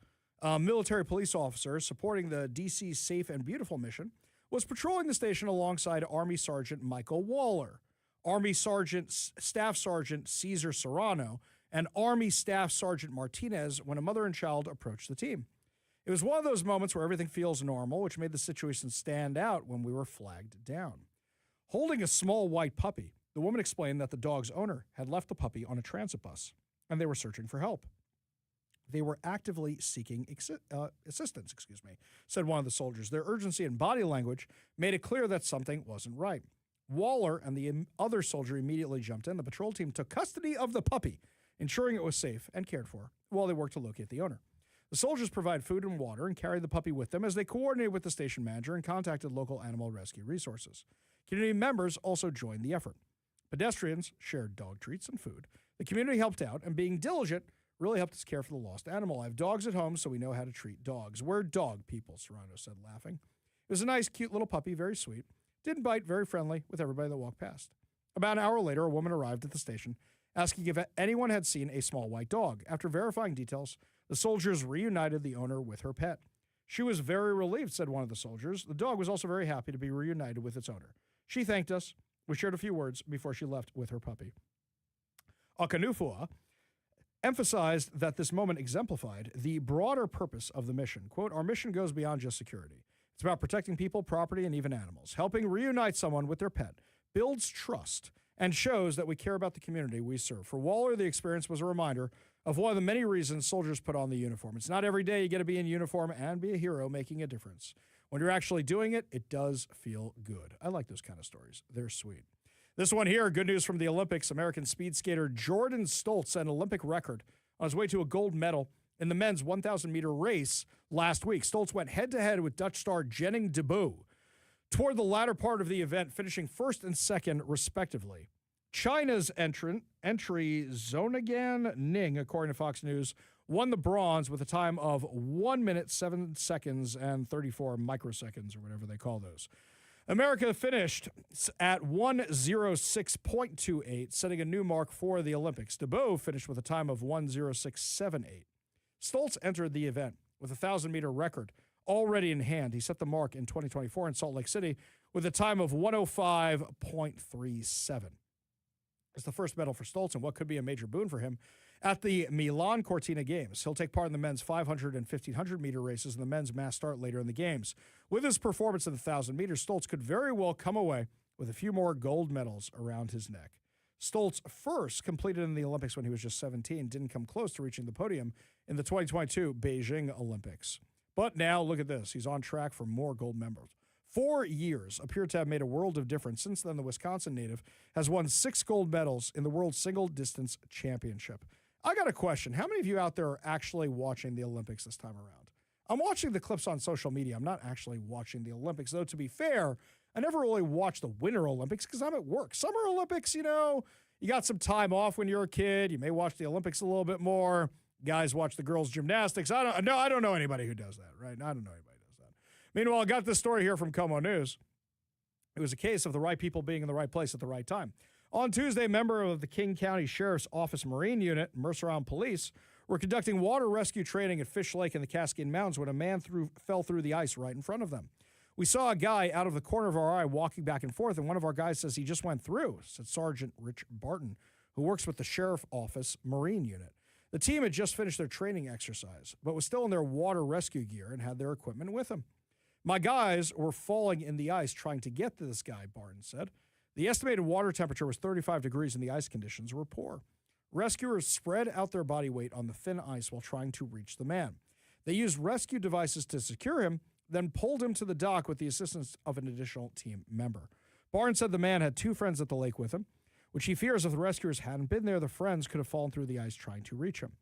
a military police officer supporting the D.C. Safe and Beautiful mission, was patrolling the station alongside Army Sergeant Michael Waller, Army Staff Sergeant Cesar Serrano, and Army Staff Sergeant Martinez when a mother and child approached the team. It was one of those moments where everything feels normal, which made the situation stand out when we were flagged down. Holding a small white puppy, the woman explained that the dog's owner had left the puppy on a transit bus, and they were searching for help. They were actively seeking assistance, said one of the soldiers. Their urgency and body language made it clear that something wasn't right. Waller and the other soldier immediately jumped in. The patrol team took custody of the puppy, ensuring it was safe and cared for, while they worked to locate the owner. The soldiers provided food and water and carried the puppy with them as they coordinated with the station manager and contacted local animal rescue resources. Community members also joined the effort. Pedestrians shared dog treats and food. The community helped out, and being diligent really helped us care for the lost animal. I have dogs at home, so we know how to treat dogs. We're dog people, Serrano said, laughing. It was a nice, cute little puppy, very sweet. Didn't bite, very friendly with everybody that walked past. About an hour later, a woman arrived at the station, asking if anyone had seen a small white dog. After verifying details, the soldiers reunited the owner with her pet. She was very relieved, said one of the soldiers. The dog was also very happy to be reunited with its owner. She thanked us. We shared a few words before she left with her puppy. Akanufua emphasized that this moment exemplified the broader purpose of the mission. Quote, our mission goes beyond just security. It's about protecting people, property, and even animals. Helping reunite someone with their pet builds trust and shows that we care about the community we serve. For Waller, the experience was a reminder of one of the many reasons soldiers put on the uniform. It's not every day you get to be in uniform and be a hero making a difference. When you're actually doing it, it does feel good. I like those kind of stories. They're sweet. This one here, good news from the Olympics. American speed skater Jordan Stoltz set an Olympic record on his way to a gold medal in the men's 1,000-meter race last week. Stoltz went head-to-head with Dutch star Jenning de Boer toward the latter part of the event, finishing first and second, respectively. China's entry, Zhongyan Ning, according to Fox News, won the bronze with a time of 1 minute, 7 seconds, and 34 microseconds, or whatever they call those. America finished at 1:06.28, setting a new mark for the Olympics. De Boer finished with a time of 1:06.78. Stoltz entered the event with a 1,000-meter record already in hand. He set the mark in 2024 in Salt Lake City with a time of 1:05.37. It's the first medal for Stoltz and what could be a major boon for him at the Milan Cortina Games. He'll take part in the men's 500 and 1,500-meter races and the men's mass start later in the games. With his performance in the 1,000 meters, Stoltz could very well come away with a few more gold medals around his neck. Stoltz first completed in the Olympics when he was just 17, didn't come close to reaching the podium in the 2022 Beijing Olympics. But now, look at this. He's on track for more gold medals. 4 years appear to have made a world of difference. Since then, the Wisconsin native has won 6 gold medals in the World Single Distance Championship. I got a question. How many of you out there are actually watching the Olympics this time around? I'm watching the clips on social media. I'm not actually watching the Olympics, though, to be fair, I never really watch the Winter Olympics because I'm at work. Summer Olympics, you know, you got some time off when you're a kid. You may watch the Olympics a little bit more. Guys watch the girls' gymnastics. I don't know anybody who does that, right? I don't know anybody who does that. Meanwhile, I got this story here from Como News. It was a case of the right people being in the right place at the right time. On Tuesday, a member of the King County Sheriff's Office Marine Unit, Mercer Island Police, were conducting water rescue training at Fish Lake in the Cascade Mountains when a man fell through the ice right in front of them. We saw a guy out of the corner of our eye walking back and forth, and one of our guys says he just went through, said Sergeant Rich Barton, who works with the Sheriff's Office Marine Unit. The team had just finished their training exercise, but was still in their water rescue gear and had their equipment with them. My guys were falling in the ice trying to get to this guy, Barton said. The estimated water temperature was 35 degrees and the ice conditions were poor. Rescuers spread out their body weight on the thin ice while trying to reach the man. They used rescue devices to secure him, then pulled him to the dock with the assistance of an additional team member. Barnes said the man had 2 friends at the lake with him, which he fears if the rescuers hadn't been there, the friends could have fallen through the ice trying to reach him.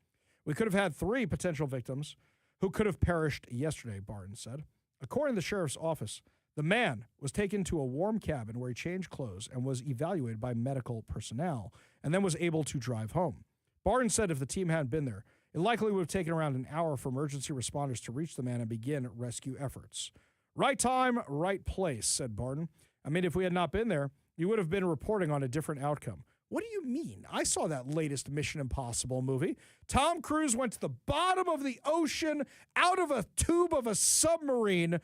We could have had 3 potential victims who could have perished yesterday, Barton said. According to the sheriff's office, the man was taken to a warm cabin where he changed clothes and was evaluated by medical personnel and then was able to drive home. Barton said if the team hadn't been there, it likely would have taken around an hour for emergency responders to reach the man and begin rescue efforts. Right time, right place, said Barton. I mean, if we had not been there, you would have been reporting on a different outcome. What do you mean? I saw that latest Mission Impossible movie. Tom Cruise went to the bottom of the ocean out of a tube of a submarine,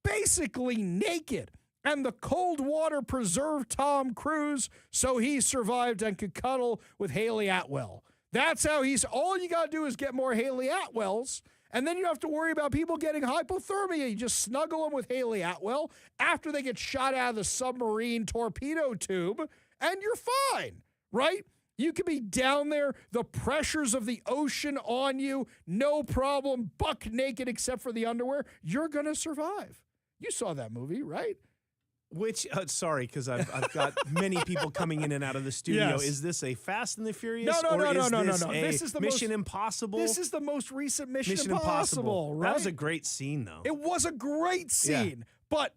basically naked. And the cold water preserved Tom Cruise so he survived and could cuddle with Haley Atwell. That's how all you got to do is get more Haley Atwells, and then you don't have to worry about people getting hypothermia. You just snuggle them with Haley Atwell after they get shot out of the submarine torpedo tube, and you're fine, right? You could be down there, the pressures of the ocean on you, no problem, buck naked except for the underwear. You're going to survive. You saw that movie, right? Which, sorry, because I've got many people coming in and out of the studio. Yes. Is this a Fast and the Furious? No. This is the Mission Impossible? This is the most recent Mission Impossible, right? That was a great scene, though. It was a great scene, but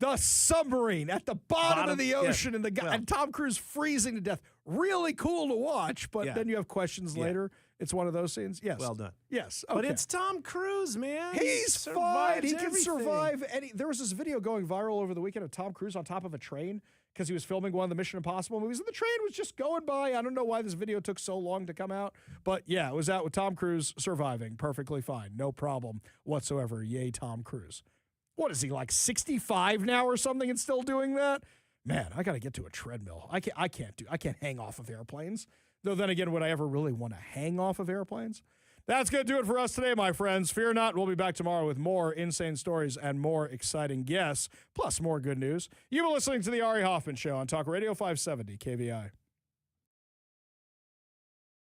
the submarine at the bottom of the ocean and Tom Cruise freezing to death, really cool to watch, but then you have questions later. It's one of those scenes. Yes. Well done. Yes. But it's Tom Cruise, man. He's fine. He can survive any. There was this video going viral over the weekend of Tom Cruise on top of a train because he was filming one of the Mission Impossible movies, and the train was just going by. I don't know why this video took so long to come out, but yeah, it was out with Tom Cruise surviving perfectly fine. No problem whatsoever. Yay, Tom Cruise. What is he, like 65 now or something and still doing that? Man, I got to get to a treadmill. I can't hang off of airplanes. Though then again, would I ever really want to hang off of airplanes? That's going to do it for us today, my friends. Fear not, we'll be back tomorrow with more insane stories and more exciting guests, plus more good news. You've been listening to The Ari Hoffman Show on Talk Radio 570 KVI.